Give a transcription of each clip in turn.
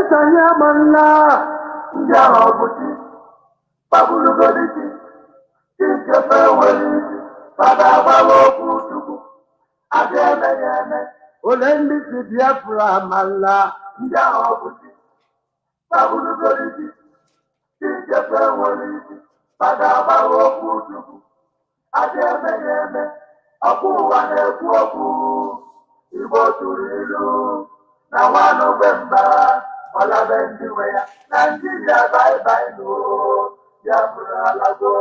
sanya manna ya obuti babulu goliti ikepe weli pada balo kutuku ademe yeme olendi Biafra malla ya obuti babulu goliti ikepe weli pada balo kutuku ademe yeme akuwa na-ekwu okwu Igbo tụrụ ilu na nwa Novemba ọlabe ndị nwe ya Naịjirịa baibai n'o ya bụrụ alago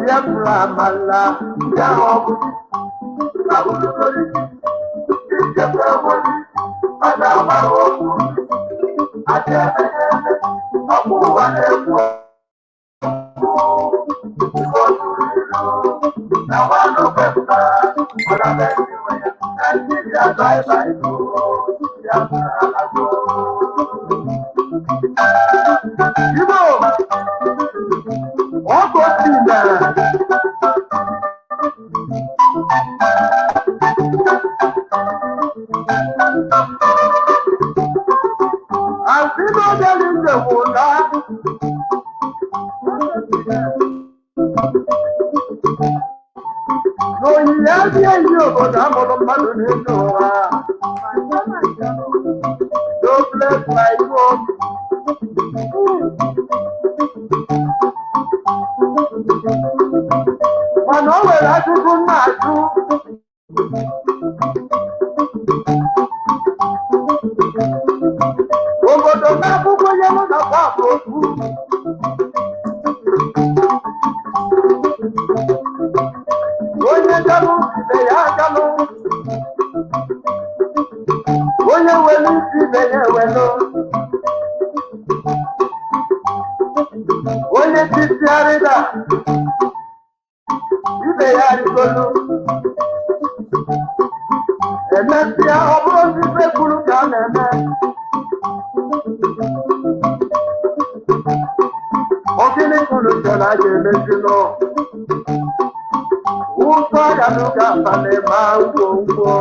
Biafra mala ya obuti babulu goliti ikepe weli pada balo kutuku ademe yeme akuwa na-ekwu Igbo tụrụ ilu na nwa Novemba ọlabe ndị nwe ya Naịjirịa baibai n'o ya bụrụ alago Igbo ọkụ si mere asị n'ogeli njewụla n'oyiyi ezi eyi obodo amụrụ mmadụ n'elu ụwa no place like home mana o nwere ajụjụ na-ajụ obodo na-abụghị onye mụ na gbapụ okwu onye galụ ibe ya agalụ onye were isi ibe ya ewelụ onye titiarịda ibe ya rigolu emesịa ọ bụrụ ife kwuru ka a na-eme ogini kwuru so na a ga-emezinụ ụzọ ya n'oge abalị ma ngwongwo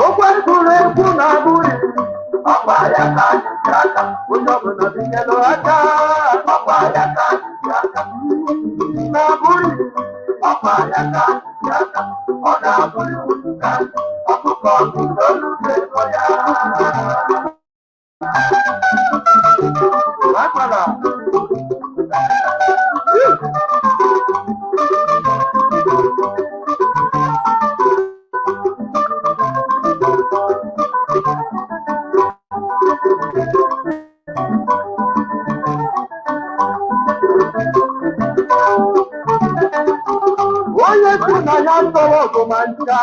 okwe egwuregwu na-abụghị ọkpa ya ka anyị ji aka onye ọbụla binyelu aka ọkpa ya ka anyị ji aka na-abụghị ọkpa ya ka anyị ji aka ọ na-abụghị ụzụka ọkụkọ ọdụrụ olu ga-ego ya akpara onye si na ya ntọrọ ọgụ ma ncha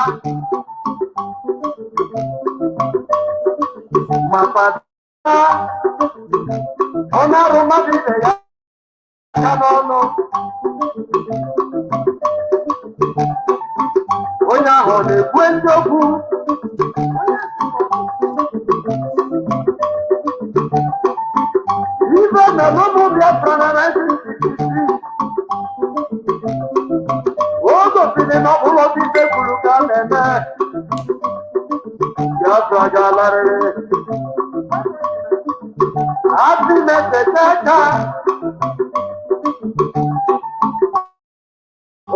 ma pata ọ na-arụ mmadụ ibe ya aka n'ọnụ onye ahụ ọ na-ekwu eziokwu ibe na n'ụmụ Biafra na 1966 o gosiri na ọbụlọ ibe kwuru ka a na-eme Biafra ga-alarịrị adị na-etete aka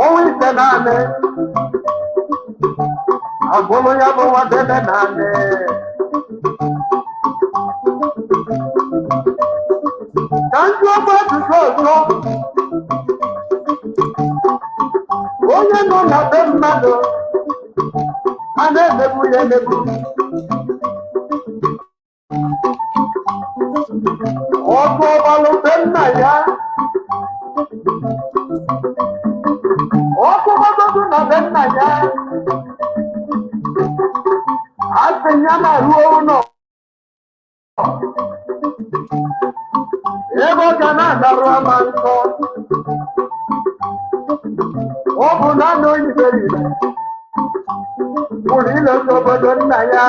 ọnwa ise naanị abụrụ ya bụ nwadebe naanị ka ndị ọgba ajụjụ ọzọ onye nọ na be mmadụ Ana emebu ya emebu. Ọkụ ọgbalụbe nna ya. Ọkụ ọgbalụbe na be nna ya. Asị ya na ruo ụlọ. Ebe ọ ga na-adarụ ama nsọ. Ọ bụ na anụ oyibo yiri. Pụrụ ileta obodo nna ya.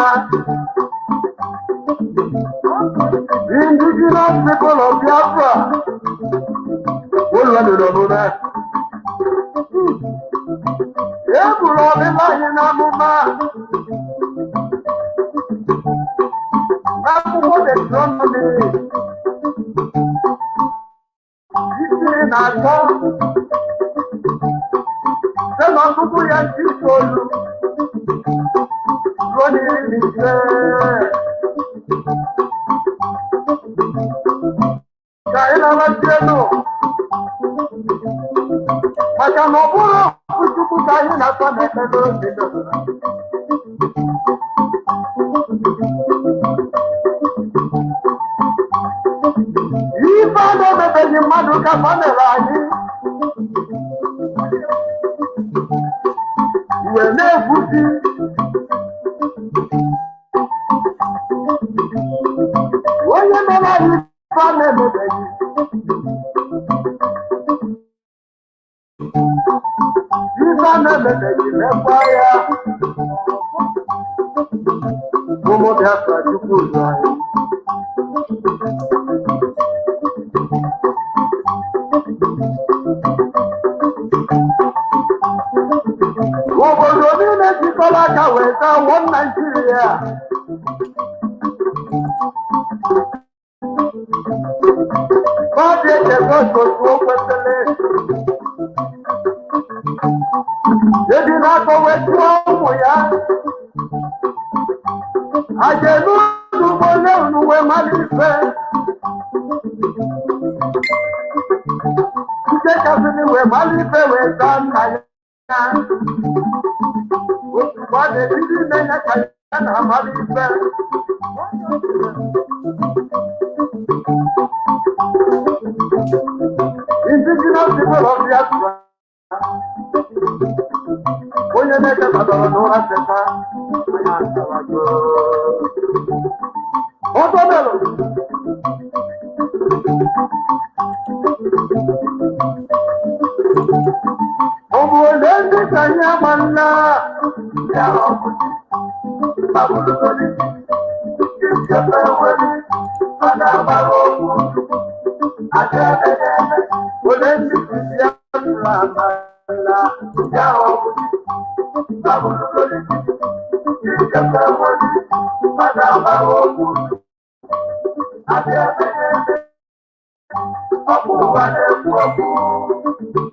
Indigenous people of Biafra. Ụlọ nụrụ omume. E buru ọbịba anyị n'amụma. N'akwụkwọ Deuteronomy. Isi na-atọ. Site n'ọtụtụ ya nke itoolu. Ruo n'iri na ise. Ka anyị na-amasị elu. Maka na ọ bụrụ Chukwu ka anyị na-atọ na-ekpe n'oge n'obodo. Ife a na-emebeghị mmadụ ka ọ mere anyị. Iwe na-ekwusi. Onye mere anyị ife a na-emebeghị. Ife a na-emebeghị mekwa ya. Ụmụ Biafra Chukwu ụzọ anyị. Obodo niile jikọrọ aka wee taa one Nigeria. Pati echego otu o kwesịrị. Eji n'aka wee tụọ ụmụ ya. Ajelu n'ugbo ole unu wee mara ife. Nke kasịrị wee mara ife wee taa nna ya. Otu gba na-ebido ime ya ka ya na-amara ife. Indigenous people of Biafra. Onye na-echebatara n'ụra teta. Ọtọ melụ. Ọmụ ole ndị ka anyị amanna. Ya ọkụ. Babụlụ gọdị. Ijefe nwere. A na-agbara ọgwụ. Aja ebe ebe. Ole ndị ka ya tụrụ amanna. Ya ọkụ. Babụlụ gọdị. Ijefe nwere. A na-agbara ọgwụ. Aja ebe ebe. Ọkụ ụwa na-ekwu ọkụ.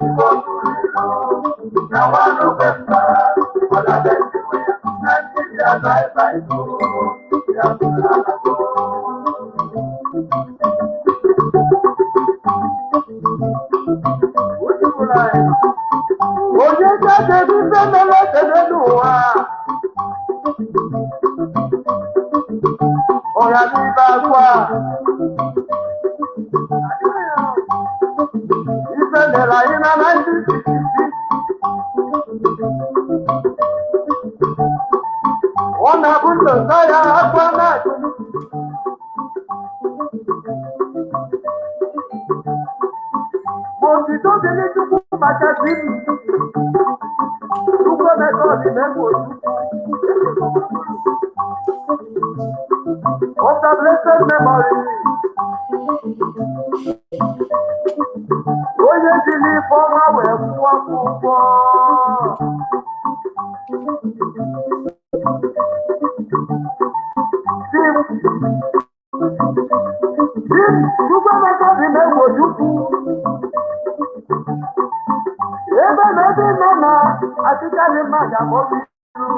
Igbo tụrụ ilu. Na nwanụ bemba. Ọla bembiwe. Nigeria bye-bye. Ya tụrụ alagbo. Onye ga-ebi ife mere ekele n'ụwa. Ọya n'ibe akwa. Ife mere anyị na 1966. Ọ na-abụ ndosa ya akwa na-agụ. Otito dịrị Chukwu maka di m. Chukwu emeka ọdịmegbu Chukwu. Of the blessed memory. Onye ji n'ife ọma wee kwụọ ụgwọ. Chukwu emeka ọdịmegbu Chukwu. Ebe na ebe nọ na achịchaghị mmadụ akpọghị iru.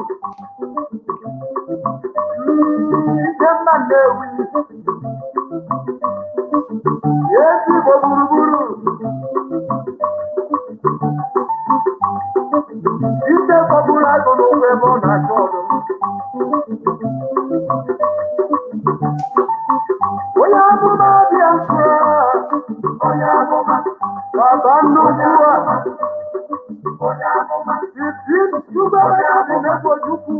Ike mma na-ewi. Ezi Igbo gburugburu. Ike kọburu agụ n'ụkwụ ebe ọ na-achọ ọdụm. dị n'egwu Chukwu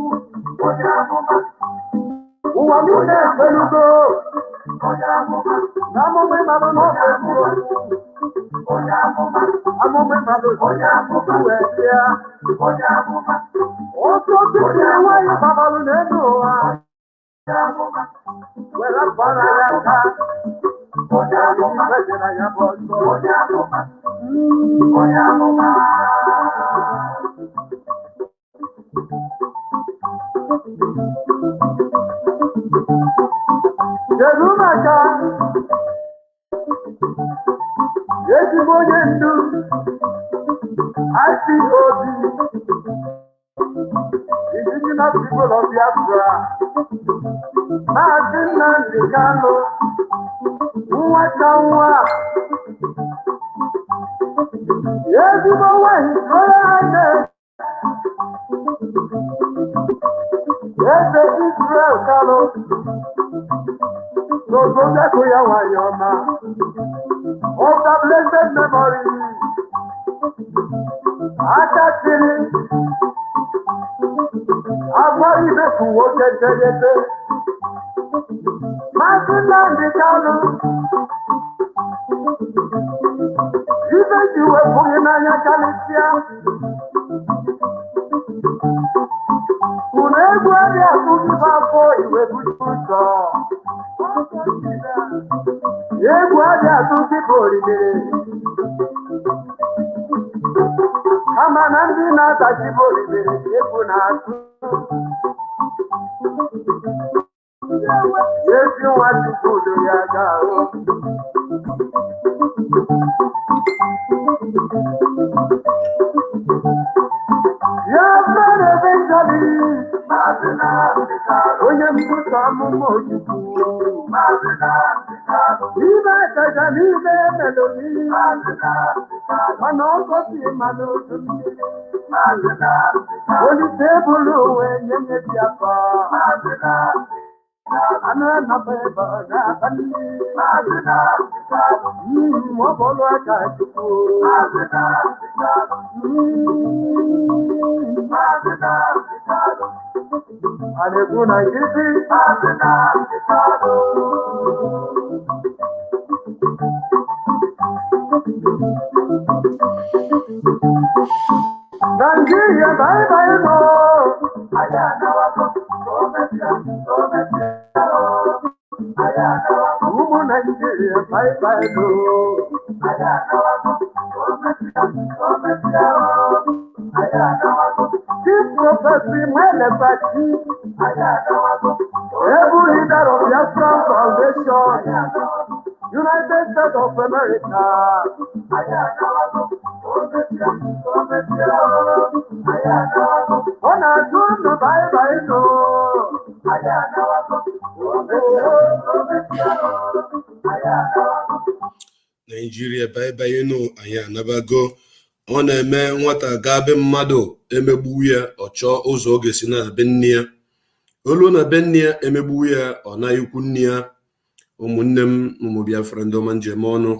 ụwa niile ekwelugo na amụma ịmalụ n'oge gburu amụma ịmalụ wee bịa otu osisi nwaanyị gbabalụ n'elu ụwa were bara ya aka ibezira ya bụ ọzọ kedu maka ezigbo onye ndu IPOB Indigenous People of Biafra Maazị Nnamdi Kanu nwata nwa ezigbo nwanyị onye anya eze Israel Kanu n'obodo ya nwanyị ọma of the blessed memory aka siri agba ibeku nwoke tegete Maazị Nnamdi Kanu ibe ji wepụghị n'anya karịsịa unu egwu adị atụghịba afọ iwebuchi ụzọ egwu adị atụghịba orimiri kama na ndị na-atajiba orimiri egwu na-atụ ezi nwa Chukwudo ya ga-ahụ ya mere eventually onye mbuso amụma Ojukwu ime kaja n'ime melodi mana ọgọzi mana otu mmiri olite bụrụ onwe nye nye Biafra anụ anaba ebe ọ na-aba mmiri ma ọ bụrụ aka Chukwu a na-ekwu na nkịtị Nigeria bye no ụmụ Nigeria bye no Chief Professor Mwelebati, able leader of Biafra Foundation, United States of America. On a good bye no. Nigeria bye no aya nabago. Ọ na-eme nwata gaa be mmadụ emegbu ya ọ chọọ ụzọ oge si na be nne ya olu na be nne ya emegbu ya ọ na ikwu nne ya ụmụnne m ụmụ Biafra ndị ọma njem ọnụ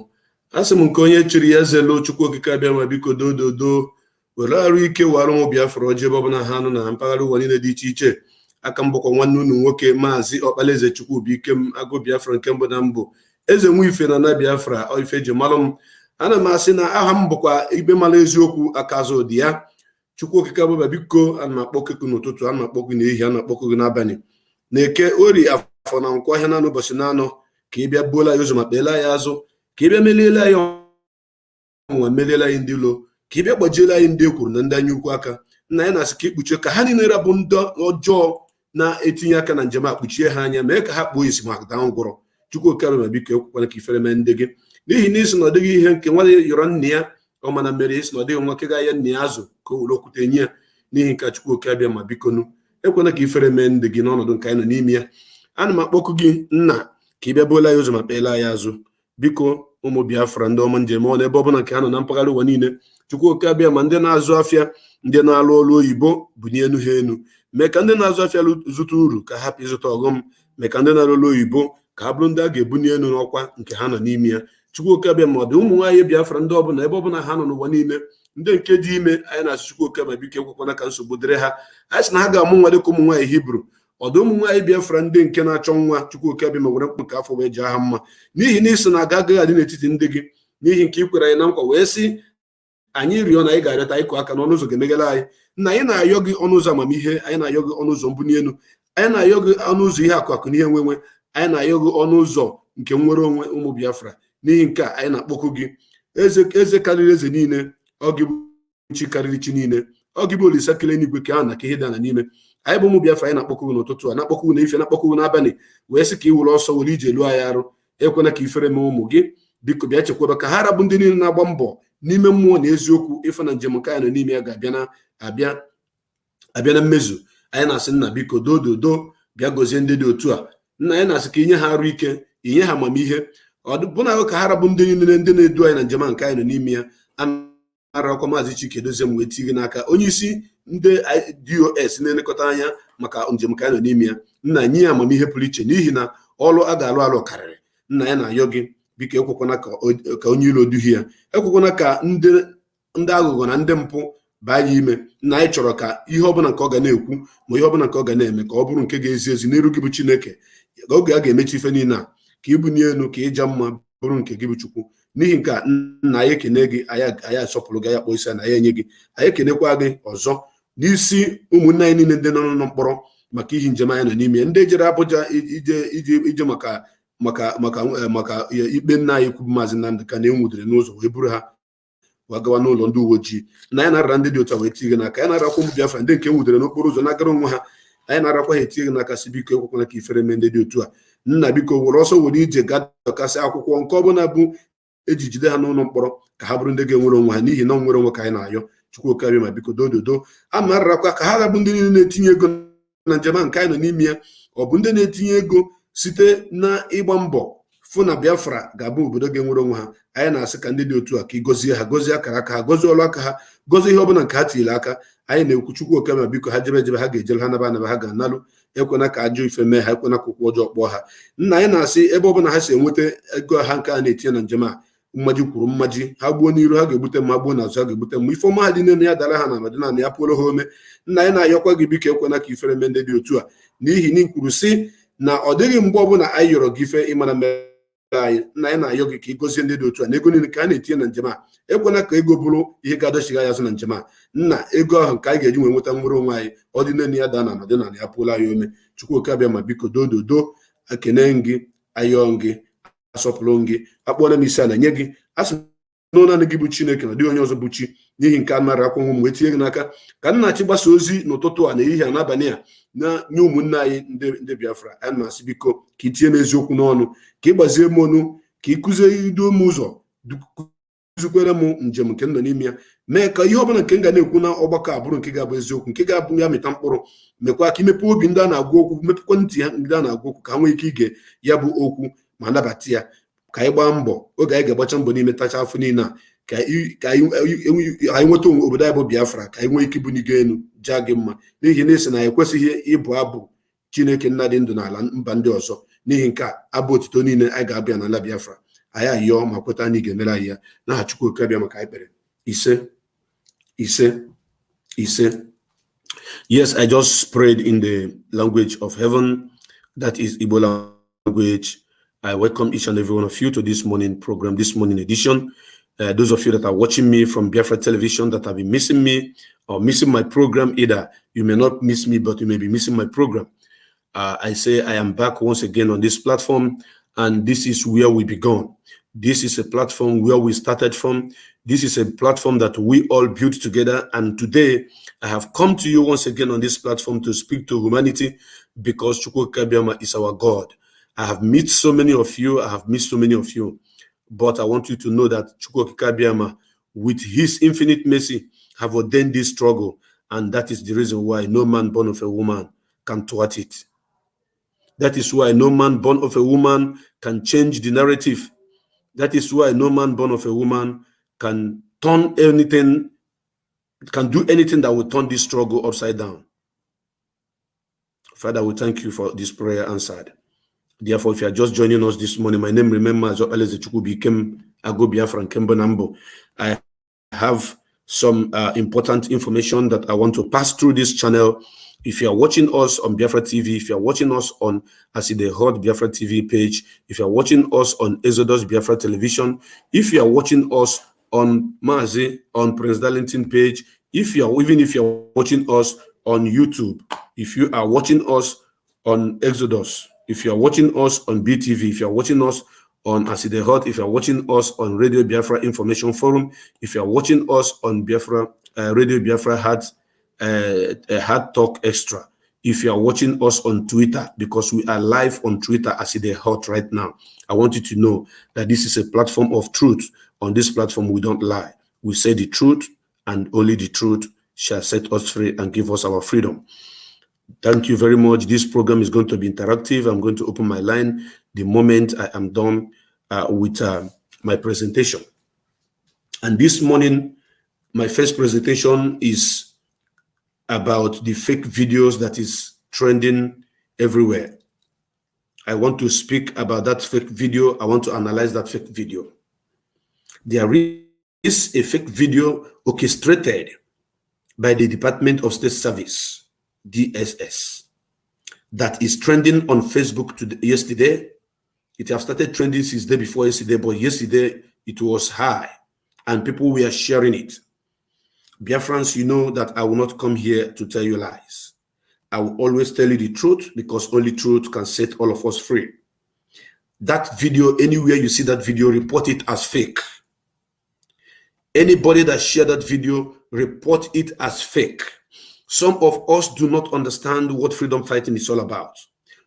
asị m nke onye chiri ya zelo Chukwu okike abịa ma biko dododo were arụ ike wara ụmụ Biafra ojebe ọbụla ha nọ na mpaghara ụwa niile dị iche iche aka mbụkwa nwanne unu nwoke Maazị Ọkpalaeze Chukwubuike m agụ Biafra nke mbụ na mbụ eze Nwife na Biafra ife ji malụ m ana m asị na aha m bụkwa ibe mara eziokwu akazụ dị ya Chukwu okike abụba biko ana m akpọkụ n'ụtụtụ ana m akpọkụ n'ehihie ana m akpọkụ gị n'abalị na-eke ori afọ na nkwọ ahịa na ụbọchị na-anọ ka ị bịa buola ya ụzọ ma kpeela ya azụ ka ị bịa meliela ya ọnwa meliela ya ndị ụlọ ka ị bịa gbajiela anyị ndị ekwuru na ndị anya ukwu aka nna ya na-asị ka ikpuchie ka ha niile rabụ ndị ọjọọ na-etinye aka na njem akpuchie ha anya mee ka ha kpuo isi ma daa ngwụrọ Chukwu okike abụba biko ekwukwana ka ifere mee ndị gị n'ihi na isi na ọ dịghị ihe nke nwa yọrọ nne ya ọ mana mere isi na ọ dịghị nwa ke ga ya nne ya azụ ka o were okwute nye ya n'ihi nke Chukwu okike abịa ma bikonu ekwana ka ifere mee ndị gị n'ọnọdụ nke anyị nọ n'ime ya ana m akpọkụ gị nna ka ị bịa buola ya ụzọ ma kpeela ya azụ biko ụmụ Biafra ndị ọma njem ọnụ ebe ọbụla nke ha nọ na mpaghara ụwa niile Chukwu okike abịa ma ndị na-azụ afịa ndị na-alụ ọrụ oyibo bunye enu ha enu mee ka ndị na-azụ afịa zụta uru ka hapụ ịzụta ọghọm mee ka ndị na-alụ ọrụ oyibo ka ha bụrụ ndị a ga-ebunye enu n'ọkwa nke ha nọ n'ime ya Chukwu okike abịa ma ọ dị ụmụ nwaanyị Biafra ndị ọbụla ebe ọbụla ha nọ n'ụwa niile ndị nke dị ime anyị na-asị Chukwu oke ma biko ekwekwana ka nsogbu dịrị ha. Anyị sị na ha ga-amụ nwa dịka ụmụ nwaanyị Hibru. Ọdụ ụmụ nwaanyị Biafra ndị nke na-achọ nwa Chukwu oke bịa ma were mkpu nke afọ wee ji aha mma, n'ihi na isi na agaghị adị n'etiti ndị gị, n'ihi nke ị kwere anyị na nkwa wee sị anyị rịọ na anyị ga-arịọta ịkụ aka n'ọnụ ụzọ ga-emeghela anyị. Nna anyị na-ayọ gị ọnụ ụzọ amamihe, anyị na-ayọ gị ọnụ ụzọ mbuli elu, anyị na-ayọ gị ọnụ ụzọ ihe akụ akụ na ihe nwenwe, anyị na-ayọ gị ọnụ ụzọ nke nwere onwe ụmụ Biafra. N'ihi nke a anyị na-akpọkụ gị eze karịrị eze niile, ọ gị bụ chi karịrị chi niile, ọ gị bụ Olise kele n'igwe ka a na ka ihe dị na n'ime. Anyị bụ ụmụ Biafra, anyị na-akpọkụ gị n'ụtụtụ a, na-akpọkụ gị n'efe, na-akpọkụ gị n'abalị, wee sị ka ị were ọsọ were ije lụọ anyị arụ. Ekwena ka ifere mee ụmụ gị, biko bịa chekwaba ka ha rabụ ndị niile na-agba mbọ n'ime mmụọ na eziokwu ịfụ na njem nke anyị nọ n'ime ya ga-abịa na mmezu. Anyị na-asị nna biko dododo bịa gozie ndị dị otu a. Nna anyị na-asị ka inye ha arụ ike, inye ha amamihe, ọbụna ka ha rabụ ndị niile ndị na-edu anyị na njem nke anyị nọ n'ime ya. Arakwa Maazị Chike Dozie m wee tinye n'aka onye isi ndị DOS na-elekọta anya maka njem nke anyị nọ n'ime ya. Nna nye ya amamihe pụrụ iche, n'ihi na ọrụ a ga-alụ alụ karịrị. Nna ya na-ayọ gị biko ekwekwana ka onye ilo duhie ya, ekwekwana ka ndị aghụghọ na ndị mpụ baa ya ime. Nna anyị chọrọ ka ihe ọbụla nke ọ ga na-ekwu ma ihe ọbụla nke ọ ga na-eme ka ọ bụrụ nke ga-ezi ezi n'iru gị bụ Chineke. Oge a ga-emechi ife niile a, ka ịbụ n'elu ka ịja mma bụrụ nke gị bụ Chukwu. N'ihi nke a nna anyị ekene gị, anyị asọpụrụ gị, anyị akpọ isi na anyị enye gị, anyị ekenekwa gị ọzọ n'isi ụmụnne anyị niile ndị nọ n'ụlọ mkpọrọ maka ihe njem anyị nọ n'ime, ndị jere Abuja ije maka ikpe nna anyị kwubu Maazị Nnamdị ka na-enwudere n'ụzọ wee buru ha gawa n'ụlọ ndị uwe ojii. Na anyị na-arara ndị dị otu a wee tinye gị n'aka. Anyị na-arakwa ụmụ Biafra ndị nke nwudere n'okporo ụzọ na-agara onwe ha, anyị na-arakwa ha etinye gị n'aka, si biko ekwekwana ka ifere mee ndị dị otu a. Nna biko were ọsọ were ije gadọkasị akwụkwọ nke ọbụla bụ eji jide ha n'ụlọ mkpọrọ ka ha bụrụ ndị ga-enwere onwe ha, n'ihi na nwere onwe ka anyị na-ayọ. Chukwu oke ma biko dododo ama ararakwa ka ha rabụ ndị niile na-etinye ego na njem nke anyị nọ n'ime ya. Ọ bụ ndị na-etinye ego site na ịgba mbọ fụ na Biafra ga-abụ obodo ga-enwere onwe ha. Anyị na-asị ka ndị dị otu a ka ị gọzie ha, gọzie akara aka ha, gọzie ọlụ aka ha, gọzie ihe ọbụla nke ha tinyere aka. Anyị na-ekwu Chukwu oke ma biko ha jebe ha ga-ejere ha naba ha ga-analụ. Ekwena ka ajọ ife mee ha, ekwena ka ụkwụ ọjọọ kpọọ ha. Nna anyị na-asị ebe ọbụla ha si enweta ego ha nke a na-etinye na njem a, mmaji kwuru mmaji, ha gbuo n'iru ha ga-egbute mma, gbuo n'azụ ha ga-egbute mma. Ife ọma ha dị n'elu ya dara ha na ọdịnala ya pụrụ ha ome. Nna anyị na-ayọkwa gị biko ekwena ka ifere mee ndị dị otu a, n'ihi na ị kwuru sị na ọ dịghị mgbe ọbụla anyị yọrọ gị ife ịmara mere anyị. Nna anyị na-ayọ gị ka ị gozie ndị dị otu a na ego niile ka a na-etinye na njem a. Ekwena ka ego bụrụ ihe ga-adọchighị anyị azụ na njem a. Nna ego ahụ nke anyị ga-eji wee nweta nwere onwe anyị, ọ dị n'elu ya daa na ọdịnala ya pụọla anyị ome. Chukwu oke abịa ma biko dododo ekene gị, ayọ gị, asọpụrụ gị, akpọọla m isi ala nye gị. Asị naanị gị bụ Chineke na dị onye ọzọ bụ chi. N'ihi nke a mara akwa nwe m wee tinye gị n'aka ka nna-achị gbasa ozi n'ụtụtụ a na ehihie a n'abalị a nye ụmụnne anyị ndị Biafra. Anyị na-asị biko ka ị tinye m eziokwu n'ọnụ, ka ị gbazie m ọnụ, ka ị kụzie ido m ụzọ, kụzikwere m njem nke nọ n'ime ya. Mee ka ihe ọbụla nke m ga na-ekwu na ọgbakọ a bụrụ nke ga-abụ eziokwu, nke ga-abụ ya mịta mkpụrụ. Mekwa ka imepe obi ndị a na-agwa okwu, mepekwa ntị ha ndị a na-agwa okwu, ka ha nwee ike ige ya bụ okwu ma nabata ya. Ka anyị gbaa mbọ, oge anyị ga-agbacha mbọ n'ime tacha afọ niile a, ka anyị nweta obodo anyị bụ Biafra, ka anyị nwee ike ibunigo elu jaa gị mma. N'ihi na esi na anyị ekwesịghị ịbụ abụ Chineke nna dị ndụ n'ala mba ndị ọzọ. N'ihi nke a, abụ otito niile anyị ga-abịa n'ala Biafra. Anyị ayọọ ma kweta na ị ga-emere anyị ya n'aha Chukwu oke abịa maka anyị kpere. Ise. Yes, I just prayed in the language of heaven, that is Igbo language. I welcome each and every one of you to this morning program, this morning edition. Those of you that are watching me from Biafra television that have been missing me or missing my program, either you may not miss me, but you may be missing my program. I say I am back once again on this platform, and this is where we began. This is a platform where we started from. This is a platform that we all built together. And today I have come to you once again on this platform to speak to humanity, because Chukwu Kabiama is our God. I have met so many of you. I have missed so many of you. But I want you to know that Chukwu Kabiama, with his infinite mercy, have ordained this struggle. And that is the reason why no man born of a woman can thwart it. That is why no man born of a woman can change the narrative. That is why no man born of a woman can turn anything, can do anything that will turn this struggle upside down. Father, we thank you for this prayer answered. Therefore, if you are just joining us this morning, my name, remember, as Chukwu became Ago Biafra and Kembo Nambo. I have some important information that I want to pass through this channel. If you are watching us on Biafra TV, if you are watching us on Aside Hot Biafra TV page, if you are watching us on Exodus Biafra Television, if you are watching us on Mazi, on Prince Darlington page, if you are watching us on YouTube, if you are watching us on Exodus, if you are watching us on BTV, if you are watching us on Aside Hot, if you are watching us on Radio Biafra Information Forum, if you are watching us on Biafra Radio Biafra Hard Talk Extra, if you are watching us on Twitter, because we are live on Twitter Aside Hot right now, I want you to know that this is a platform of truth. On this platform, we don't lie. We say the truth, and only the truth shall set us free and give us our freedom. Thank you very much. This program is going to be interactive. I'm going to open my line the moment I am done with my presentation. And this morning, my first presentation is about the fake videos that is trending everywhere. I want to speak about that fake video. I want to analyze that fake video. There is a fake video orchestrated by the Department of State Service, DSS, that is trending on Facebook yesterday. It has started trending since the day before yesterday, but yesterday it was high and people were sharing it. Biafrans, you know that I will not come here to tell you lies. I will always tell you the truth, because only truth can set all of us free. That video, anywhere you see that video, report it as fake. Anybody that shared that video, report it as fake. Some of us do not understand what freedom fighting is all about.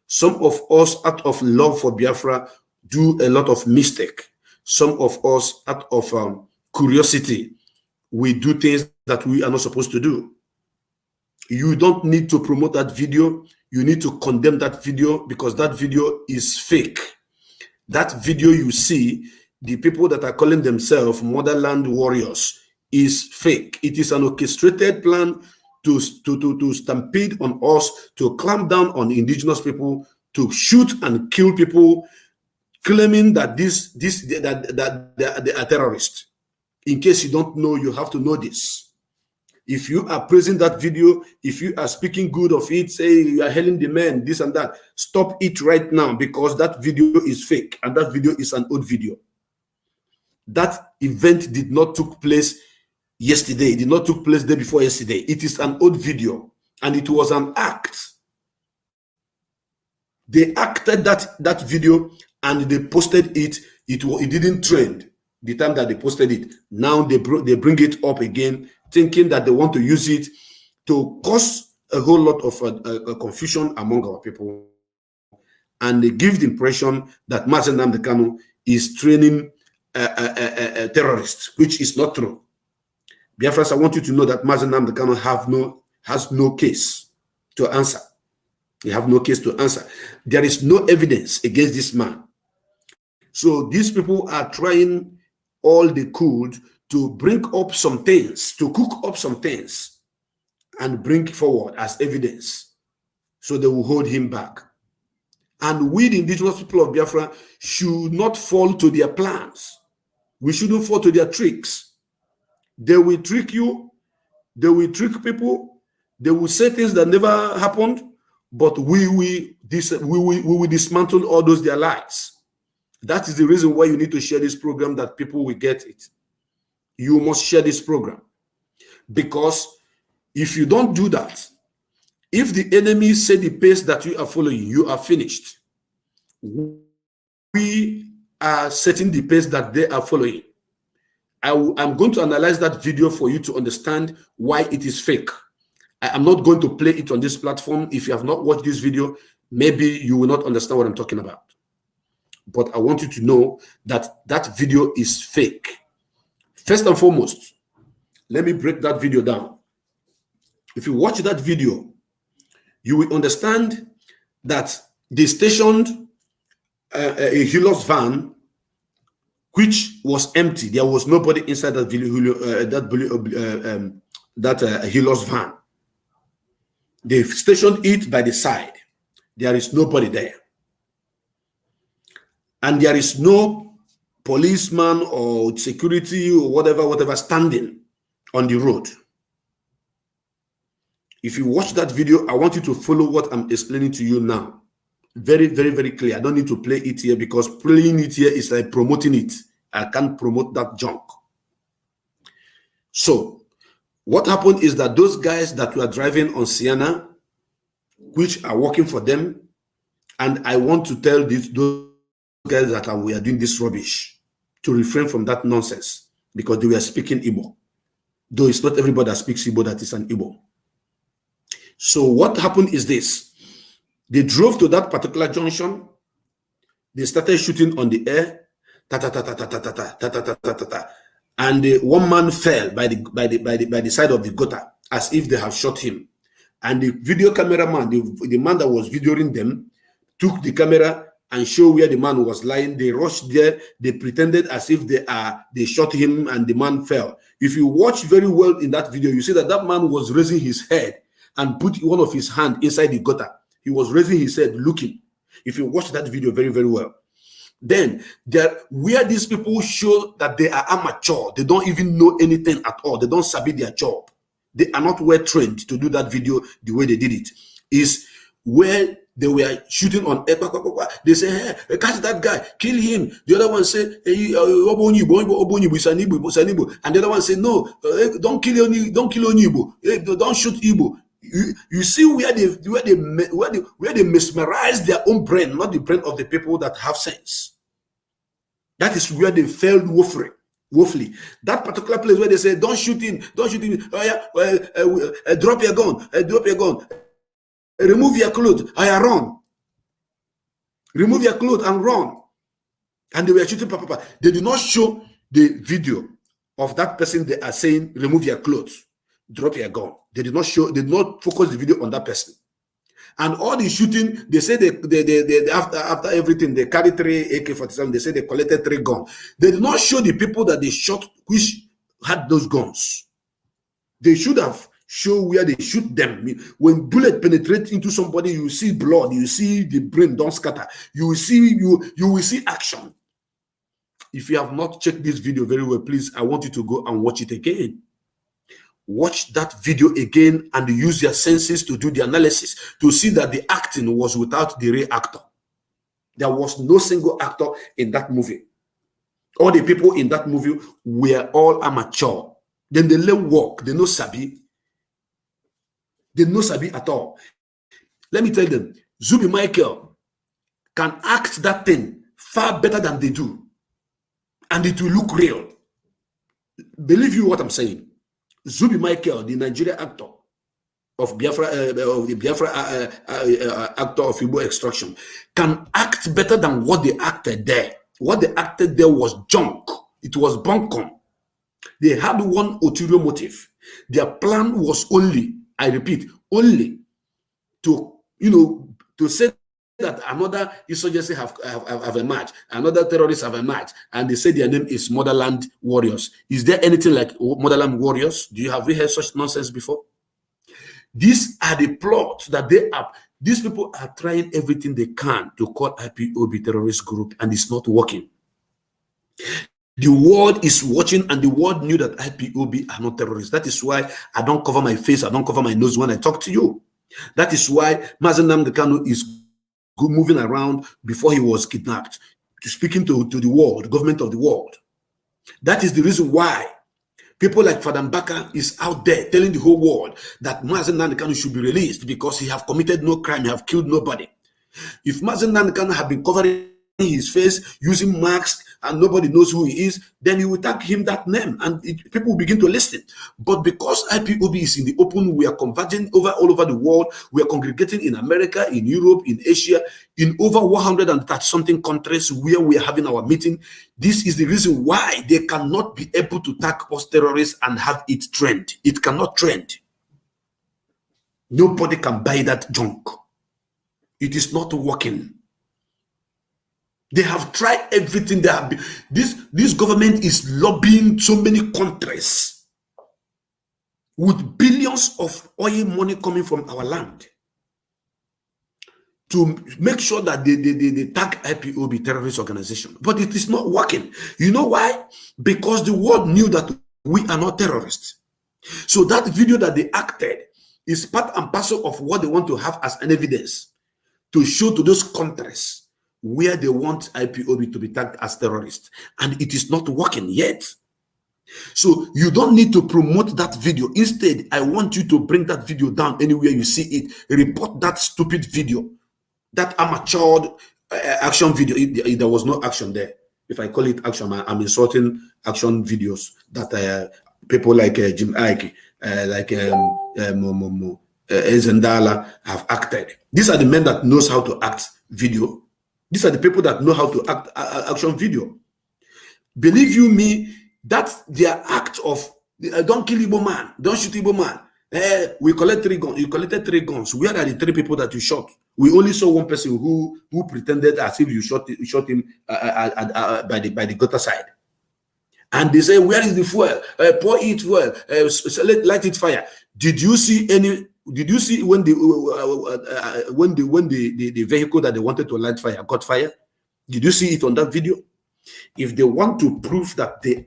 Some of us, out of love for Biafra, do a lot of mistake. Some of us, out of curiosity, we do things that we are not supposed to do. You don't need to promote that video. You need to condemn that video, because that video is fake. That video you see, the people that are calling themselves motherland warriors, is fake. It is an orchestrated plan to stampede on us, to clamp down on indigenous people, to shoot and kill people, claiming that they are terrorists. In case you don't know, you have to know this. If you are praising that video, if you are speaking good of it, say you are hailing the men, this and that, stop it right now, because that video is fake, and that video is an old video. That event did not take place yesterday. It did not take place the day before yesterday. It is an old video, and it was an act. They acted that video, and they posted it. It didn't trend the time that they posted it. Now they bring it up again, thinking that they want to use it to cause a whole lot of confusion among our people, and they give the impression that Mazen Nnamdi Kanu is training a terrorist, which is not true. Biafras, I want you to know that Mazen Nnamdi Kanu has no case to answer. They have no case to answer. There is no evidence against this man. So these people are trying all they could to bring up some things, to cook up some things, and bring forward as evidence, so they will hold him back. And we, the indigenous people of Biafra, should not fall to their plans. We shouldn't fall to their tricks. They will trick you. They will trick people. They will say things that never happened. But we will dismantle all those their lies. That is the reason why you need to share this program, that people will get it. You must share this program, because if you don't do that, if the enemy say the pace that you are following, you are finished. We are setting the pace that they are following. I'm going to analyze that video for you to understand why it is fake. I am not going to play it on this platform. If you have not watched this video, maybe you will not understand what I'm talking about. But I want you to know that that video is fake. First and foremost, let me break that video down. If you watch that video, you will understand that they stationed a Helios van, which was empty. There was nobody inside that Helios van. They stationed it by the side. There is nobody there. And there is no policeman or security or whatever standing on the road. If you watch that video, I want you to follow what I'm explaining to you now. Very, very, very clear. I don't need to play it here because playing it here is like promoting it. I can't promote that junk. So, what happened is that those guys that were driving on Sienna, which are working for them, and I want to tell those guys that we are doing this rubbish to refrain from that nonsense because they were speaking Igbo. Though it's not everybody that speaks Igbo that is an Igbo. So what happened is this. They drove to that particular junction. They started shooting on the air. And one man fell by the side of the gutter as if they have shot him. And the video cameraman, the man that was videoing them, took the camera and showed where the man was lying. They rushed there. They pretended as if they shot him and the man fell. If you watch very well in that video, you see that that man was raising his head and put one of his hand inside the gutter. He was raising his head, looking. If you watch that video very, very well. Then, where these people show that they are amateur, they don't even know anything at all. They don't sabi their job. They are not well trained to do that video the way they did it. Is where they were shooting on air. They say, hey, catch that guy, kill him. The other one say, hey, and the other one say, no, don't kill Onyibo, don't shoot Igbo. You see where they mesmerize their own brain, not the brain of the people that have sense. That is where they failed woefully. That particular place where they say, don't shoot him. Oh yeah, drop your gun, remove your clothes, run. Remove your clothes and run. And they were shooting, They do not show the video of that person. They are saying, remove your clothes, drop your gun. They did not focus the video on that person. And all the shooting, they say they after everything, they carry 3 AK-47. They say they collected 3 guns. They did not show the people that they shot which had those guns. They should have shown where they shoot them. When bullet penetrates into somebody, you see blood, you see the brain don't scatter. You will see action. If you have not checked this video very well, please, I want you to go and watch it again. Watch that video again and use your senses to do the analysis to see that the acting was without the real actor. There was no single actor in that movie. All the people in that movie were all amateur. Then they learn work. They know sabi. They know sabi at all. Let me tell them, Zubi Michael can act that thing far better than they do. And it will look real. Believe you what I'm saying. Zubi Michael, the Nigerian actor of Biafra, actor of Igbo extraction, can act better than what they acted there. What they acted there was junk. It was bunkum. They had one ulterior motive. Their plan was only, I repeat, only to say that another insurgency have emerged, another terrorists have emerged, and they say their name is Motherland Warriors. Is there anything like Motherland Warriors? Do you have heard such nonsense before? These are the plots that they have. These people are trying everything they can to call IPOB terrorist group, and it's not working. The world is watching, and the world knew that IPOB are not terrorists. That is why I don't cover my face, I don't cover my nose when I talk to you. That is why Mazen Nnamdi Kanu is moving around before he was kidnapped, speaking to the world, the government of the world. That is the reason why people like Fadam Baka is out there telling the whole world that Mazen Nnamdi Kanu should be released because he have committed no crime, he have killed nobody. If Mazen Nnamdi Kanu had been covering his face, using masks, and nobody knows who he is, then you will tag him that name, and people will begin to listen. But because IPOB is in the open, we are converging all over the world. We are congregating in America, in Europe, in Asia, in over 130-something countries where we are having our meeting. This is the reason why they cannot be able to tag us terrorists and have it trend. It cannot trend. Nobody can buy that junk. It is not working. They have tried everything. They have been, this government is lobbying so many countries with billions of oil money coming from our land to make sure that they tag IPOB terrorist organization. But it is not working. You know why? Because the world knew that we are not terrorists. So that video that they acted is part and parcel of what they want to have as an evidence to show to those countries where they want IPOB to be tagged as terrorists. And it is not working yet. So you don't need to promote that video. Instead, I want you to bring that video down anywhere you see it. Report that stupid video, that amateur action video. There was no action there. If I call it action, I'm insulting action videos that people like Jim Ike, like Zendala have acted. These are the men that knows how to act video. These are the people that know how to act action video. Believe you me, that's their act of don't kill Igbo man, don't shoot Igbo man. We collect 3 guns. You collected 3 guns. Where are the 3 people that you shot? We only saw one person who pretended as if you shot him by the gutter side. And they say, where is the fuel? Pour it fuel. Light it fire. Did you see any? Did you see when the vehicle that they wanted to light fire got fire? Did you see it on that video? If they want to prove that they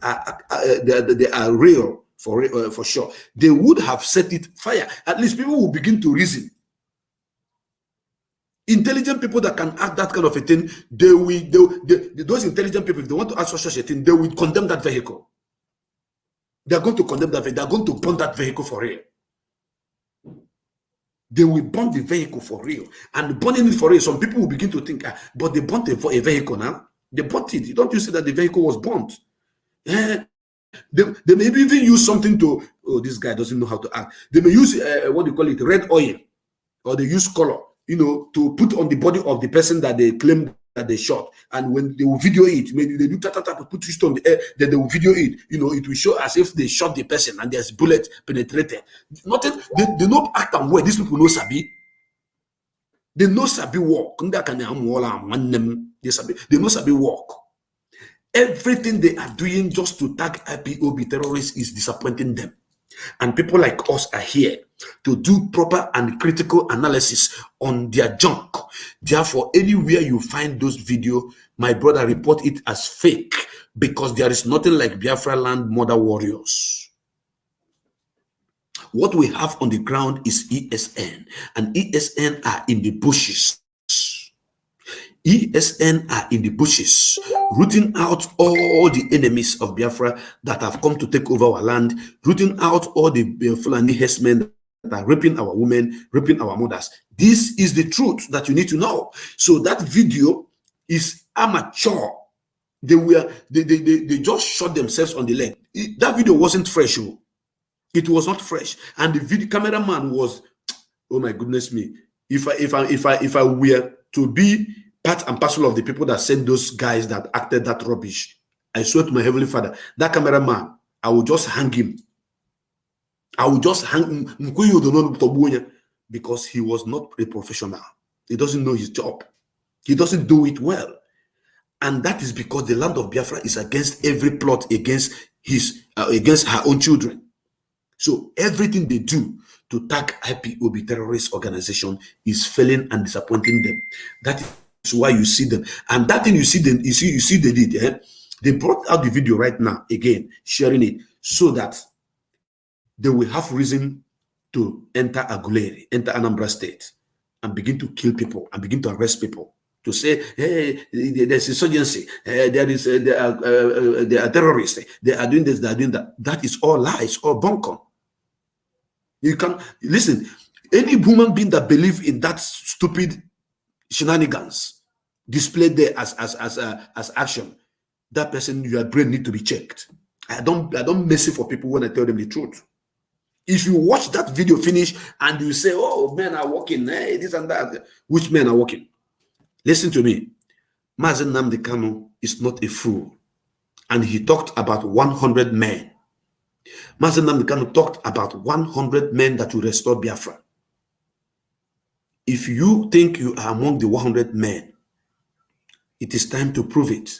are real for sure, they would have set it fire. At least people will begin to reason. Intelligent people that can act that kind of a thing, those intelligent people, if they want to act such a thing, they will condemn that vehicle. They are going to condemn that vehicle. They are going to burn that vehicle for real. They will burn the vehicle for real. And burning it for real, some people will begin to think, but they burnt a vehicle now. They burnt it. Don't you see that the vehicle was burnt? They may even use something to, this guy doesn't know how to act. They may use, what do you call it, red oil, or they use color, to put on the body of the person that they claim that they shot. And when they will video it, maybe they do put it on the air, then they will video it. It will show as if they shot the person and there's bullet penetrated. Nothing. They don't act and where these people know sabi. They know sabi walk. They know sabi walk. Everything they are doing just to tag IPOB terrorists is disappointing them. And people like us are here to do proper and critical analysis on their junk. Therefore, anywhere you find those videos, my brother, report it as fake, because there is nothing like Biafra land mother warriors. What we have on the ground is ESN, and ESN are in the bushes. ESN are in the bushes, rooting out all the enemies of Biafra that have come to take over our land, rooting out all the Fulani herdsmen that are raping our women, raping our mothers. This is the truth that you need to know. So that video is amateur. They just shot themselves on the leg. That video wasn't fresh. It was not fresh, and the video cameraman was, oh my goodness me! If I were to be part and parcel of the people that sent those guys that acted that rubbish, I swear to my heavenly Father, that cameraman, I will just hang him. I will just hang him because he was not a professional. He doesn't know his job. He doesn't do it well. And that is because the land of Biafra is against every plot against her own children. So everything they do to tag IPOB terrorist organization is failing and disappointing them. That is why you see them. And that thing you see them, you see they did. They brought out the video right now, again, sharing it, so that they will have reason to enter Aguleri, enter Anambra State, and begin to kill people and begin to arrest people. To say, hey, there's insurgency, they are terrorists, they are doing this, they are doing that. That is all lies, all bunkum. You can listen. Any human being that believes in that stupid shenanigans displayed there as action, that person, your brain need to be checked. I don't mess it for people when I tell them the truth. If you watch that video finish and you say, oh, men are walking, hey, this and that, which men are walking? Listen to me. Mazen Nnamdi Kanu is not a fool. And he talked about 100 men. Mazen Nnamdi Kanu talked about 100 men that will restore Biafra. If you think you are among the 100 men, it is time to prove it.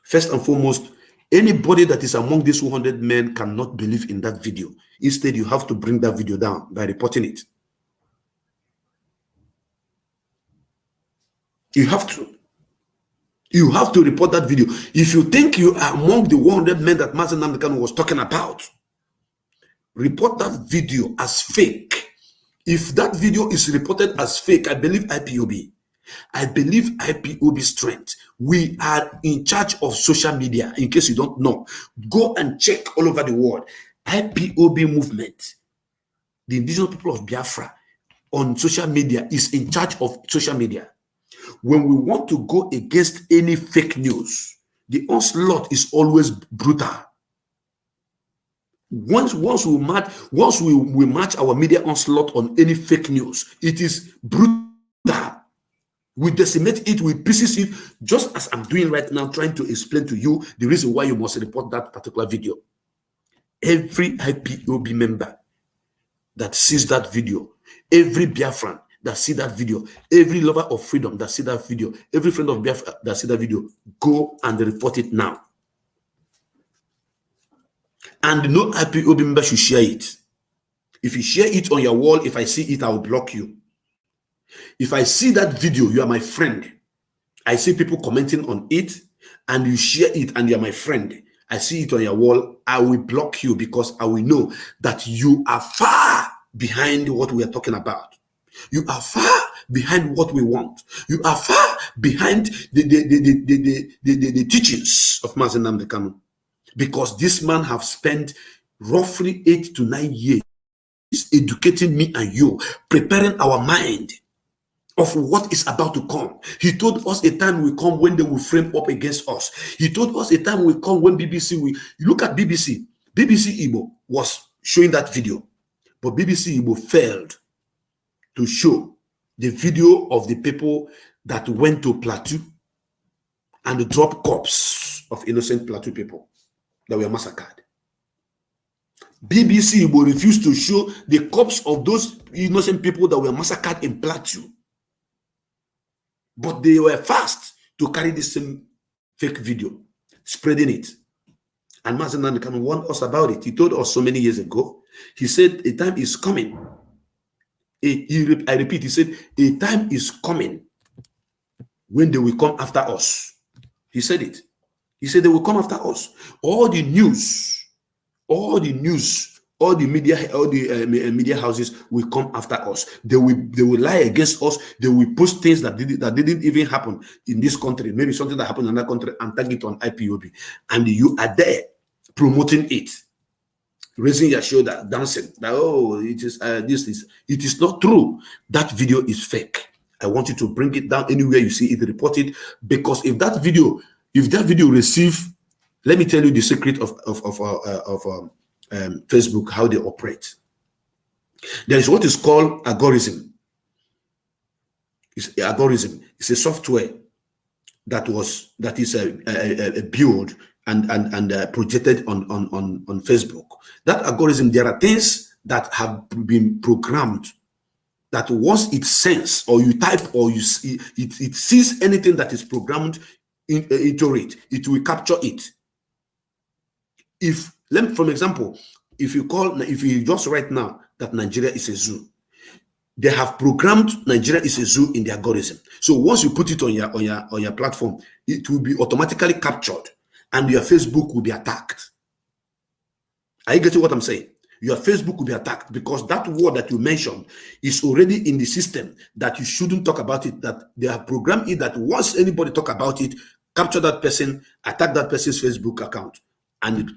First and foremost, anybody that is among these 100 men cannot believe in that video. Instead, you have to bring that video down by reporting it. You have to. You have to report that video. If you think you are among the 100 men that Mazen Nnamdi Kanu was talking about, report that video as fake. If that video is reported as fake, I believe IPOB. I believe IPOB strength. We are in charge of social media. In case you don't know, go and check all over the world. IPOB movement, the indigenous people of Biafra on social media, is in charge of social media. When we want to go against any fake news, the onslaught is always brutal. Once we match our media onslaught on any fake news, it is brutal. We decimate it, we pieces it, just as I'm doing right now, trying to explain to you the reason why you must report that particular video. Every IPOB member that sees that video, every Biafran that see that video, every lover of freedom that see that video, every friend of Biafra that see that video, go and report it now. And no IPOB member should share it. If you share it on your wall, if I see it, I will block you. If I see that video, you are my friend. I see people commenting on it, and you share it, and you are my friend. I see it on your wall, I will block you, because I will know that you are far behind what we are talking about. You are far behind what we want. You are far behind the teachings of Mazi Nnamdi Kanu. Because this man have spent roughly 8 to 9 years educating me and you, preparing our mind of what is about to come. He told us a time will come when they will frame up against us. He told us a time will come when BBC will... You look at BBC. BBC Igbo was showing that video. But BBC Igbo failed to show the video of the people that went to Plateau and dropped corpses of innocent Plateau people that were massacred. BBC Igbo refused to show the corpse of those innocent people that were massacred in Plateau. But they were fast to carry the same fake video, spreading it. And Mazi Nnamdi Kanu warned us about it. He told us so many years ago. He said, a time is coming. I repeat, he said, a time is coming when they will come after us. He said it. He said they will come after us. All the media houses will come after us. They will lie against us. They will post things that didn't even happen in this country. Maybe something that happened in another country, and tag it on IPOB. And you are there promoting it, raising your shoulder, dancing. That, oh, it is not true. That video is fake. I want you to bring it down anywhere you see it, report it, because if that video receive, let me tell you the secret of Facebook, how they operate. There is what is called algorithm. It's algorithm. It's a software that is a build and projected on Facebook. That algorithm, there are things that have been programmed that once it senses, or you type, or you see it sees anything that is programmed into it, it will capture it. For example, if you just write now that Nigeria is a zoo, they have programmed Nigeria is a zoo in the algorithm. So once you put it on your platform, it will be automatically captured, and your Facebook will be attacked. Are you getting what I'm saying? Your Facebook will be attacked because that word that you mentioned is already in the system that you shouldn't talk about it. That they have programmed it that once anybody talk about it, capture that person, attack that person's Facebook account, and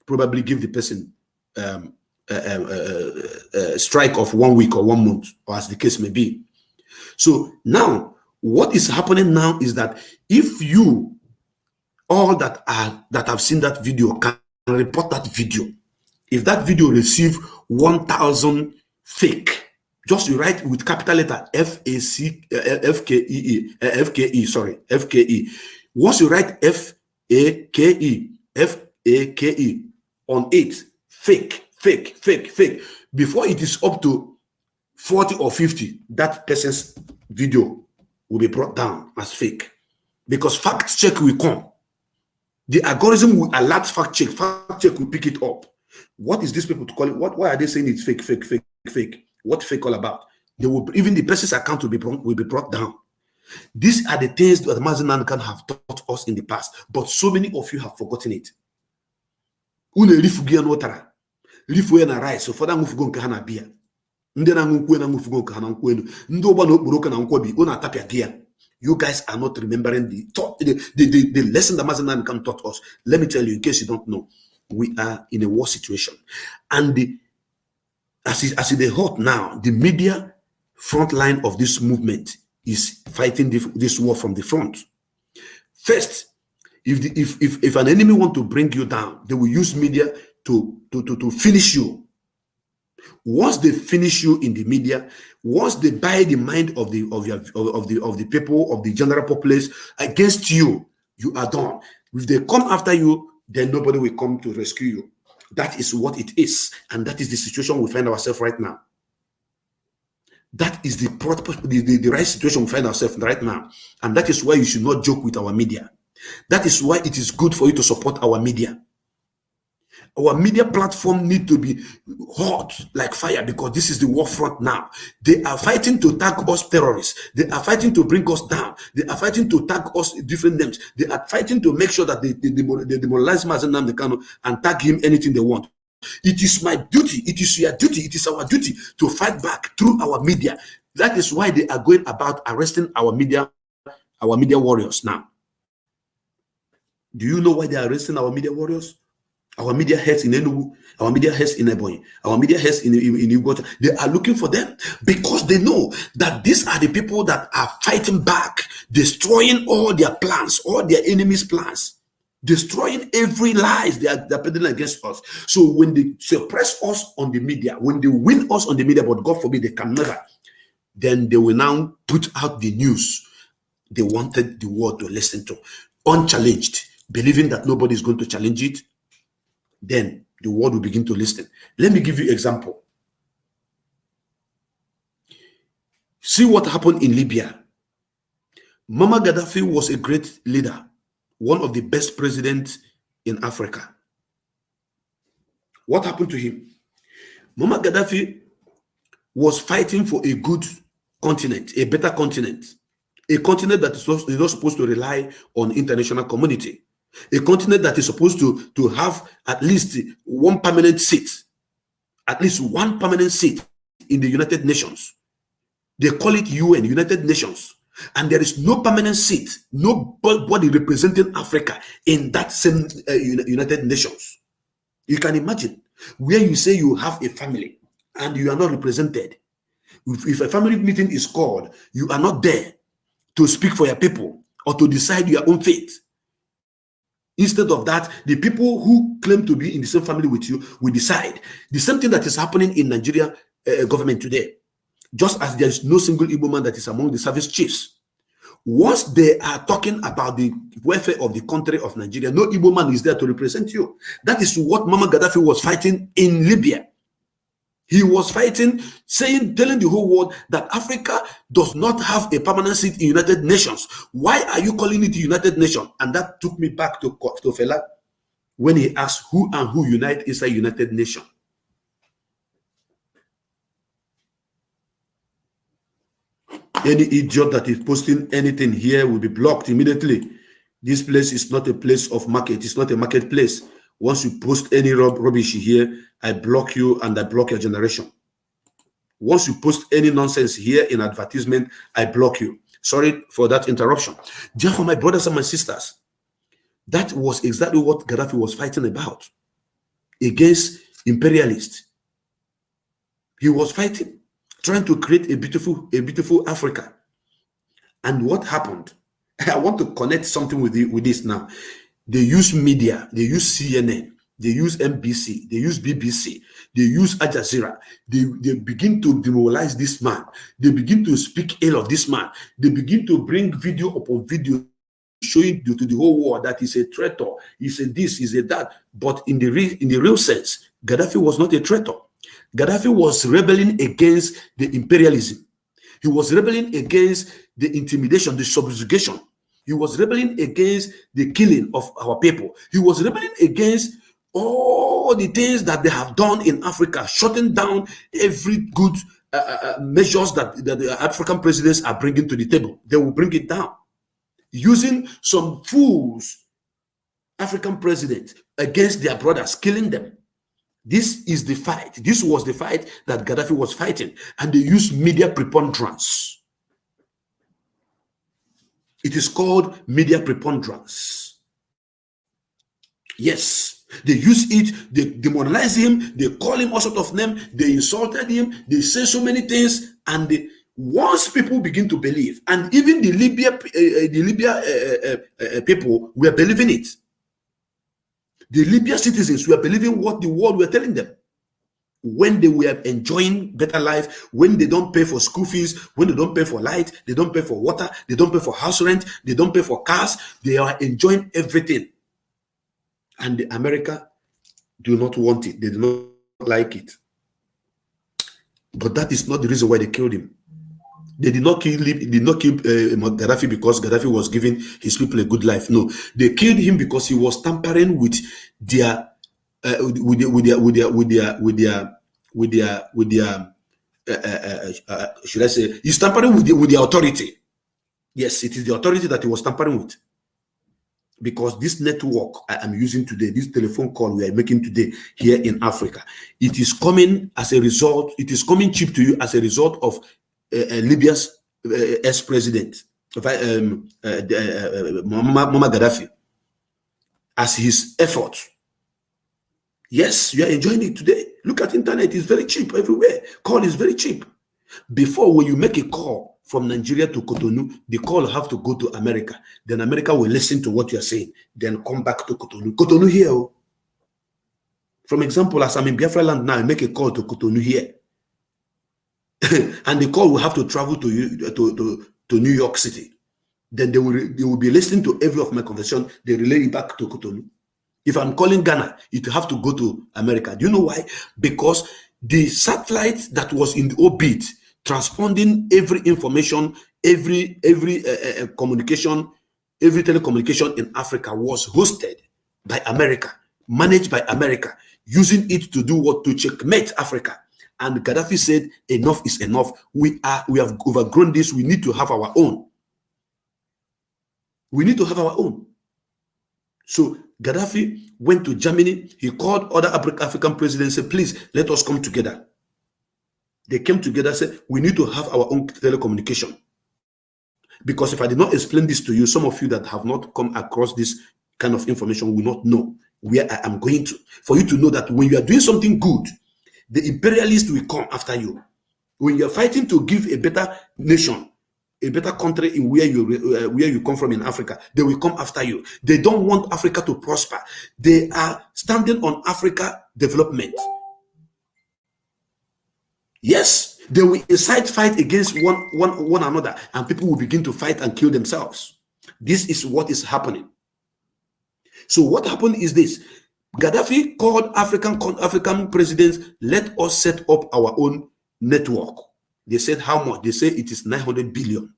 probably give the person a strike of 1 week or 1 month, or as the case may be. So now, what is happening now is that if you all that have seen that video can report that video, if that video receive 1,000 fake, just you write with capital letter FKE. Once you write FAKE on it, fake, before it is up to 40 or 50, that person's video will be brought down as fake, because fact check will come. The algorithm will alert fact check will pick it up. What is this people to call it? Why are they saying it's fake? What fake all about? Even the person's account will be brought down. These are the things that Mazi Nnamdi Kanu have taught us in the past, but so many of you have forgotten it. rifuo na rice ụfọdụ anwụfugo nke ha na biya ndị na-aṅụ nkwụ na anwụfugo nke ha na nkwụ elu ndị ụgba na okporoko na nkwobi ọ na-atapịa biya. You guys are not remembering the lesson that Mazi Nnamdi Kanu taught us. Let me tell you, in case you don't know, we are in a war situation. And as it hot now, the media front line of this movement is fighting this war from the front. First, if an enemy want to bring you down, they will use media to finish you. Once they finish you in the media, once they buy the mind of the people, of the general populace against you, you are done. If they come after you, then nobody will come to rescue you. That is what it is, and that is the situation we find ourselves right now. That is the right situation we find ourselves right now, and that is why you should not joke with our media. That is why it is good for you to support our media. Our media platform need to be hot like fire, because this is the war front now. They are fighting to tag us terrorists. They are fighting to bring us down. They are fighting to tag us different names. They are fighting to make sure that they demoralize Mazi Nnamdi Kanu and tag him anything they want. It is my duty. It is your duty. It is our duty to fight back through our media. That is why they are going about arresting our media warriors now. Do you know why they are arresting our media warriors? Our media heads in Enugu, our media heads in Ebonyi, our media heads in Uganda. They are looking for them because they know that these are the people that are fighting back, destroying all their plans, all their enemies' plans, destroying every lies they are peddling against us. So when they suppress us on the media, when they win us on the media, but God forbid they can never, then they will now put out the news they wanted the world to listen to, unchallenged, believing that nobody is going to challenge it. Then the world will begin to listen. Let me give you an example. See what happened in Libya. Muammar Gaddafi was a great leader, one of the best presidents in Africa. What happened to him? Muammar Gaddafi was fighting for a good continent, a better continent, a continent that is not supposed to rely on international community. A continent that is supposed to have at least one permanent seat in the United Nations. They call it UN, United Nations. And there is no permanent seat, nobody representing Africa in that same United Nations. You can imagine where you say you have a family and you are not represented. If a family meeting is called, you are not there to speak for your people or to decide your own fate. Instead of that, the people who claim to be in the same family with you will decide. The same thing that is happening in Nigeria government today. Just as there is no single Igbo man that is among the service chiefs. Once they are talking about the welfare of the country of Nigeria, no Igbo man is there to represent you. That is what Muammar Gaddafi was fighting in Libya. He was fighting, telling the whole world that Africa does not have a permanent seat in United Nations. Why are you calling it United Nations? And that took me back to Fela when he asked who and who unite inside United Nations. Any idiot that is posting anything here will be blocked immediately. This place is not a place of market. It's not a marketplace. Once you post any rubbish here, I block you and I block your generation. Once you post any nonsense here in advertisement, I block you. Sorry for that interruption. Therefore, my brothers and my sisters, that was exactly what Gaddafi was fighting about. Against imperialists. He was fighting, trying to create a beautiful Africa. And what happened? I want to connect something with this now. They use media, they use CNN, they use NBC, they use BBC, they use Al Jazeera. They begin to demoralize this man. They begin to speak ill of this man. They begin to bring video upon video showing to the whole world that he's a traitor, he's a this, he's a that. But in the real sense, Gaddafi was not a traitor. Gaddafi was rebelling against the imperialism. He was rebelling against the intimidation, the subjugation. He was rebelling against the killing of our people. He was rebelling against all the things that they have done in Africa, shutting down every good measures that the African presidents are bringing to the table. They will bring it down. Using some fools, African presidents, against their brothers, killing them. This is the fight. This was the fight that Gaddafi was fighting. And they used media preponderance. It is called media preponderance. Yes. They use it, they demoralize him, they call him all sorts of names, they insulted him, they say so many things, and once people begin to believe, and even the Libya people were believing it. The Libya citizens were believing what the world were telling them. When they were enjoying better life, when they don't pay for school fees, when they don't pay for light, they don't pay for water, they don't pay for house rent, they don't pay for cars, they are enjoying everything. And America do not want it. They do not like it. But that is not the reason why they killed him. They did not kill him. Did not kill Gaddafi because Gaddafi was giving his people a good life. No, they killed him because he was tampering with their should I say, he's tampering with the authority. Yes, it is the authority that he was tampering with. Because this network I am using today, this telephone call we are making today here in Africa, it is coming as a result, it is coming cheap to you as a result of Libya's ex-president, Muammar Gaddafi, as his effort. Yes, you are enjoying it today. Look at internet, it's very cheap everywhere. Call is very cheap. Before, when you make a call from Nigeria to Cotonou, the call have to go to America. Then America will listen to what you are saying, then come back to Cotonou. Cotonou here. Oh. From example, as I'm in Biafra land now, I make a call to Cotonou here. And the call will have to travel to New York City. Then they will be listening to every of my conversation. They relay it back to Cotonou. If I'm calling Ghana, it will have to go to America. Do you know why? Because the satellite that was in the orbit, transponding every information, every communication, every telecommunication in Africa was hosted by America, managed by America, using it to do what? To checkmate Africa. And Gaddafi said, enough is enough. We have overgrown this. We need to have our own. We need to have our own. So Gaddafi went to Germany. He called other African presidents and said, please, let us come together. They came together and said, we need to have our own telecommunication. Because if I did not explain this to you, some of you that have not come across this kind of information will not know where I am going to. For you to know that when you are doing something good, the imperialists will come after you. When you are fighting to give a better nation, a better country in where you come from in Africa, they will come after you. They don't want Africa to prosper. They are standing on Africa development. Yes, they will incite fight against one another, and people will begin to fight and kill themselves. This is what is happening. So what happened is this: Gaddafi called African presidents, let us set up our own network. They said, how much? They say it is 900 billion.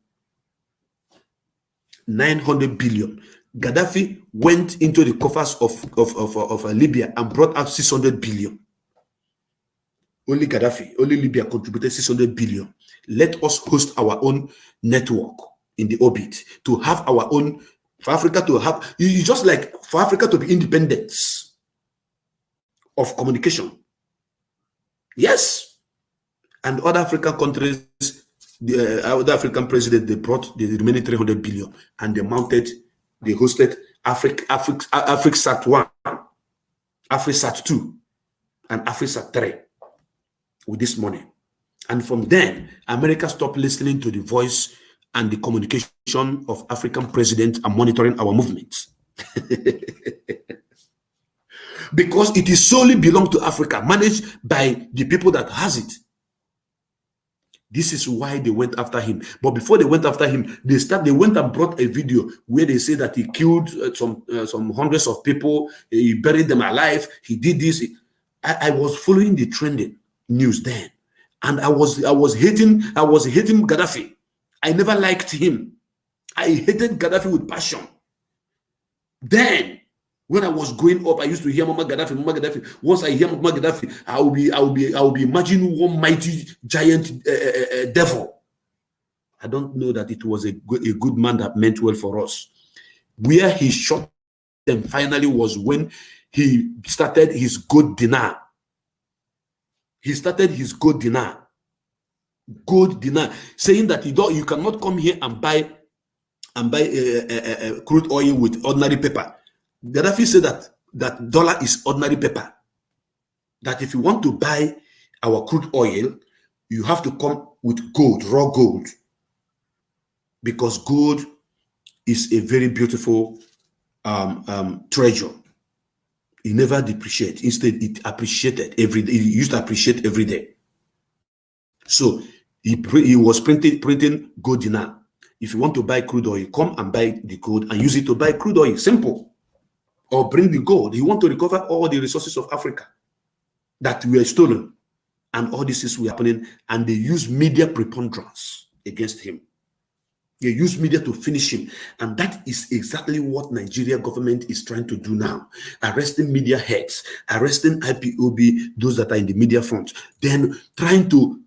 900 billion. Gaddafi went into the coffers of Libya and brought out 600 billion. Only Gaddafi, only Libya contributed 600 billion. Let us host our own network in the orbit to have our own, for Africa to have, it's just like for Africa to be independent of communication. Yes. And other African countries, the other African president, they brought the remaining 300 billion and they hosted AfriSat 1, AfriSat 2, and AfriSat 3 with this money. And from then, America stopped listening to the voice and the communication of African presidents and monitoring our movements. Because it is solely belong to Africa, managed by the people that has it. This is why they went after him. But before they went after him, they went and brought a video where they say that he killed some hundreds of people, he buried them alive, he did this. I was following the trending news then, and I was hating Gaddafi. I never liked him. I hated Gaddafi with passion. Then, when I was growing up, I used to hear Muammar Gaddafi. Once I hear Muammar Gaddafi, I will be imagining one mighty giant devil. I don't know that it was a good man that meant well for us. Where he shot them finally was when he started his good dinner He started his gold dinar, saying that you cannot come here and buy crude oil with ordinary paper. Gaddafi said that dollar is ordinary paper. That if you want to buy our crude oil, you have to come with gold, raw gold, because gold is a very beautiful treasure. It never depreciates. Instead, it appreciated every day. It used to appreciate every day. So he was printing gold dinar. If you want to buy crude oil, come and buy the gold and use it to buy crude oil. Simple. Or bring the gold. He want to recover all the resources of Africa that were stolen. And all this is happening. And they use media preponderance against him. They use media to finish him. And that is exactly what Nigeria government is trying to do now. Arresting media heads, arresting IPOB, those that are in the media front, then trying to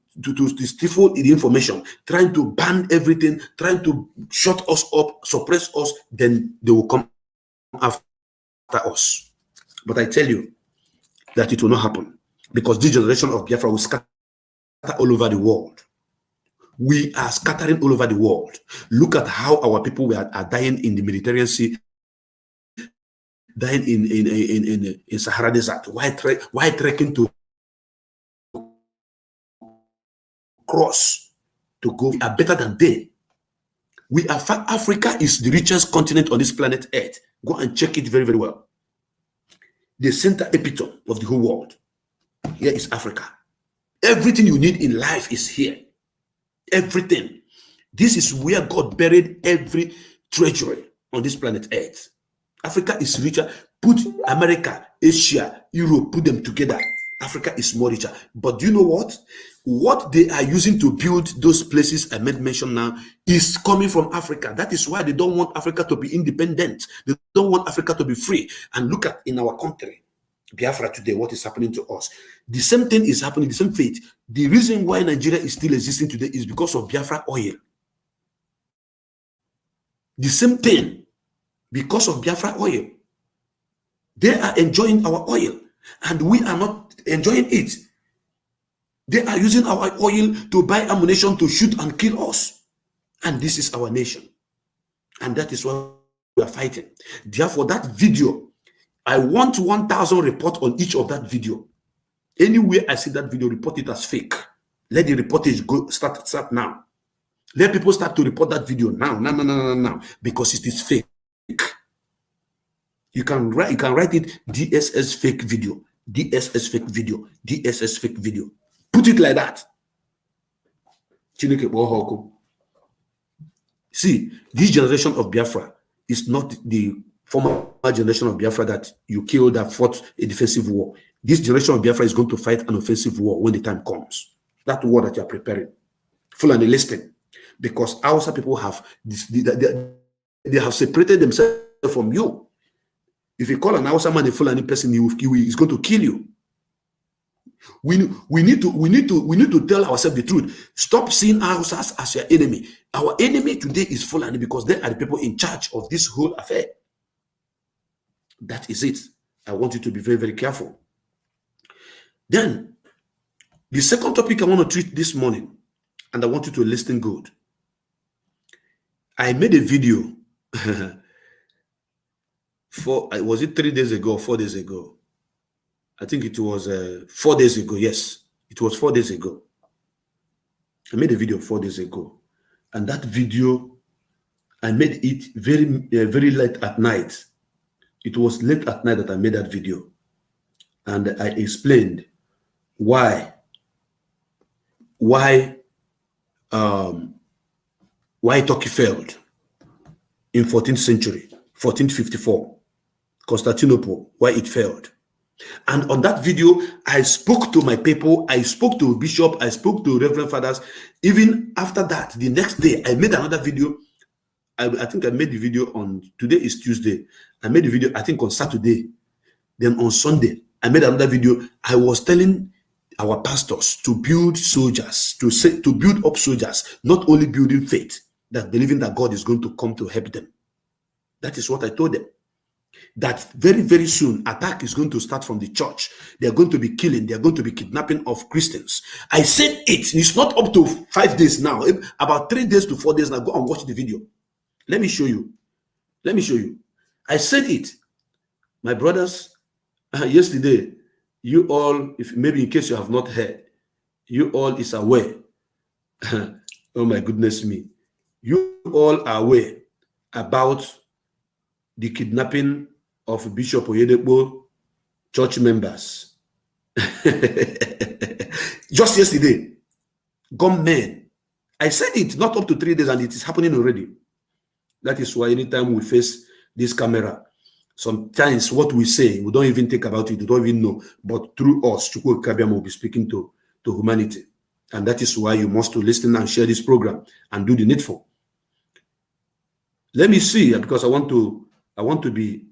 stifle the information, trying to ban everything, trying to shut us up, suppress us, then they will come after us. But I tell you that it will not happen, because this generation of Biafra will scatter all over the world. We are scattering all over the world. Look at how our people are dying in the Mediterranean Sea, dying in Sahara Desert. Why trekking to cross to go? We are better than they. Africa is the richest continent on this planet Earth. Go and check it very, very well. The center epitome of the whole world. Here is Africa. Everything you need in life is here. Everything. This is where God buried every treasury on this planet Earth. Africa is richer. Put America, Asia, Europe, put them together. Africa is more richer. But do you know what? What they are using to build those places I mentioned now is coming from Africa. That is why they don't want Africa to be independent. They don't want Africa to be free. And look at in our country, Biafra today, what is happening to us. The same thing is happening, the same fate. The reason why Nigeria is still existing today is because of Biafra oil. The same thing, because of Biafra oil. They are enjoying our oil, and we are not enjoying it. They are using our oil to buy ammunition to shoot and kill us. And this is our nation. And that is why we are fighting. Therefore, that video, I want 1,000 reports on each of that video. Anywhere I see that video, report it as fake. Let the reportage go start now. Let people start to report that video now, because it is fake. You can write it DSS fake video, DSS fake video, DSS fake video. Put it like that. See, this generation of Biafra is not the former generation of Biafra that you killed, that fought a defensive war. This generation of Biafra is going to fight an offensive war when the time comes. That war that you are preparing. Full and listen. Because Hausa people have this, they have separated themselves from you. If you call an Hausa man a Fulani person, he's going to kill you. We need to tell ourselves the truth. Stop seeing Hausas as your enemy. Our enemy today is Fulani, because they are the people in charge of this whole affair. That is it. I want you to be very, very careful. Then, the second topic I want to treat this morning, and I want you to listen good. I made a video was it 3 days ago or 4 days ago? I think it was 4 days ago. Yes, it was 4 days ago. I made a video 4 days ago. And that video, I made it very, very late at night. It was late at night that I made that video. And I explained why Turkey failed in 14th century, 1454, Constantinople, why it failed. And on that video, I spoke to my people, I spoke to Bishop, I spoke to Reverend Fathers. Even after that, the next day, I made another video. I think I made the video on, today is Tuesday. I made the video, I think on Saturday. Then on Sunday, I made another video. I was telling our pastors to build soldiers, to build up soldiers, not only building faith, that believing that God is going to come to help them. That is what I told them. that very, very soon attack is going to start from the church. They're going to be killing, they're going to be kidnapping of Christians. I said it's not up to 5 days now, about 3 days to 4 days now. Go and watch the video. Let me show you. Let me show you. I said it. My brothers, yesterday, you all, if maybe in case you have not heard, you all is aware. Oh my goodness me. You all are aware about the kidnapping of Bishop Oyedepo church members. Just yesterday, Gallant Men. I said it not up to 3 days and it is happening already. That is why anytime we face this camera, sometimes what we say, we don't even think about it, we don't even know. But through us, Chukwu Kabiam will be speaking to humanity. And that is why you must to listen and share this program and do the needful. Let me see, because I want to be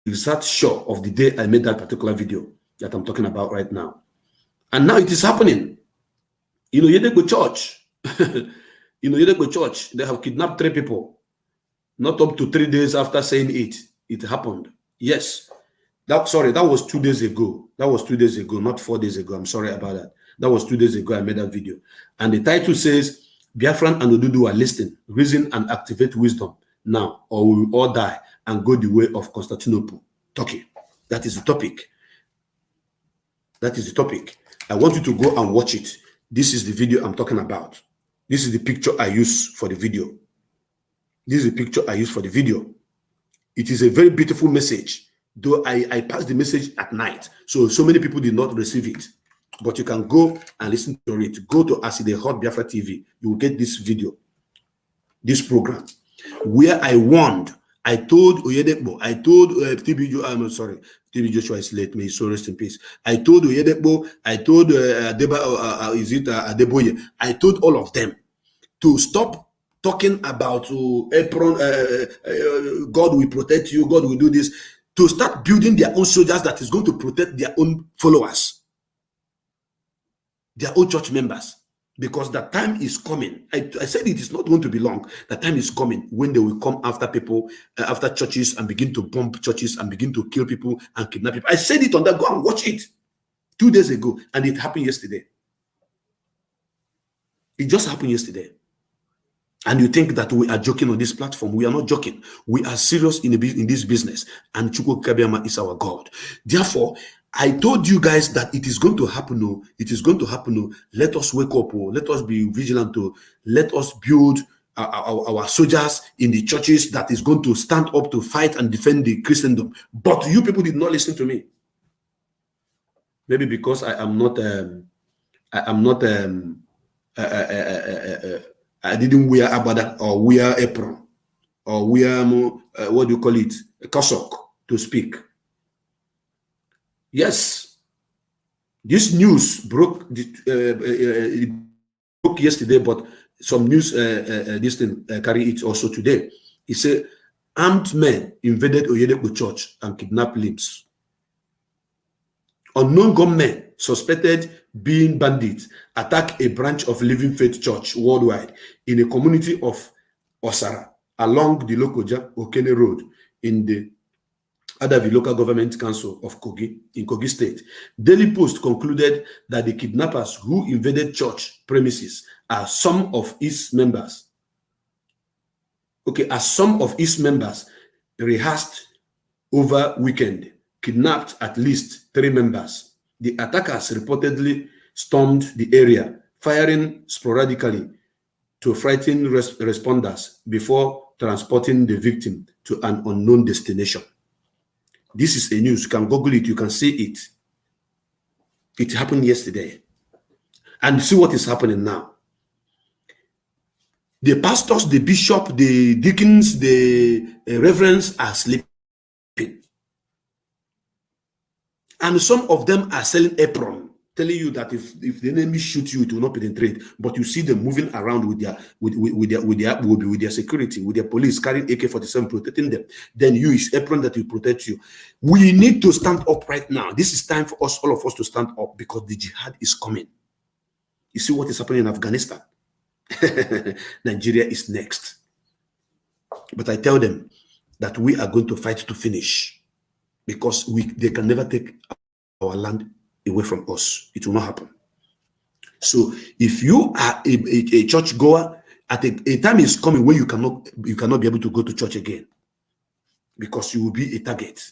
exact sure of the day I made that particular video that I'm talking about right now. And now it is happening. In Oyedepo Church, in Oyedepo Church, they have kidnapped 3 people. Not up to 3 days after saying it happened. Yes. That was 2 days ago. That was 2 days ago, not 4 days ago. I'm sorry about that. That was 2 days ago I made that video. And the title says, Biafran and Odudu are listening, reason and activate wisdom now, or we will all die and go the way of Constantinople, Turkey. That is the topic. That is the topic. I want you to go and watch it. This is the video I'm talking about. This is the picture I use for the video. This is the picture I use for the video. It is a very beautiful message, though I passed the message at night. So many people did not receive it. But you can go and listen to it. Go to Aside Hot Biafra TV. You will get this video, this program, where I warned. I told Oyedepo, I told I'm sorry, TB Joshua is late. May he so rest in peace. I told Oyedepo, I told Adeboye, I told all of them to stop talking about apron, God will protect you, God will do this, to start building their own soldiers that is going to protect their own followers, their own church members, because the time is coming. I said it is not going to be long. The time is coming when they will come after people, after churches, and begin to bomb churches and begin to kill people and kidnap people. I said it on that. Go and watch it 2 days ago, and it happened yesterday. It just happened yesterday. And you think that we are joking on this platform. We are not joking. We are serious in this business. And Chukwu Kabiama is our God. Therefore, I told you guys that it is going to happen. Oh, it is going to happen. Oh. Let us wake up. Oh. Let us be vigilant. Oh. Let us build our soldiers in the churches that is going to stand up to fight and defend the Christendom. But you people did not listen to me. Maybe because I didn't wear abada or wear apron or wear what do you call it, a cassock to speak. Yes, this news broke yesterday, but some news this thing carry it also today. It said armed men invaded Oyedepo church and kidnapped limbs. Unknown gunmen suspected being bandits attacked a branch of Living Faith Church worldwide in a community of Osara along the Lokoja Okene Road in the Adavi Local Government Council of Kogi in Kogi State. Daily Post concluded that the kidnappers who invaded church premises are some of its members. As some of its members rehearsed over weekend, kidnapped at least 3 members. The attackers reportedly stormed the area, firing sporadically to frighten responders before transporting the victim to an unknown destination. This is a news. You can Google it. You can see it. It happened yesterday. And see what is happening now. The pastors, the bishop, the deacons, the reverends are sleeping. And some of them are selling apron, telling you that if the enemy shoots you, it will not penetrate. But you see them moving around with their security, with their police carrying AK-47 protecting them. Then you is apron that will protect you. We need to stand up right now. This is time for us, all of us, to stand up because the jihad is coming. You see what is happening in Afghanistan? Nigeria is next. But I tell them that we are going to fight to finish, because they can never take our land away from us. It will not happen. So if you are a church goer, at a time is coming where you cannot be able to go to church again, because you will be a target.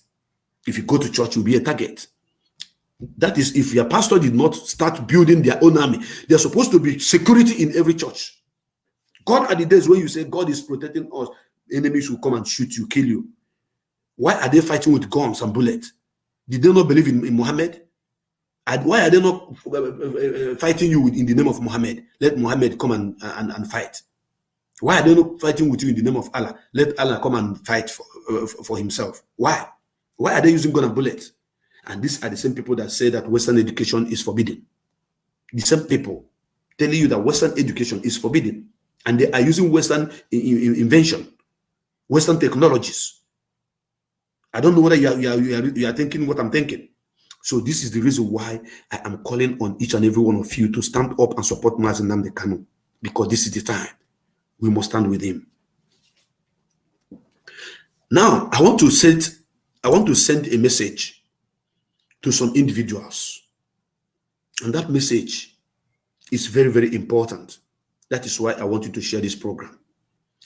If you go to church, you'll be a target. That is, if your pastor did not start building their own army. There's supposed to be security in every church. God, at the days when you say God is protecting us, enemies will come and shoot you, kill you. Why are they fighting with guns and bullets? Did they not believe in Muhammad? And why are they not fighting you in the name of Muhammad? Let Muhammad come and fight. Why are they not fighting with you in the name of Allah? Let Allah come and fight for himself. Why? Why are they using gun and bullets? And these are the same people that say that Western education is forbidden. The same people telling you that Western education is forbidden. And they are using Western invention, Western technologies. I don't know whether you are thinking what I'm thinking. So this is the reason why I am calling on each and every one of you to stand up and support Mazi Nnamdi Kanu, because this is the time we must stand with him. Now, I want to send a message to some individuals, and that message is very, very important. That is why I want you to share this program.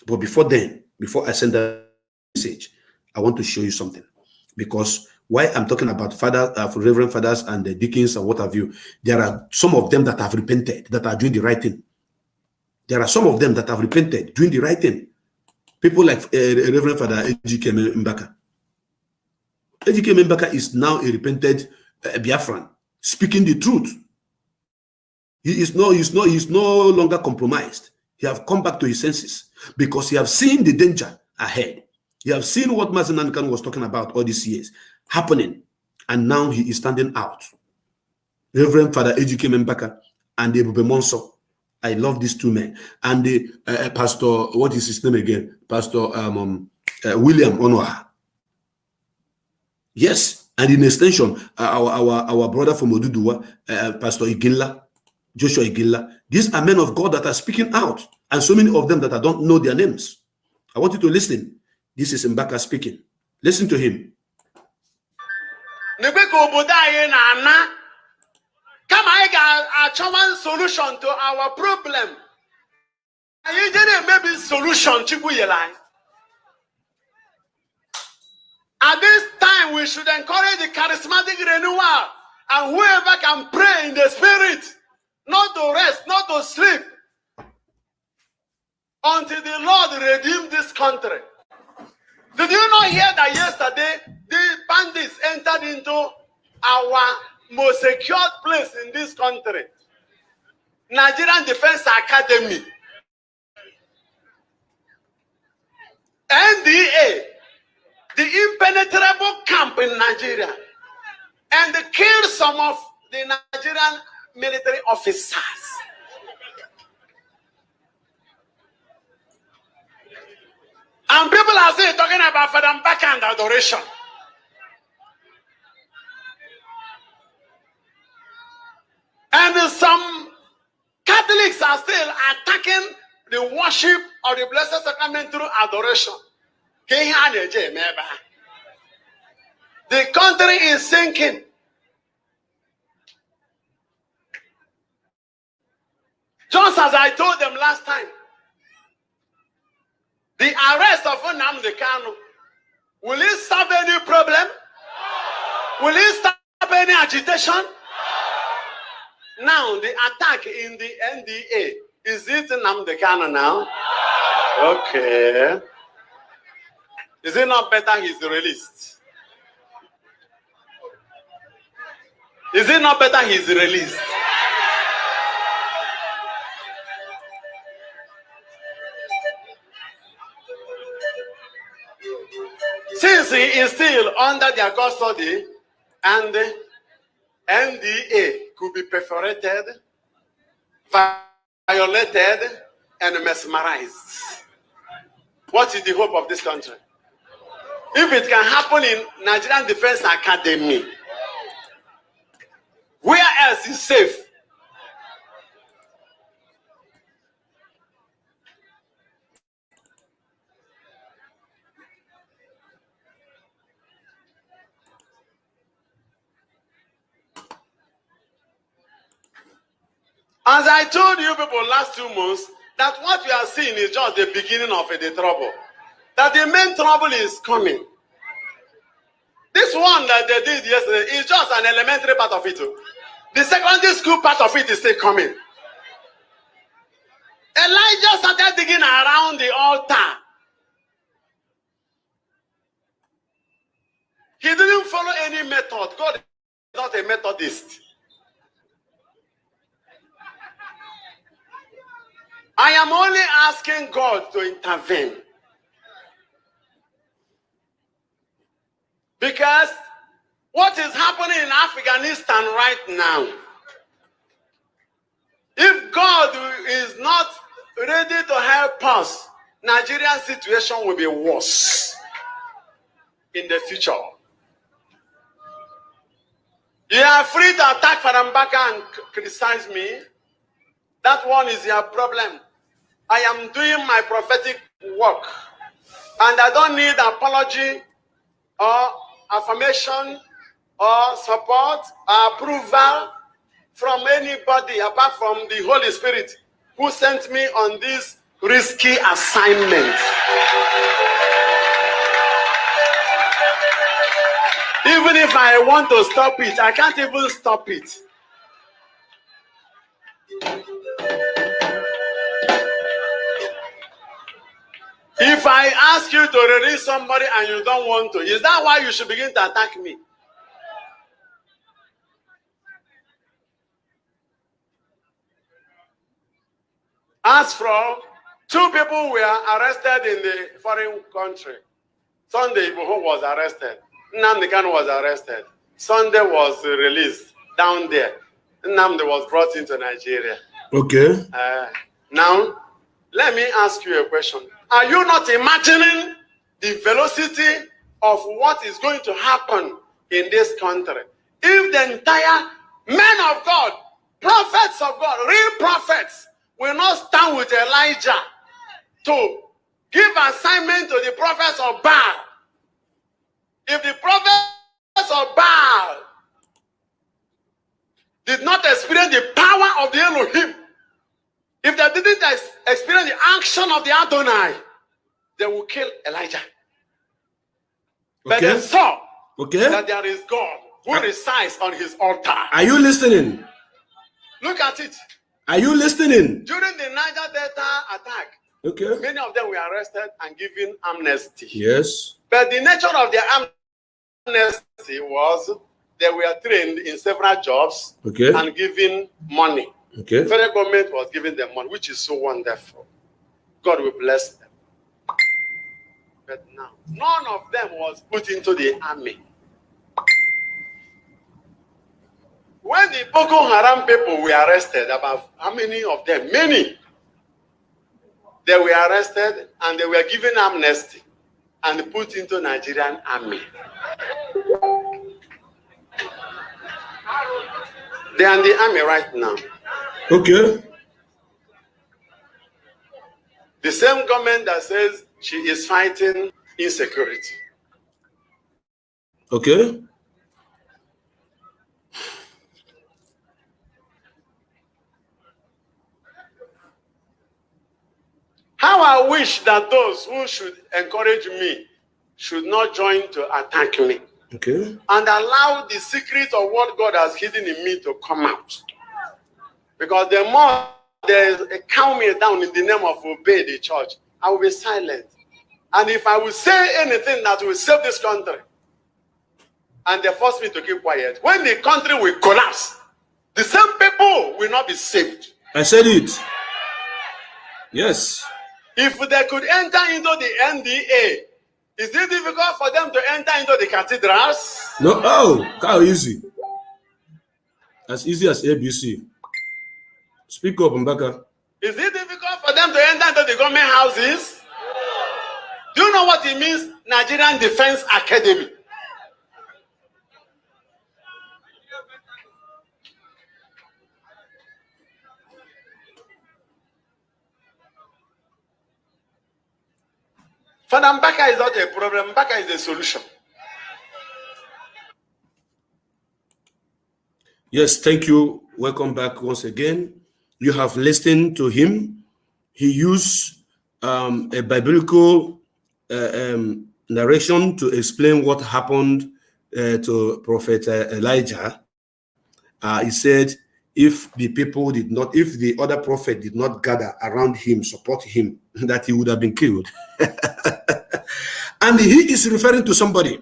But before I send that message, I want to show you something, because why I'm talking about reverend fathers and the deacons and what have you, there are some of them that have repented, that are doing the right thing. There are some of them that have repented, doing the right thing. People like Reverend Father Ejike Mbaka. Ejike Mbaka is now a repented Biafran, speaking the truth. He is no longer compromised. He have come back to his senses, because he have seen the danger ahead. He have seen what Mazi Nnamdi Kanu was talking about all these years happening, and now he is standing out. Reverend Father Ejike Mbaka and Ebube Monso. I love these two men. And the Pastor, what is his name again? Pastor William Onoha. Yes, and in extension, our brother from Oduduwa, Pastor Iginla, Joshua Iginla. These are men of God that are speaking out, and so many of them that I don't know their names. I want you to listen. This is Mbaka speaking. Listen to him. Come, I got a solution to our problem. And you didn't maybe solution Chibuyelai. At this time, we should encourage the charismatic renewal, and whoever can pray in the spirit, not to rest, not to sleep, until the Lord redeem this country. Did you not hear that yesterday the bandits entered into our most secured place in this country, Nigerian Defense Academy, NDA, the impenetrable camp in Nigeria, and they killed some of the Nigerian military officers. And people are still talking about Father Mbaka and adoration. And some Catholics are still attacking the worship of the Blessed Sacrament through adoration. The country is sinking. Just as I told them last time, the arrest of Nnamdi Kanu, will it solve any problem? Will it stop any agitation? Now, the attack in the NDA, is it Nnamdi Kanu now? Okay. Is it not better he's released? Is it not better he's released? Since he is still under their custody, and the NDA could be perforated, violated, and mesmerized. What is the hope of this country? If it can happen in Nigerian Defense Academy, where else is safe? As I told you people last 2 months, that what we are seeing is just the beginning of the trouble. That the main trouble is coming. This one that they did yesterday is just an elementary part of it. The secondary school part of it is still coming. Elijah started digging around the altar. He didn't follow any method. God is not a Methodist. I am only asking God to intervene. Because what is happening in Afghanistan right now, if God is not ready to help us, Nigeria's situation will be worse in the future. You are free to attack Farambaka and criticize me. That one is your problem. I am doing my prophetic work. And I don't need apology or affirmation or support or approval from anybody apart from the Holy Spirit who sent me on this risky assignment. Even if I want to stop it, I can't even stop it. If I ask you to release somebody and you don't want to, is that why you should begin to attack me? As from 2 people were arrested in the foreign country. Sunday, Ibuho was arrested. Nnamdi Kanu was arrested. Sunday was released down there. Nnamdi was brought into Nigeria. Okay. Now, let me ask you a question. Are you not imagining the velocity of what is going to happen in this country? If the entire men of God, prophets of God, real prophets, will not stand with Elijah to give assignment to the prophets of Baal. If the prophets of Baal did not experience the power of the Elohim, if they didn't experience the action of the Adonai, they will kill Elijah. But they saw that there is God who resides on his altar. Are you listening? Look at it. Are you listening? During the Niger Delta attack, many of them were arrested and given amnesty. Yes. But the nature of their amnesty was they were trained in several jobs and given money. The federal government was giving them money, which is so wonderful. God will bless them. But now, none of them was put into the army. When the Boko Haram people were arrested, about how many of them? Many. They were arrested and they were given amnesty and put into Nigerian army. They are in the army right now. Okay. The same government that says she is fighting insecurity. Okay. How I wish that those who should encourage me should not join to attack me. Okay. And allow the secret of what God has hidden in me to come out. Because the more they count me down in the name of obey the church, I will be silent. And if I will say anything that will save this country, and they force me to keep quiet, when the country will collapse, the same people will not be saved. I said it. Yes. If they could enter into the NDA, is it difficult for them to enter into the cathedrals? No. Oh, how easy. As easy as ABC. Speak up, Mbaka. Is it difficult for them to enter into the government houses? Do you know what it means? Nigerian Defense Academy. Father Mbaka is not a problem. Mbaka is the solution. Yes, thank you. Welcome back once again. You have listened to him. He used a biblical narration to explain what happened to Prophet Elijah. He said, if the other prophet did not gather around him, support him, that he would have been killed. And he is referring to somebody.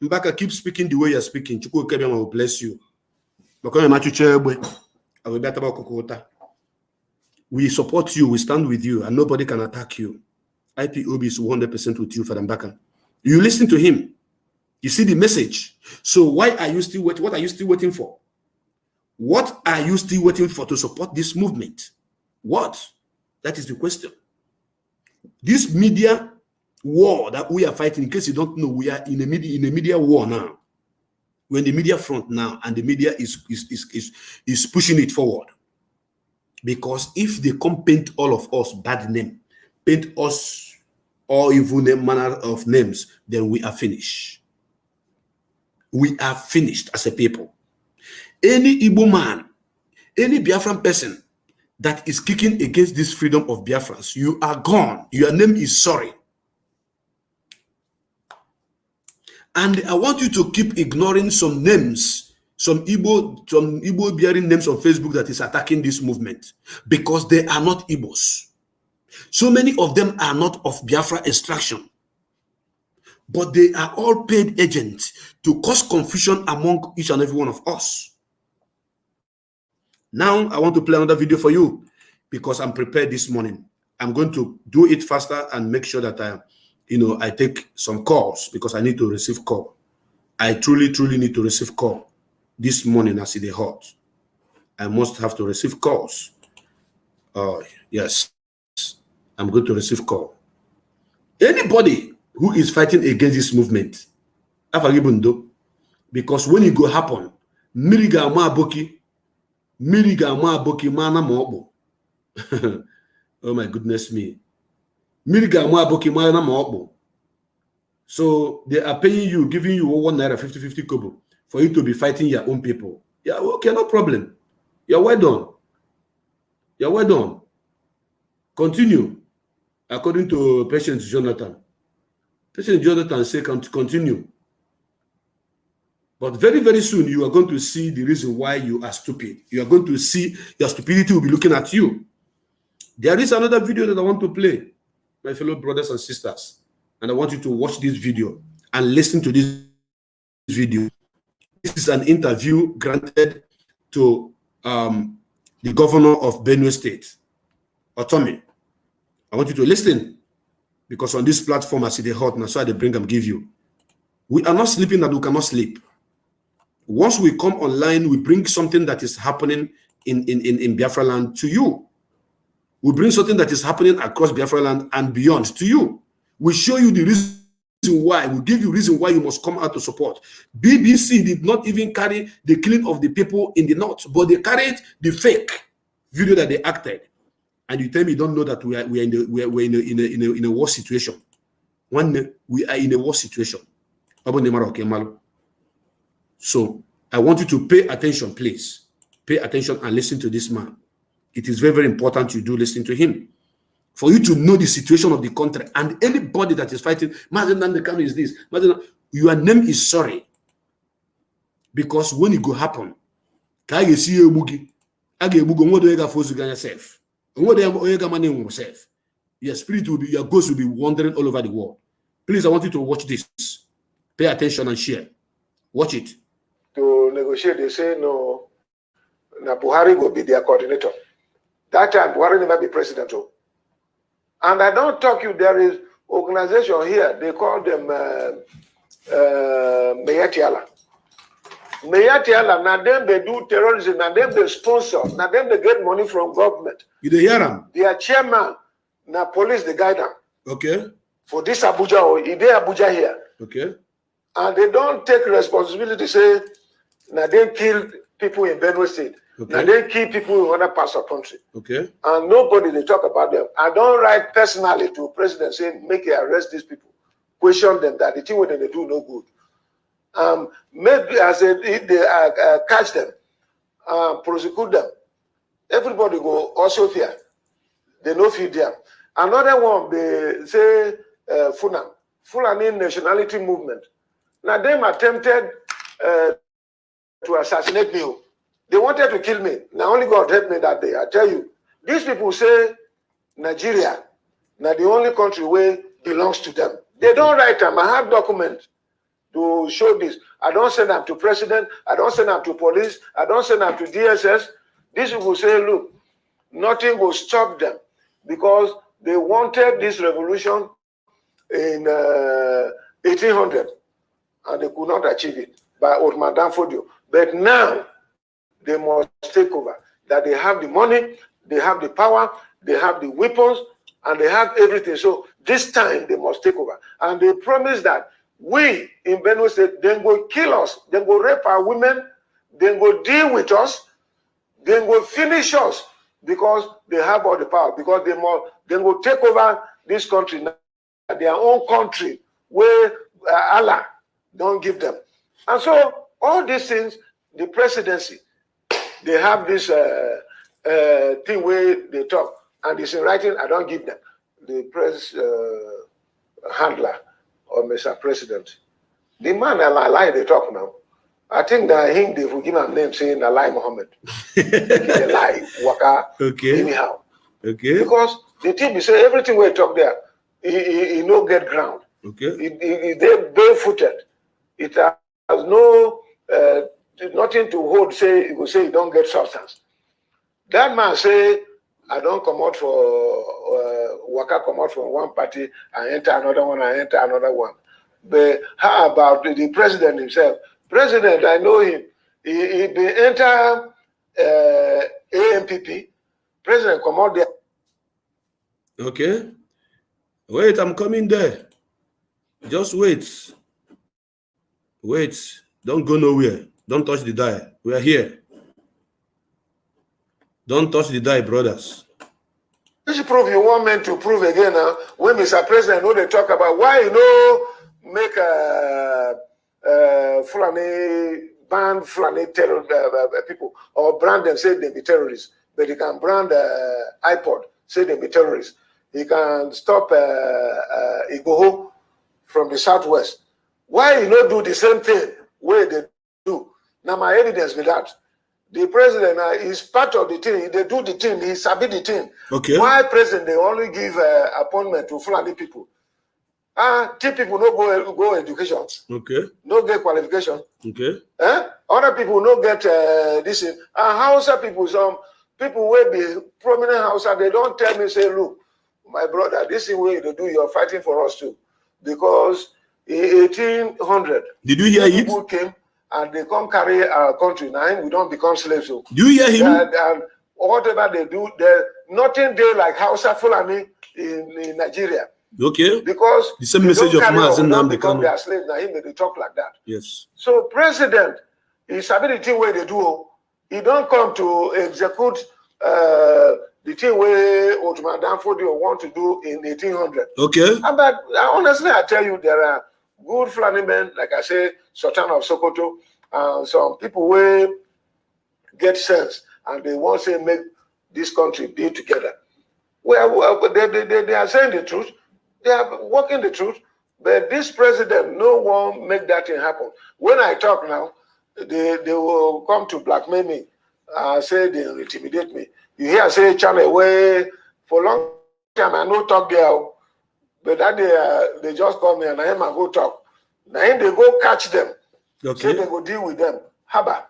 Mbaka, keep speaking the way you're speaking. Chukwu will bless you. We support you, we stand with you, and nobody can attack you. IPOB is 100% with you, Father Mbaka. You listen to him. You see the message. So why are you still waiting? What are you still waiting for? What are you still waiting for to support this movement? What? That is the question. This media war that we are fighting, in case you don't know, we are in a media war now. We're in the media front now, and the media is pushing it forward. Because if they come paint all of us bad name, paint us all evil manner of names, then we are finished. We are finished as a people. Any Igbo man, any Biafran person that is kicking against this freedom of Biafrans, you are gone. Your name is sorry. And I want you to keep ignoring some names, some Igbo bearing names on Facebook that is attacking this movement, because they are not Igbos. So many of them are not of Biafra extraction, but they are all paid agents to cause confusion among each and every one of us. Now, I want to play another video for you because I'm prepared this morning. I'm going to do it faster and make sure that I take some calls because I need to receive call. I truly need to receive call this morning as it is hot. I must have to receive calls. Yes, I'm going to receive call. Anybody who is fighting against this movement, because when it go happen, miriga mana mobo. Oh my goodness me. Miriga aboki mana mobo. So they are paying you, giving you 1 naira 50 kobo for you to be fighting your own people. Yeah, okay, no problem. You're well done. You're well done. Continue. According to Patient Jonathan. Patient Jonathan said continue. But very soon you are going to see the reason why you are stupid. You are going to see your stupidity will be looking at you. There is another video that I want to play, my fellow brothers and sisters. And I want you to watch this video and listen to this video. This is an interview granted to the governor of Benue State, Otomi. I want you to listen because on this platform, I see the hot, and so I bring them, give you. We are not sleeping that we cannot sleep. Once we come online, we bring something that is happening in Biafra land to you. We bring something that is happening across Biafra land and beyond to you. We show you the reason why. We give you reason why you must come out to support. BBC did not even carry the killing of the people in the north, but they carried the fake video that they acted. And you tell me you don't know that we are in a war situation. One, we are in a war situation. So I want you to pay attention, please. Pay attention and listen to this man. It is very important you do listen to him. For you to know the situation of the country and anybody that is fighting, is this, your name is sorry. Because when it go happen, your spirit will be, your ghost will be wandering all over the world. Please, I want you to watch this. Pay attention and share. Watch it. To negotiate, they say no, Buhari will be their coordinator. That time, Buhari never be president. And I don't talk you, there is organization here, they call them Meyatiala. Meyatiala, now them they do terrorism, now them they sponsor, now them they get money from government. You dey hear them? Their chairman, now police the guide them. Okay. For this Abuja, or they Abuja here. Okay. And they don't take responsibility, say, now they kill people in Benue State. Okay. Now they kill people in other parts of the country. Okay. And nobody they talk about them. I don't write personally to president saying make it arrest these people, question them that the thing what they do no good. Maybe as they catch them, prosecute them. everybody go also fear. They no feed them. Another one, they say Fulani nationality movement. Now them attempted to assassinate me. They wanted to kill me. Now only God helped me that day. I tell you, these people say Nigeria, now the only country where belongs to them. They don't write them. I have documents to show this. I don't send them to president. I don't send them to police. I don't send them to DSS. These people say, look, nothing will stop them because they wanted this revolution in 1800 and they could not achieve it by Ottoman Danfodio. But now they must take over. That they have the money, they have the power, they have the weapons, and they have everything. So this time they must take over. And they promise that we in Benue State, then go kill us, then go rape our women, then go deal with us, then go finish us because they have all the power. Because they go take over this country, their own country, where Allah don't give them. And so all these things, the presidency, they have this thing where they talk, and it's in writing. I don't give them. The press handler or Mr. President, the man I lie they talk now. I think that him they will give him a name saying a lie Muhammad. They lie waka anyhow. Okay. Because the thing is say everything we talk there, he no get ground. Okay. They barefooted. It has no nothing to hold. Say you will say you don't get substance. That man say I don't come out for waka come out from one party and enter another one and enter another one. But how about the president himself? President, I know him. He be enter AMPP. President come out there. Okay. Wait, I'm coming there. Just wait. Wait. Don't go nowhere. Don't touch the die. We are here. Don't touch the die, brothers. This proof you want men to prove again now. When Mr. President know they talk about why you know make Fulani ban Fulani terror people or brand them say they be terrorists, but he can brand iPod say they be terrorists. He can stop Igboho from the southwest. Why you not do the same thing where they do? Now my evidence with that. The president is part of the team. They do the thing. He sabi the thing. Okay. Why president they only give appointment to Fulani people? Team people no go education. Okay. No get qualification. Okay. Other people no get this. Hausa people, some people will be prominent Hausa. They don't tell me say, look, my brother, this is way they do. You're fighting for us too, because in 1800, did you hear people came. And they come carry our country. Now we don't become slaves. So do you hear him? And whatever they do, nothing there like Hausa Fulani in Nigeria. Okay. Because the same message of Mazen Nam become their slaves. Now him they talk like that. Yes. So president is the thing where they do. He don't come to execute the thing where Ottoman Danfodio want to do in 1800. Okay. But honestly, I tell you, there are good Fulani men, like I say, Sultan of Sokoto, and some people will get sense and they want to make this country be together. Well, they are saying the truth, they are working the truth, but this president, no one make that thing happen. When I talk now, they will come to blackmail me, say they intimidate me. You hear say channel where for a long time I no talk there. But that day, they just call me and I go talk. Now they go catch them. Okay. So they go deal with them. Haba.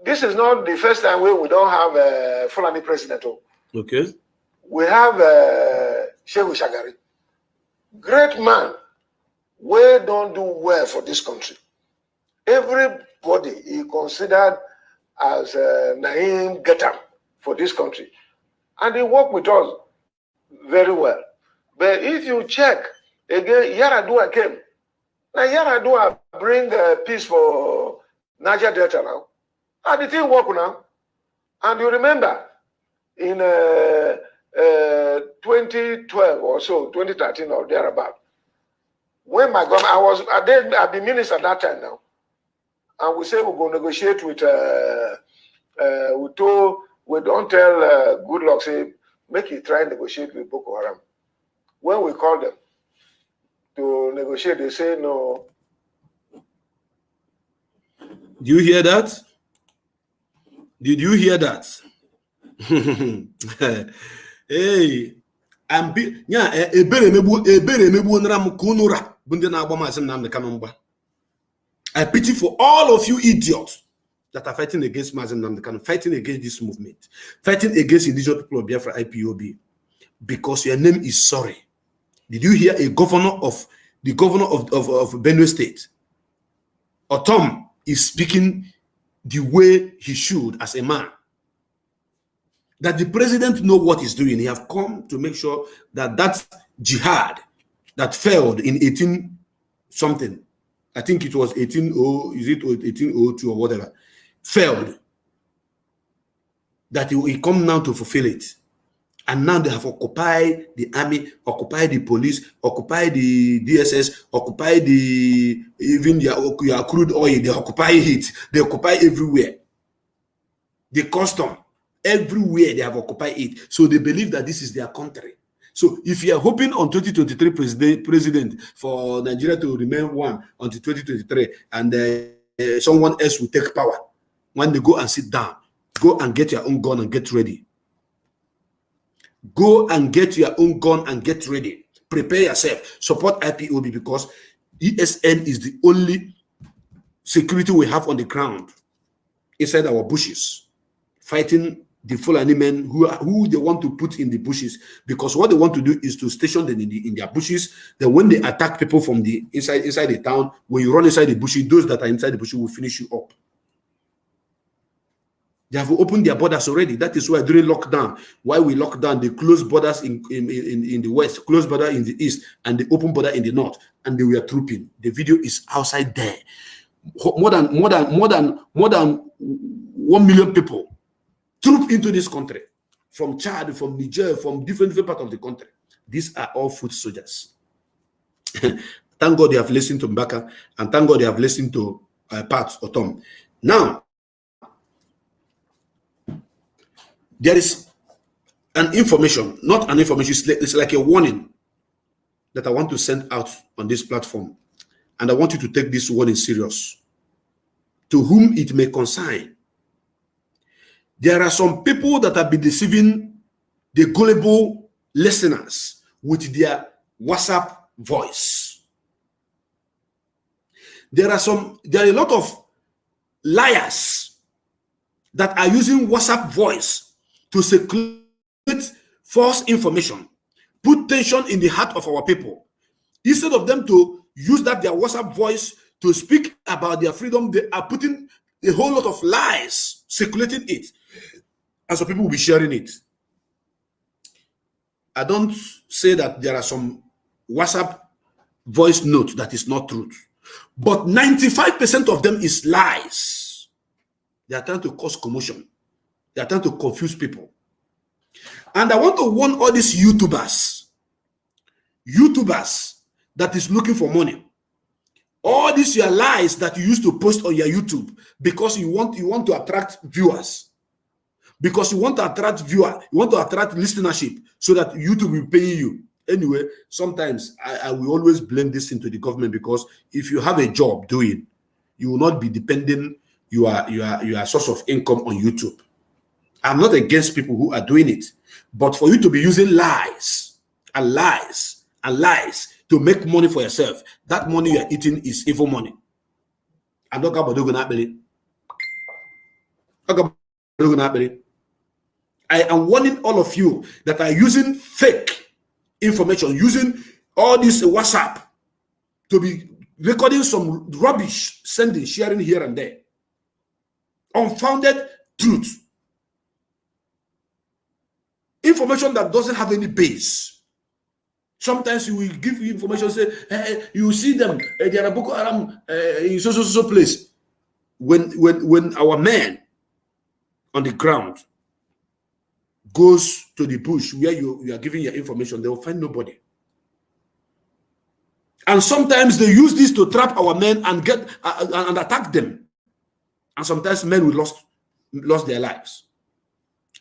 This is not the first time where we don't have a Fulani president. Okay. We have Shehu Shagari. Great man. We don't do well for this country. Everybody he considered as Naim Getam for this country. And he worked with us very well. But if you check, again, Yaradua came. Now Yaradua bring peace for Niger Delta now. And the thing work now. And you remember, in 2012 or so, 2013 or thereabout, when my government, I've been minister at that time now. And we say we're going to negotiate with we don't tell Good Luck, say, make it try and negotiate with Boko Haram. When we call them to negotiate, they say no. Do you hear that? Did you hear that? Hey, I'm I pity for all of you idiots that are fighting against Mazen Namdekan, fighting against this movement, fighting against indigenous people of Biafra IPOB, because your name is sorry. Did you hear the governor of Benue State? Otom is speaking the way he should as a man. That the president know what he's doing. He have come to make sure that that jihad that failed in 18 something, I think it was 1802 or whatever, failed. That he come now to fulfill it. And now they have occupied the army, occupied the police, occupied the DSS, occupied even your crude oil, they occupy it, they occupy everywhere. The custom, everywhere they have occupied it. So they believe that this is their country. So if you are hoping on 2023 president for Nigeria to remain one until 2023 and someone else will take power, when they go and sit down, go and get your own gun and get ready. Go and get your own gun and get ready. Prepare yourself. Support IPOB because ESN is the only security we have on the ground inside our bushes, fighting the Fulani men who they want to put in the bushes, because what they want to do is to station them in their bushes. Then when they attack people from the inside the town, when you run inside the bushes, those that are inside the bushes will finish you up. They have opened their borders already. That is why during lockdown, while we lock down, they close borders in the west, close border in the east, and the open border in the north, and they were trooping. The video is outside there. More than 1 million people troop into this country from Chad, from Niger, from different parts of the country. These are all foot soldiers. Thank God they have listened to Mbaka, and thank God they have listened to Pat or Tom. Now, there is an information, not an information, it's like a warning that I want to send out on this platform. And I want you to take this warning serious. To whom it may concern. There are some people that have been deceiving the gullible listeners with their WhatsApp voice. There are a lot of liars that are using WhatsApp voice to circulate false information, put tension in the heart of our people. Instead of them to use their WhatsApp voice to speak about their freedom, they are putting a whole lot of lies, circulating it. And so people will be sharing it. I don't say that there are some WhatsApp voice notes that is not truth, but 95% of them is lies. They are trying to cause commotion. They are trying to confuse people. And I want to warn all these YouTubers that is looking for money. All these your lies that you used to post on your YouTube because you want to attract viewers. Because you want to attract viewer, you want to attract listenership so that YouTube will pay you. Anyway, sometimes I will always blame this into the government, because if you have a job doing, you will not be depending your source of income on YouTube. I'm not against people who are doing it, but for you to be using lies and lies and lies to make money for yourself, that money you are eating is evil money. I am warning all of you that are using fake information, using all this WhatsApp to be recording some rubbish, sending, sharing here and there. Unfounded truth. Information that doesn't have any base. Sometimes we will give you information, say, hey, you see them, they are Boko Haram in so place. When our men on the ground goes to the bush where you are giving your information, they will find nobody. And sometimes they use this to trap our men and get and attack them. And sometimes men will lost their lives.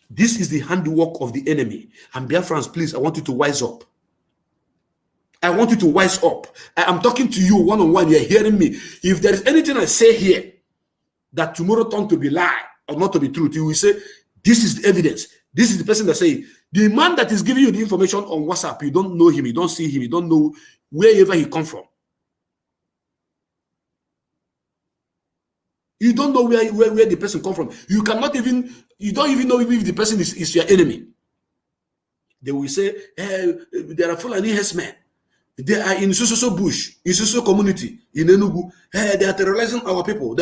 This is the handiwork of the enemy. And Biafrans, please, I want you to wise up. I want you to wise up. I am talking to you one-on-one. You're hearing me. If there is anything I say here that tomorrow turn to be lie or not to be truth, you will say, this is the evidence. This is the person that say, the man that is giving you the information on WhatsApp, you don't know him, you don't see him, you don't know wherever he come from. You don't know where the person come from. You don't even know if the person is your enemy. They will say, there are Fulani herdsmen. They are in so bush, in so community, in Enugu. They are terrorizing our people.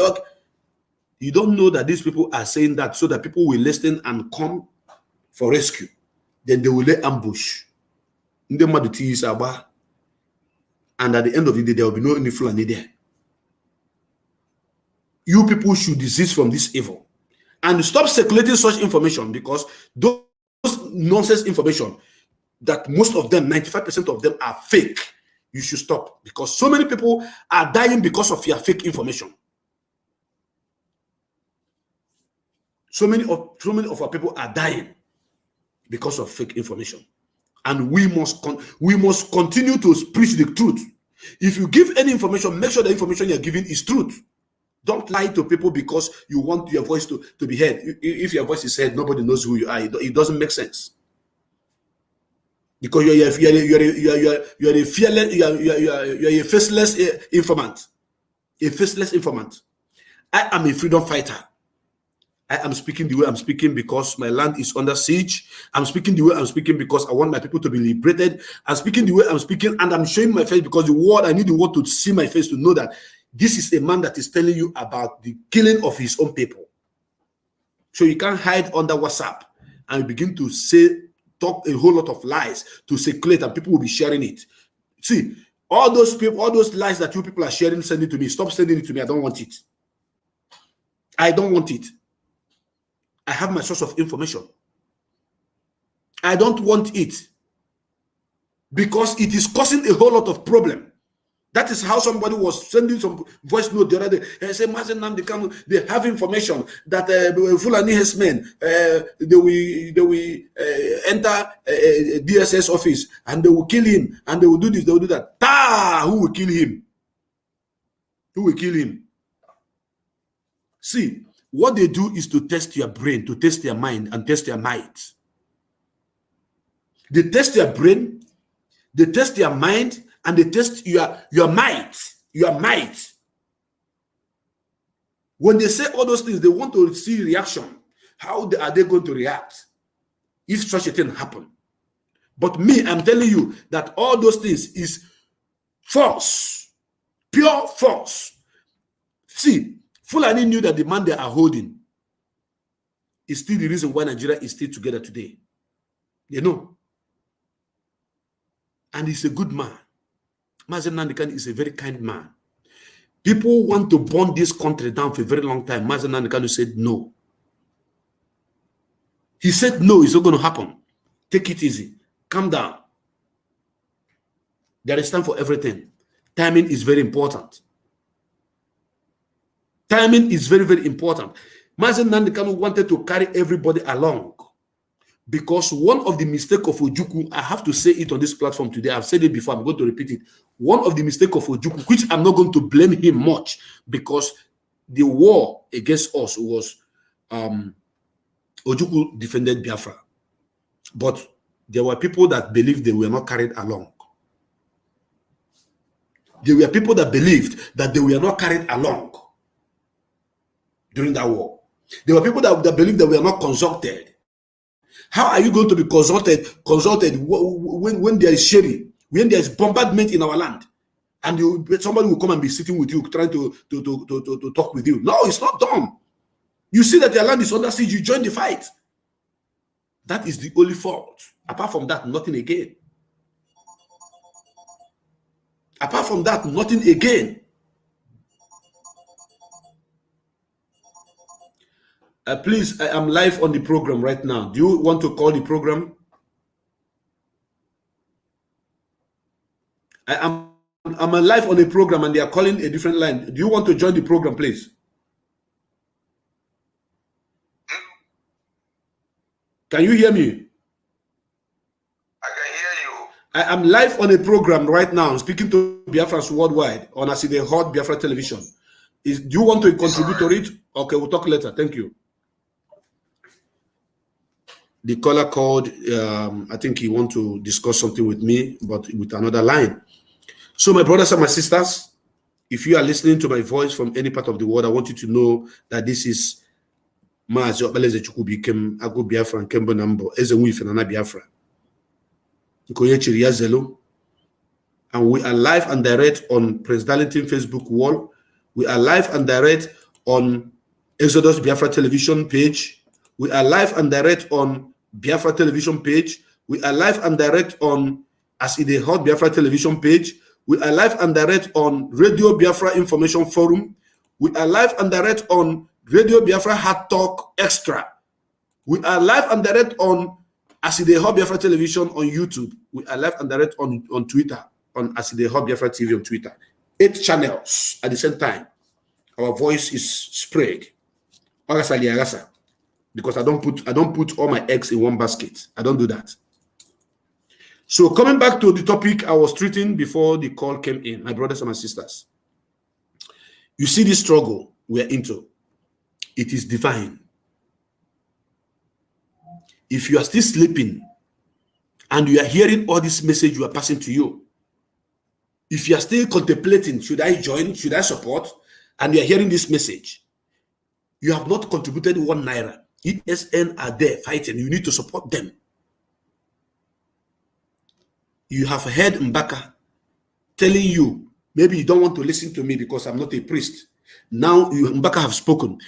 You don't know that these people are saying that so that people will listen and come for rescue. Then they will lay ambush. And at the end of the day, there will be no any Fulani there. You people should desist from this evil and stop circulating such information, because those nonsense information that most of them, 95% of them, are fake. You should stop, because so many people are dying because of your fake information. So many of our people are dying because of fake information, and we must continue to preach the truth. If you give any information, make sure the information you're giving is truth. Don't lie to people because you want your voice to be heard. If your voice is heard, nobody knows who you are. It doesn't make sense. Because you're a fearless, you're a faceless informant. A faceless informant. I am a freedom fighter. I am speaking the way I'm speaking because my land is under siege. I'm speaking the way I'm speaking because I want my people to be liberated. I'm speaking the way I'm speaking, and I'm showing my face because I need the world to see my face to know that this is a man that is telling you about the killing of his own people. So you can't hide under WhatsApp and begin to talk a whole lot of lies to circulate, and people will be sharing it. See, all those lies that you people are sharing, send it to me. Stop sending it to me. I don't want it. I don't want it. I have my source of information. I don't want it because it is causing a whole lot of problem. That is how somebody was sending some voice note the other day. They say, they have information that Fulani herdsmen, they will enter a DSS office and they will kill him, and they will do this, they will do that. Who will kill him? Who will kill him? See, what they do is to test your brain, to test your mind, and test your might. They test your brain, they test your mind, and they test your might. Your might. When they say all those things, they want to see reaction. How are they going to react if such a thing happen? But me, I'm telling you that all those things is false. Pure false. See, Fulani knew that the man they are holding is still the reason why Nigeria is still together today. You know. And he's a good man. Mazen Nandikan is a very kind man. People want to burn this country down for a very long time. Mazen Nandikan said no. He said no, it's not going to happen. Take it easy. Calm down. There is time for everything. Timing is very important. Timing is very, very important. Mazen Nandikan wanted to carry everybody along. Because one of the mistakes of Ojukwu, I have to say it on this platform today. I've said it before, I'm going to repeat it. One of the mistakes of Ojukwu, which I'm not going to blame him much, because the war against us was Ojukwu defended Biafra. But there were people that believed they were not carried along. There were people that believed that they were not carried along during that war. There were people that believed that we are not consulted. How are you going to be consulted when there is sharing, when there is bombardment in our land, and somebody will come and be sitting with you trying to talk with you? No, it's not done. You see that your land is under siege, you join the fight. That is the only fault. Apart from that, nothing again. Apart from that, nothing again. Please, I am live on the program right now. Do you want to call the program? I'm live on the program and they are calling a different line. Do you want to join the program, please? Can you hear me? I can hear you. I am live on a program right now. I'm speaking to Biafrans worldwide on the Hot Biafra television. Do you want to contribute to it? Okay, we'll talk later. Thank you. The caller called. I think he wants to discuss something with me, but with another line. So, my brothers and my sisters, if you are listening to my voice from any part of the world, I want you to know that this is Maazi Obeleze Chukwubikem Ago Biafra and Kembo Nambo Ezenwi Fenana Biafra. And we are live and direct on Prince Darlington Facebook wall. We are live and direct on Exodus Biafra television page. We are live and direct on Biafra television page. We are live and direct on As It Is Hot Biafra television page. We are live and direct on Radio Biafra Information Forum. We are live and direct on Radio Biafra Hard Talk Extra. We are live and direct on As It Is Hot Biafra television on YouTube. We are live and direct on Twitter, on As It Is Hot Biafra TV on Twitter. 8 channels at the same time. Our voice is spread. Because I don't put all my eggs in one basket. I don't do that. So coming back to the topic I was treating before the call came in, my brothers and my sisters. You see this struggle we're into. It is divine. If you are still sleeping and you are hearing all this message you are passing to you, if you are still contemplating, should I join, should I support, and you are hearing this message, you have not contributed 1 naira. ESN are there fighting. You need to support them. You have heard Mbaka telling you, maybe you don't want to listen to me because I'm not a priest. Now Mbaka have spoken.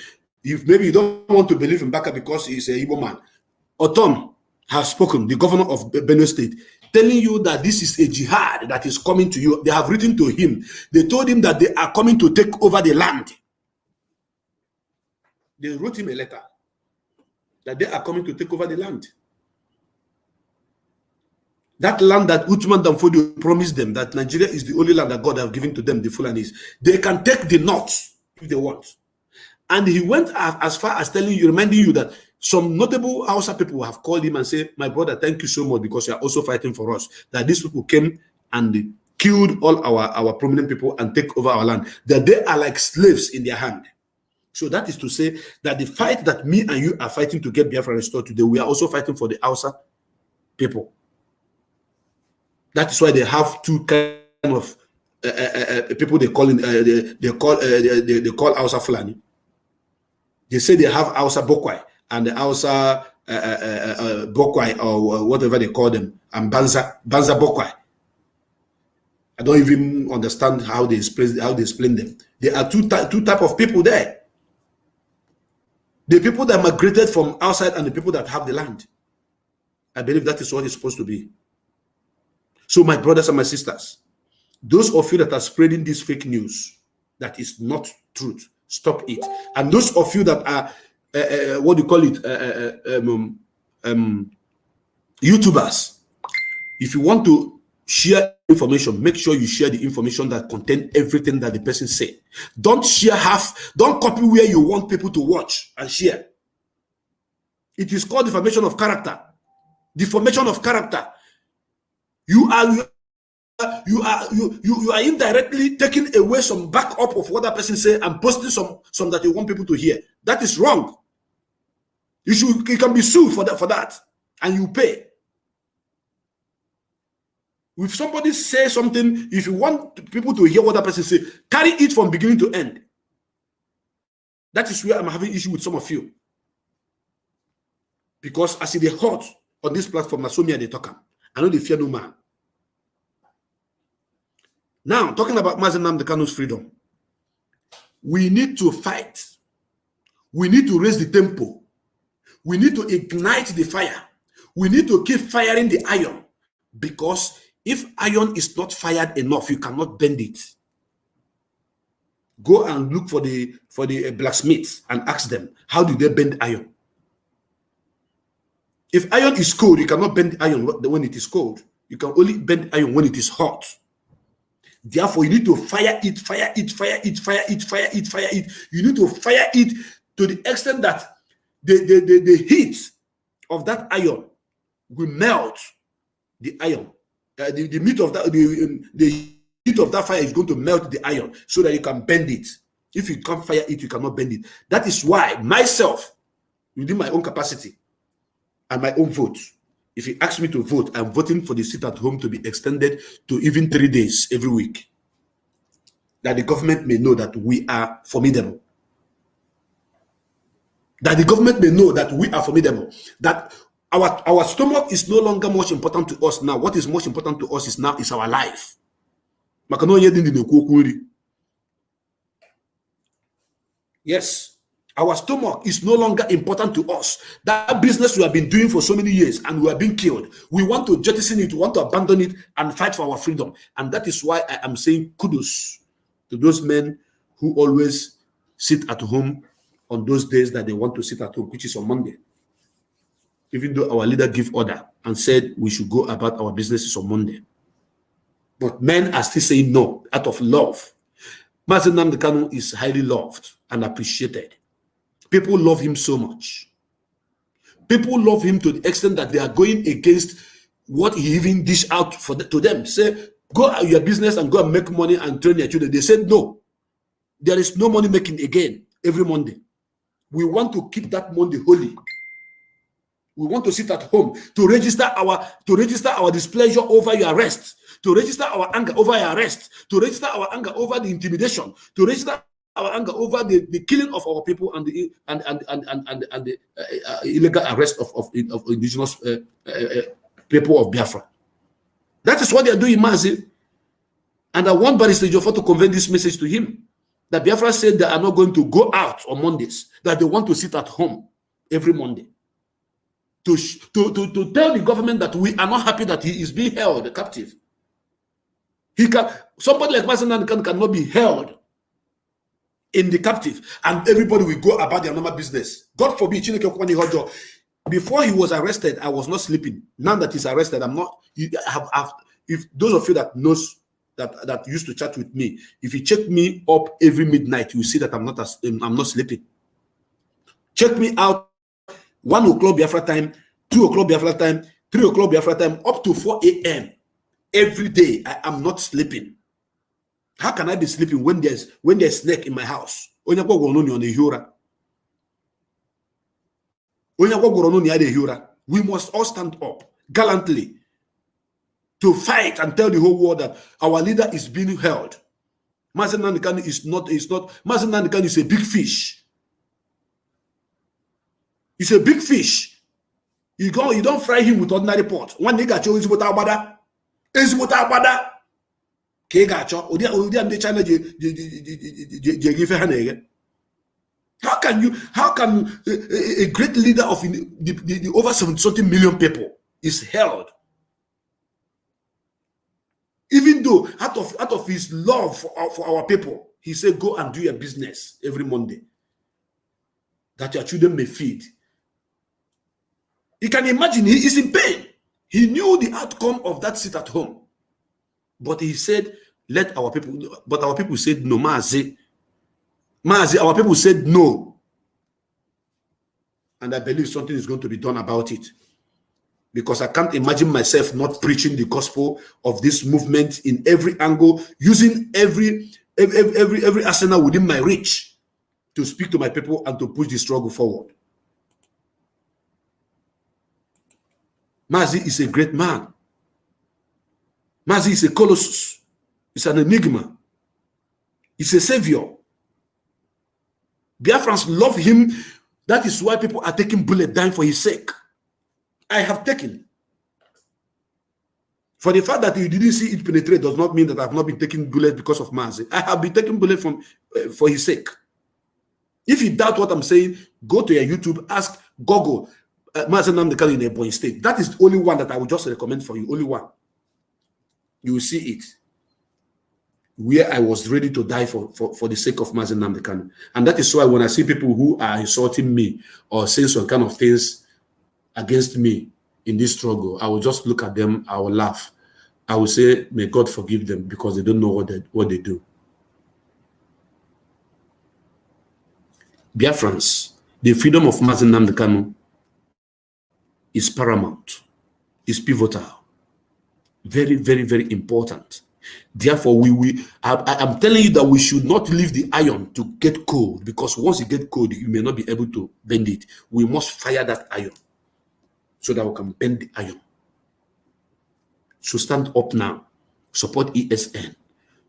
Maybe you don't want to believe Mbaka because he's a Igbo man. Otom has spoken, the governor of Benue State, telling you that this is a jihad that is coming to you. They have written to him. They told him that they are coming to take over the land. They wrote him a letter that they are coming to take over the land. That land that Uthman Danfodio promised them, that Nigeria is the only land that God has given to them, the Fulanis. They can take the north if they want. And he went as far as telling you, reminding you that some notable Hausa people have called him and said, my brother, thank you so much because you are also fighting for us. That these people came and killed all our prominent people and take over our land. That they are like slaves in their hand. So that is to say that the fight that me and you are fighting to get Biafra restored today, we are also fighting for the Hausa people. That is why they have 2 kind of people they call Hausa Fulani. They say they have Hausa Bokwai and the Hausa Bokwai or whatever they call them, and Banza Bokwai. I don't even understand how they explain them. There are two type of people there. The people that migrated from outside and the people that have the land. I believe that is what it's supposed to be. So my brothers and my sisters, those of you that are spreading this fake news, that is not truth, stop it. And those of you that are, what do you call it, YouTubers, if you want to share information, make sure you share the information that contains everything that the person said. Don't share half, don't copy where you want people to watch and share. It is called defamation of character. Defamation of character. You are indirectly taking away some backup of what that person said and posting some that you want people to hear. That is wrong. You can be sued for that, and you pay. If somebody says something, if you want people to hear what that person say, carry it from beginning to end. That is where I'm having issue with some of you. Because as it is hot on this platform, Nasomia they talk. I know they fear no man. Now, talking about Mazi Nnamdi Kanu's freedom, we need to fight. We need to raise the tempo. We need to ignite the fire. We need to keep firing the iron. Because if iron is not fired enough, you cannot bend it. Go and look for the blacksmiths and ask them, how do they bend iron? If iron is cold, you cannot bend iron when it is cold. You can only bend iron when it is hot. Therefore, you need to fire it, fire it, fire it, fire it, fire it, fire it. You need to fire it to the extent that the heat of that iron will melt the iron. The meat of that, the heat of that fire is going to melt the iron so that you can bend it. If you can't fire it, you cannot bend it. That is why myself, within my own capacity and my own vote, if you ask me to vote, I'm voting for the sit at home to be extended to even 3 days every week. That the government may know that we are formidable. That the government may know that we are formidable. That our stomach is no longer much important to us now. What is most important to us is now is our life. Yes, our stomach is no longer important to us. That business we have been doing for so many years and we have been killed. We want to jettison it, we want to abandon it and fight for our freedom. And that is why I am saying kudos to those men who always sit at home on those days that they want to sit at home, which is on Monday. Even though our leader gave order and said we should go about our businesses on Monday. But men are still saying no, out of love. Mazi Nnamdi Kanu is highly loved and appreciated. People love him so much. People love him to the extent that they are going against what he even dish out to them. Say, go out your business and go and make money and train your children. They said no. There is no money making again every Monday. We want to keep that Monday holy. We want to sit at home to register our displeasure over your arrest, to register our anger over your arrest, to register our anger over the intimidation, to register our anger over the killing of our people and the illegal arrest of indigenous people of Biafra. That is what they are doing, Mazi. And I want Barrister Ejiofor to convey this message to him. That Biafra said they are not going to go out on Mondays, that they want to sit at home every Monday. To tell the government that we are not happy that he is being held captive. Somebody like Mazi Nnamdi Kanu cannot be held in the captive and everybody will go about their normal business. God forbid. Before he was arrested, I was not sleeping. Now that he's arrested, I'm not. If those of you that knows that used to chat with me, if you check me up every midnight, you will see that I'm not sleeping. Check me out 1 o'clock Biafra time, 2 o'clock Biafra time, 3 o'clock Biafra time, up to 4 a.m. every day. I am not sleeping. How can I be sleeping when there's snake in my house? We must all stand up gallantly to fight and tell the whole world that our leader is being held. Mazi Nnamdi Kanu is not. Mazi Nnamdi Kanu is a big fish. He's a big fish. You don't fry him with ordinary pot. One nigga cho is abada. How can a great leader of the over 70 million people is held? Even though out of his love for our people, he said, go and do your business every Monday, that your children may feed. You can imagine he is in pain. He knew the outcome of that sit at home. But he said, let our people, but our people said no, Mazi, our people said no. And I believe something is going to be done about it. Because I can't imagine myself not preaching the gospel of this movement in every angle, using every arsenal within my reach to speak to my people and to push the struggle forward. Mazi is a great man. Mazi is a colossus. He's an enigma. He's a savior. Biafrans love him. That is why people are taking bullet dying for his sake. I have taken. For the fact that you didn't see it penetrate does not mean that I have not been taking bullets because of Mazi. I have been taking bullets for his sake. If you doubt what I'm saying, go to your YouTube, ask Google Mazi Nnamdi Kanu in Ebonyi State. That is the only one that I would just recommend for you. Only one. You will see it. Where I was ready to die for the sake of Mazi Nnamdi Kanu. And that is why when I see people who are insulting me or saying some kind of things against me in this struggle, I will just look at them, I will laugh. I will say, may God forgive them because they don't know what they do. Biafrans, the freedom of Mazi Nnamdi Kanu is paramount, is pivotal. Very, very, very important. Therefore, I'm telling you that we should not leave the iron to get cold, because once you get cold, you may not be able to bend it. We must fire that iron so that we can bend the iron. So stand up now. Support ESN.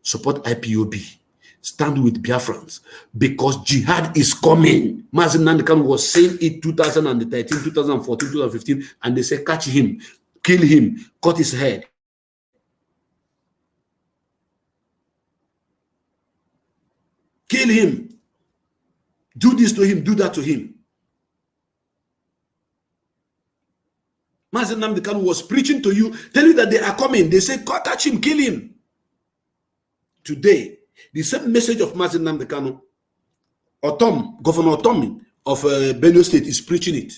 Support IPOB. Stand with Biafrans, because jihad is coming. Mazi Nnamdi Kanu was saying it 2013, 2014, 2015, and they say catch him, kill him, cut his head. Kill him. Do this to him, do that to him. Mazi Nnamdi Kanu was preaching to you, telling you that they are coming. They say, catch him, kill him. Today, the same message of Mazi Nnamdi Kanu, Governor Otomi of Benue State is preaching it.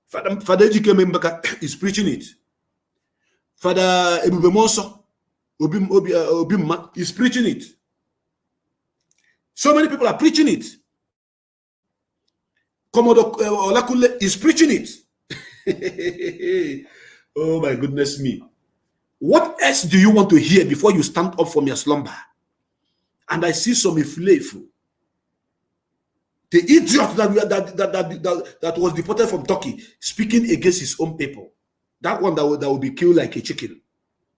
Father Ejike Membaka is preaching it. Father Ebube Monso Obimma is preaching it. So many people are preaching it. Komodo Olakunle is preaching it. Oh my goodness me. What else do you want to hear before you stand up from your slumber? And I see some iflefu. The idiot that was deported from Turkey speaking against his own people. That one that will be killed like a chicken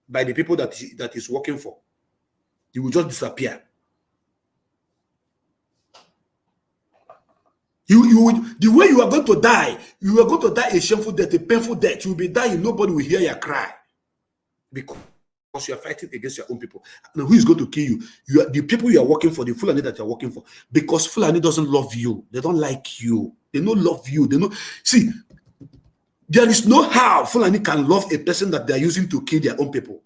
by the people that he's working for. He will just disappear. The way you are going to die, you are going to die a shameful death, a painful death. You will be dying, nobody will hear your cry. Because you are fighting against your own people. Now, who is going to kill you? You are the people you are working for, the Fulani that you are working for. Because Fulani doesn't love you. They don't like you. They don't love you. They know. See, there is no how Fulani can love a person that they are using to kill their own people.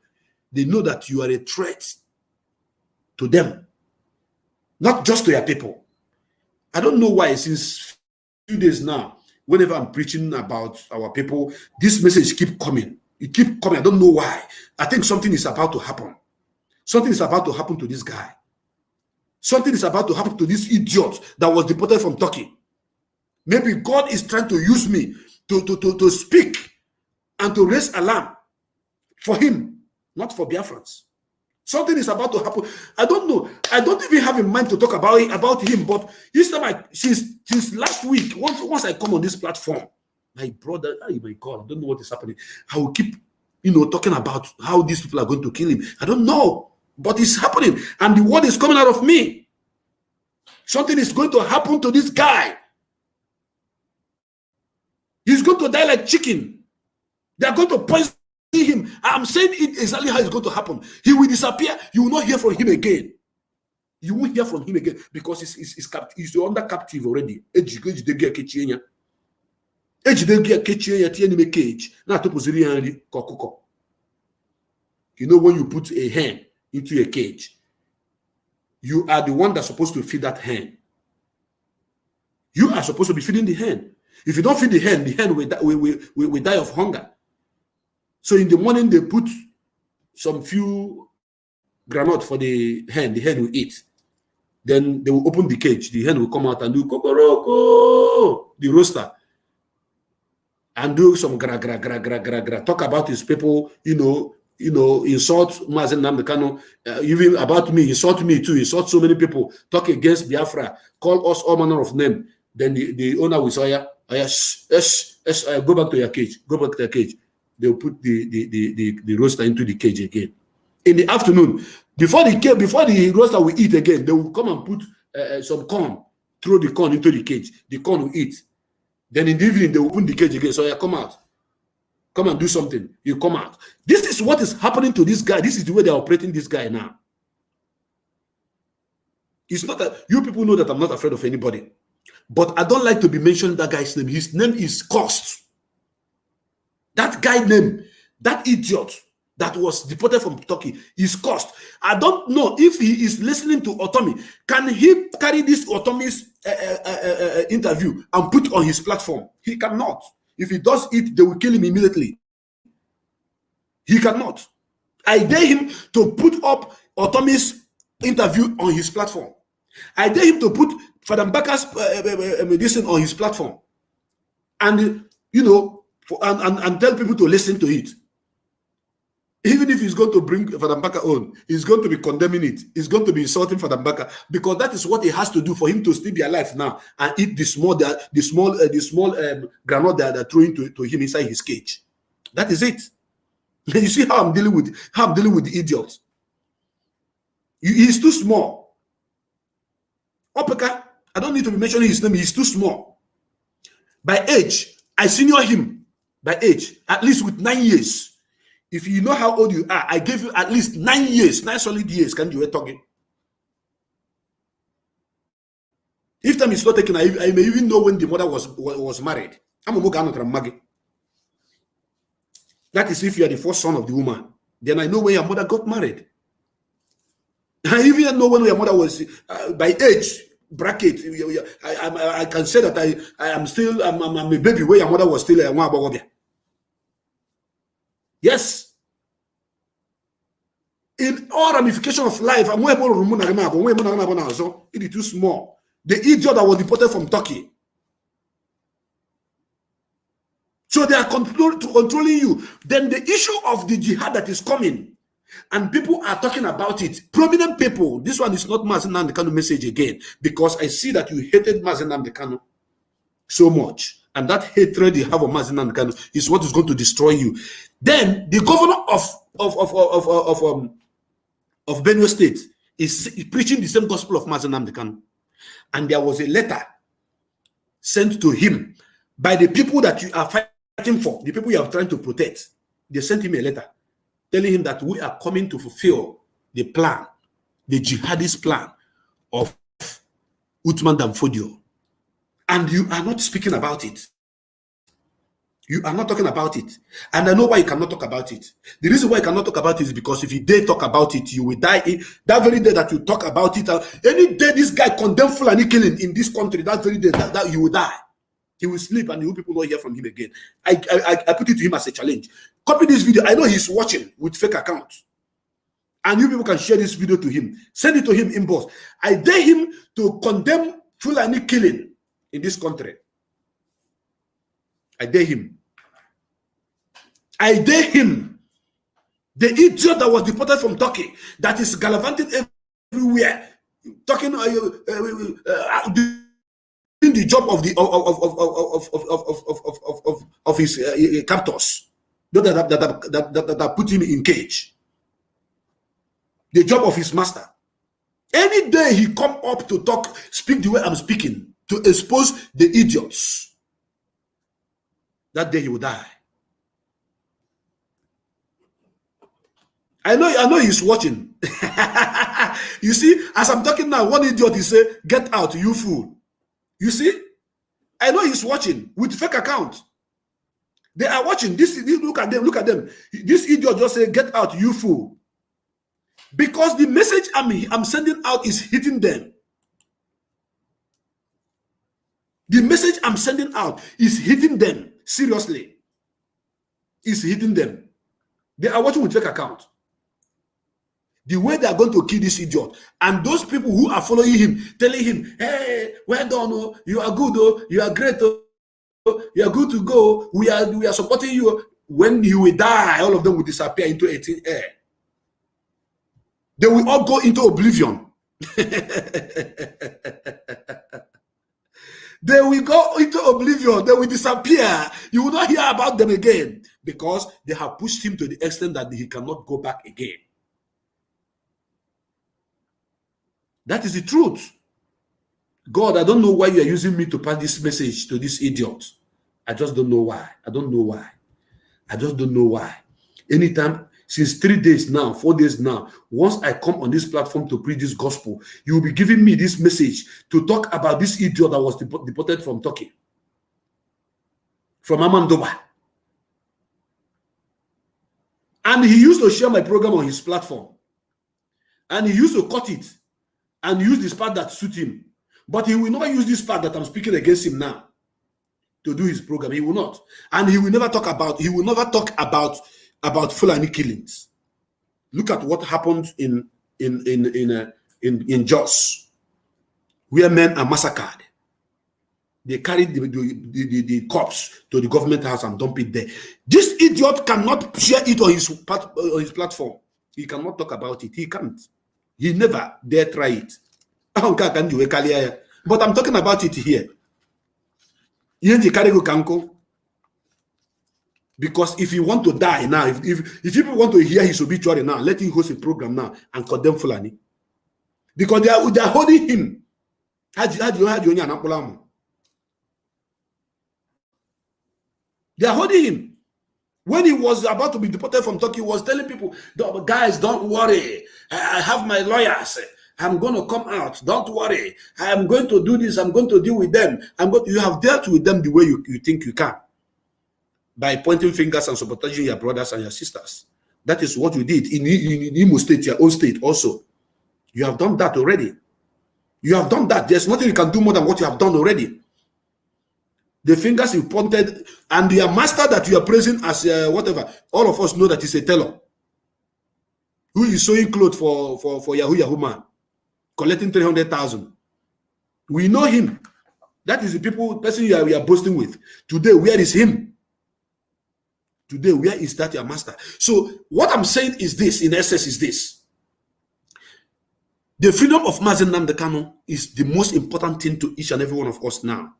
They know that you are a threat to them, not just to your people. I don't know why since few days now, whenever I'm preaching about our people, this message keep coming. It keep coming. I don't know why. I think something is about to happen. Something is about to happen to this guy. Something is about to happen to this idiot that was deported from Turkey. Maybe God is trying to use me to speak and to raise alarm for him, not for Biafrans. Something is about to happen. I don't know. I don't even have in mind to talk about him, but this time since last week, once I come on this platform, my brother, oh my God, I don't know what is happening. I will keep, talking about how these people are going to kill him. I don't know, but it's happening. And the word is coming out of me. Something is going to happen to this guy. He's going to die like chicken. They are going to poison him. I'm saying it exactly how it's going to happen. He will disappear. You will not hear from him again. You won't hear from him again because he's under captive already. Cage. You know, when you put a hen into a cage, you are the one that's supposed to feed that hen. You are supposed to be feeding the hen. If you don't feed the hen will die of hunger. So in the morning they put some few granite for the hen will eat. Then they will open the cage, the hen will come out and do kokoroko, the rooster, and do some gra, talk about his people, insult Mazi Nnamdi Kanu, even about me, insult me too, insult so many people, talk against Biafra, call us all manner of name. Then the owner will say, go back to your cage, go back to your cage. They'll put the roaster into the cage again. In the afternoon, before the roaster will eat again, they will come and put some corn, throw the corn into the cage. The corn will eat. Then in the evening, they will open the cage again. So come out. Come and do something. You come out. This is what is happening to this guy. This is the way they are operating this guy now. It's not that you people know that I'm not afraid of anybody. But I don't like to be mentioning that guy's name. His name is Cost. That guy name, that idiot that was deported from Turkey is Cost. I don't know if he is listening to Otomi. Can he carry this Otomi's interview and put on his platform? He cannot. If he does it, they will kill him immediately. He cannot. I dare him to put up Otomi's interview on his platform. I dare him to put Father Mbaka's medicine on his platform. And you know, and tell people to listen to it. Even if he's going to bring Father Mbaka on, he's going to be condemning it. He's going to be insulting Father Mbaka, because that is what he has to do for him to still be alive now and eat the small granite that they're throwing to him inside his cage. That is it. You see how I'm dealing with the idiot. He's too small. Opeka, I don't need to be mentioning his name. He's too small. By age, I senior him. By age, at least with 9 years. If you know how old you are, I gave you at least 9 years, 9 solid years. Can you were talking? If time is not taken, I may even know when the mother was married. I'm a Magi. That is if you are the first son of the woman. Then I know when your mother got married. I even know when your mother was by age bracket. I can say that I'm a baby where your mother was still a yes. In all ramifications of life, it is too small. The idiot that was deported from Turkey. So they are controlling you. Then the issue of the jihad that is coming, and people are talking about it. Prominent people. This one is not Mazi Nnamdi Kanu message again, because I see that you hated Mazi Nnamdi Kanu so much. And that hatred you have of Mazi Nnamdi Kanu is what is going to destroy you. Then the governor of Benue State is preaching the same gospel of Mazi Nnamdi Kanu. And there was a letter sent to him by the people that you are fighting for, the people you are trying to protect. They sent him a letter telling him that we are coming to fulfill the plan, the jihadist plan of Uthman Danfodio. And you are not speaking about it. You are not talking about it. And I know why you cannot talk about it. The reason why you cannot talk about it is because if you dare talk about it, you will die. That very day that you talk about it, any day this guy condemned Fulani killing in this country, that very day that you will die. He will sleep and you people not hear from him again. I put it to him as a challenge. Copy this video. I know he's watching with fake accounts. And you people can share this video to him. Send it to him in boss. I dare him to condemn Fulani killing in this country. I dare him. I dare him. The idiot that was deported from Turkey, that is gallivanting everywhere, talking doing the job of the of his captors, that put him in cage. The job of his master. Any day he come up to talk, speak the way I'm speaking, to expose the idiots, that day he will die. I know he's watching. You see, as I'm talking now, one idiot is saying, "Get out, you fool." You see? I know he's watching with fake account. They are watching. Look at them. This idiot just say, "Get out, you fool." Because the message I'm sending out is hitting them. The message I'm sending out is hitting them. Seriously. It's hitting them. They are watching with fake account. The way they are going to kill this idiot, and those people who are following him, telling him, "Hey, well done, oh, you are good, oh, you are great, oh, you are good to go. We are supporting you." When you will die, all of them will disappear into 18 air. They will all go into oblivion. They will go into oblivion. They will disappear. You will not hear about them again, because they have pushed him to the extent that he cannot go back again. That is the truth. God, I don't know why you are using me to pass this message to this idiot. I just don't know why. I don't know why. I just don't know why. Anytime, since 3 days now, 4 days now, once I come on this platform to preach this gospel, you will be giving me this message to talk about this idiot that was deported from Turkey, from Amandoba. And he used to share my program on his platform. And he used to cut it and use this part that suit him. But he will not use this part that I'm speaking against him now to do his program. He will not. And he will never talk about Fulani killings. Look at what happened in Jos, where men are massacred. They carried the corpse to the government house and dump it there. This idiot cannot share it on his platform. He cannot talk about it. He can't. He never dare try it. But I'm talking about it here. Because if you want to die now, if people want to hear his obituary now, let him host a program now and condemn Fulani. Because they are holding him. They are holding him. When he was about to be deported from Turkey, he was telling people, guys, don't worry. I have my lawyers. I'm going to come out. Don't worry. I am going to do this. I'm going to deal with them. You have dealt with them the way you think you can. By pointing fingers and sabotaging your brothers and your sisters. That is what you did in Imo State, your own state also. You have done that already. You have done that. There's nothing you can do more than what you have done already. The fingers you pointed, and your master that you are praising as whatever, all of us know that he's a tailor who is sewing clothes for Yahoo man, collecting 300,000. We know him. That is the person you are boasting with. Today, where is him? Today, where is that your master? So what I'm saying is this, in essence, is this. The freedom of Mazi Nnamdi Kanu is the most important thing to each and every one of us now.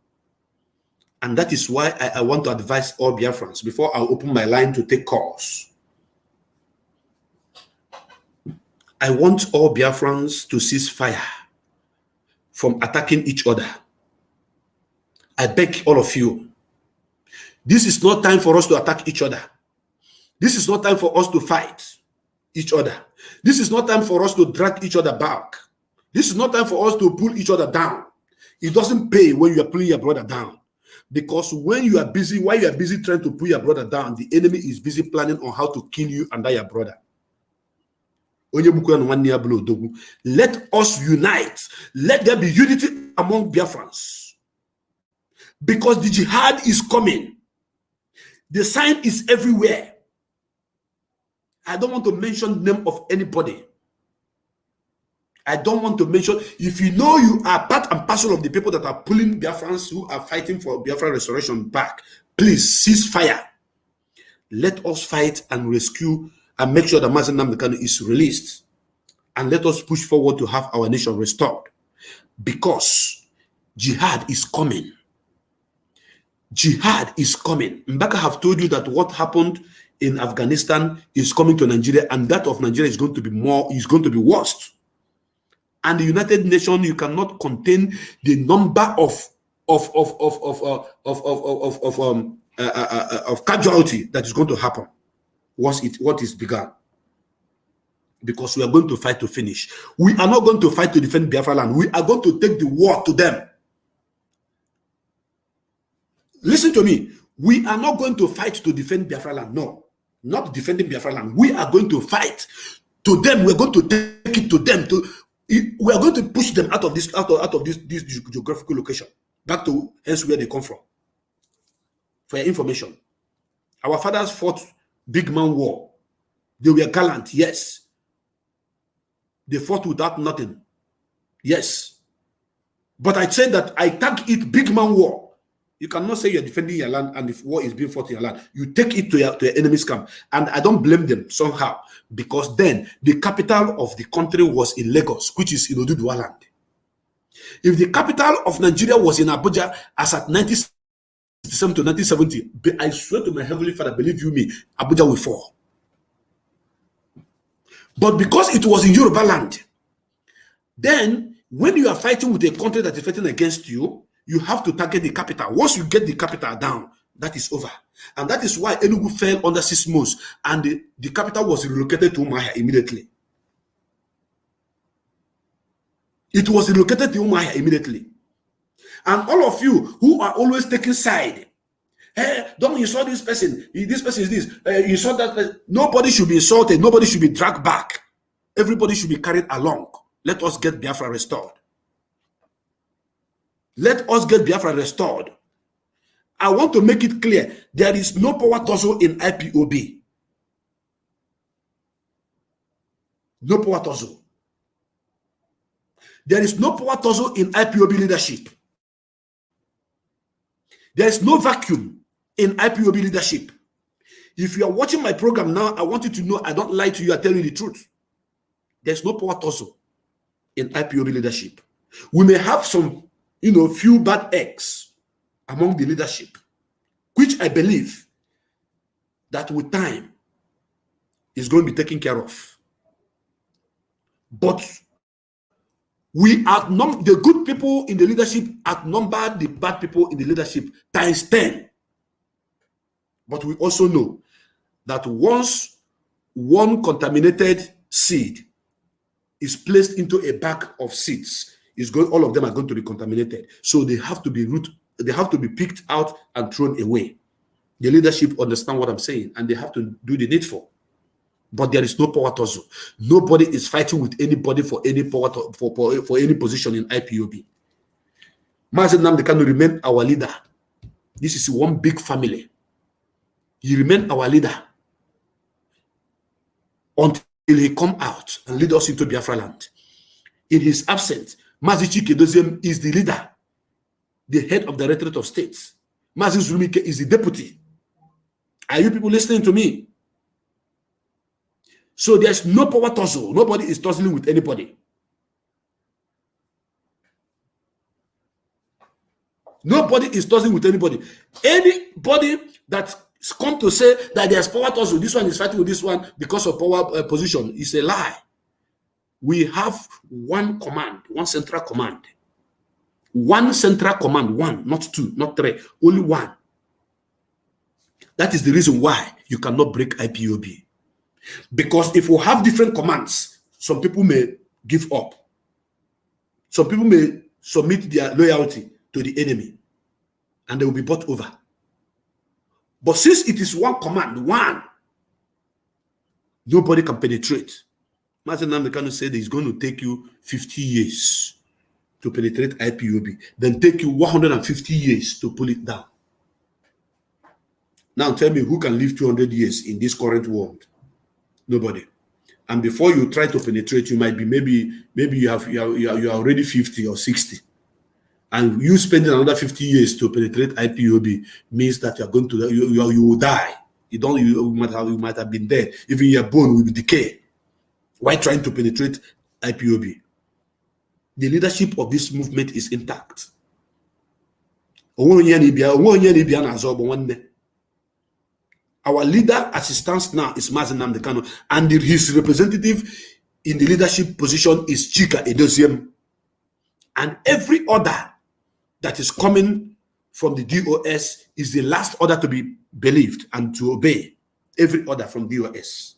And that is why I want to advise all Biafrans before I open my line to take calls. I want all Biafrans to cease fire from attacking each other. I beg all of you. This is not time for us to attack each other. This is not time for us to fight each other. This is not time for us to drag each other back. This is not time for us to pull each other down. It doesn't pay when you are pulling your brother down. Because when you are busy, while you are busy trying to pull your brother down, the enemy is busy planning on how to kill you and your brother. Let us unite. Let there be unity among Biafrans. Because the jihad is coming. The sign is everywhere. I don't want to mention the name of anybody. I don't want to mention, if you know you are part and parcel of the people that are pulling Biafrans who are fighting for Biafra restoration back, please cease fire. Let us fight and rescue and make sure that Mazi Nnamdi Kanu is released. And let us push forward to have our nation restored. Because jihad is coming. Jihad is coming. Mbaka have told you that what happened in Afghanistan is coming to Nigeria, and that of Nigeria is going to be worse. And the United Nations, you cannot contain the number of casualty that is going to happen once what is begun. Because we are going to fight to finish. We are not going to fight to defend Biafra land. We are going to take the war to them. Listen to me. We are not going to fight to defend Biafra land. No, not defending Biafra land. We are going to fight to them. We're going to take it to them. We are going to push them out of this geographical location back to hence where they come from. For your information, our fathers fought big man war. They were gallant, yes. They fought without nothing, yes. But I said that I tag it big man war. You cannot say you're defending your land and if war is being fought in your land, you take it to your enemy's camp. And I don't blame them somehow, because then the capital of the country was in Lagos, which is in Oduduwa land. If the capital of Nigeria was in Abuja as at 1967 to 1970, I swear to my heavenly Father, believe you me, Abuja will fall. But because it was in Yoruba land, then when you are fighting with a country that is fighting against you, you have to target the capital. Once you get the capital down, that is over. And that is why Enugu fell under 6 months and the capital was relocated to Umuahia immediately. It was relocated to Umuahia immediately. And all of you who are always taking side, hey, don't insult this person. This person is this. You saw that person. Nobody should be insulted. Nobody should be dragged back. Everybody should be carried along. Let us get Biafra restored. Let us get Biafra restored. I want to make it clear, there is no power tussle in IPOB. No power tussle. There is no power tussle in IPOB leadership. There is no vacuum in IPOB leadership. If you are watching my program now, I want you to know I don't lie to you, I tell you the truth. There's no power tussle in IPOB leadership. We may have some, few bad eggs among the leadership, which I believe that with time is going to be taken care of. But we outnumber the good people in the leadership, outnumber the bad people in the leadership times 10. But we also know that once one contaminated seed is placed into a bag of seeds, all of them are going to be contaminated. So they have to be picked out and thrown away. The leadership understand what I'm saying, and they have to do the needful. But there is no power tussle. Nobody is fighting with anybody for any power for any position in IPOB. Mazi Nnamdi Kanu remain our leader. This is one big family. He remain our leader until he come out and lead us into Biafra land. In his absence, Mazi Chike Doziem is the leader, the head of the Directorate of State. Mazi Zulumike is the deputy. Are you people listening to me? So there's no power tussle. Nobody is tussling with anybody. Nobody is tussling with anybody. Anybody that come to say that there's power tussle, this one is fighting with this one because of power position, is a lie. We have one command, one central command. One central command, one, not two, not three, only one. That is the reason why you cannot break IPOB. Because if we have different commands, some people may give up. Some people may submit their loyalty to the enemy, and they will be bought over. But since it is one command, one, nobody can penetrate. Mazi Nnamdi Kanu said it's going to take you 50 years to penetrate IPOB, then take you 150 years to pull it down. Now tell me, who can live 200 years in this current world? Nobody. And before you try to penetrate, you might be maybe you are already 50 or 60, and you spending another 50 years to penetrate IPOB means that you are going to you will die. You might have been dead. Even your bone will decay. Why trying to penetrate IPOB? The leadership of this movement is intact. Our leader, as he stands now, is Mazi Nnamdi Kanu, and his representative in the leadership position is Chika Edoziem. And every order that is coming from the DOS is the last order to be believed and to obey. Every order from DOS.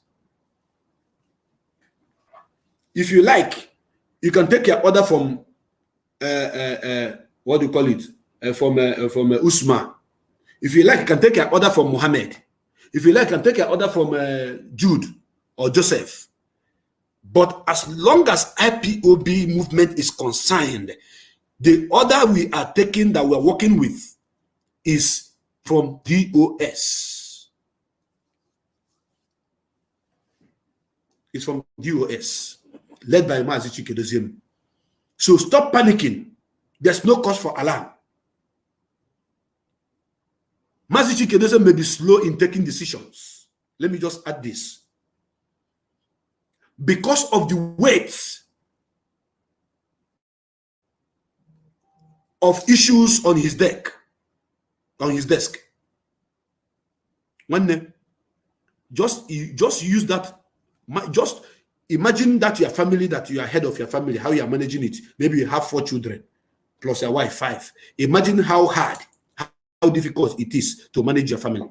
If you like, you can take your order from what do you call it? From Usman. If you like, you can take your order from Muhammad. If you like, you can take your order from Jude or Joseph. But as long as IPOB movement is concerned, the order we are taking, that we are working with, is from DOS. It's from DOS, led by Mazi Chike Doziem. So stop panicking. There's no cause for alarm. Mazi Chike Doziem may be slow in taking decisions. Let me just add this. Because of the weight of issues on his desk. Just use that. Just imagine that your family, that you are head of your family, how you are managing it. Maybe you have 4 children plus your wife 5. Imagine how hard, how difficult it is to manage your family.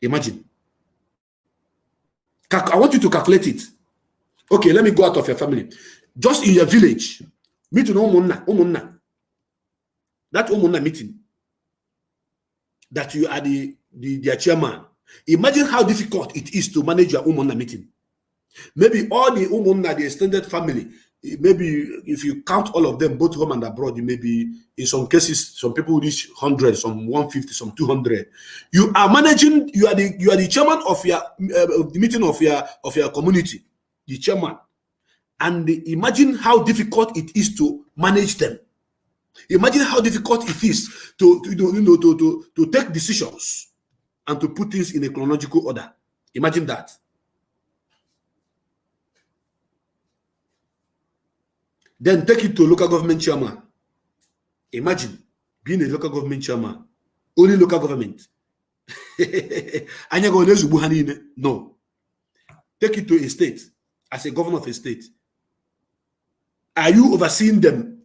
Imagine. I want you to calculate it. Okay, let me go out of your family. Just in your village, meet an umunna. That umunna meeting, that you are their chairman. Imagine how difficult it is to manage your umunna meeting. Maybe all the umunna, the extended family, maybe if you count all of them, both home and abroad, you may be, in some cases, some people reach 100, some 150, some 200. You are managing. You are the chairman of your the meeting of your community, the chairman, and imagine how difficult it is to manage them. Imagine how difficult it is to take decisions and to put things in a chronological order. Imagine that. Then take it to a local government chairman. Imagine being a local government chairman, only local government. No. Take it to a state as a governor of a state. Are you overseeing them,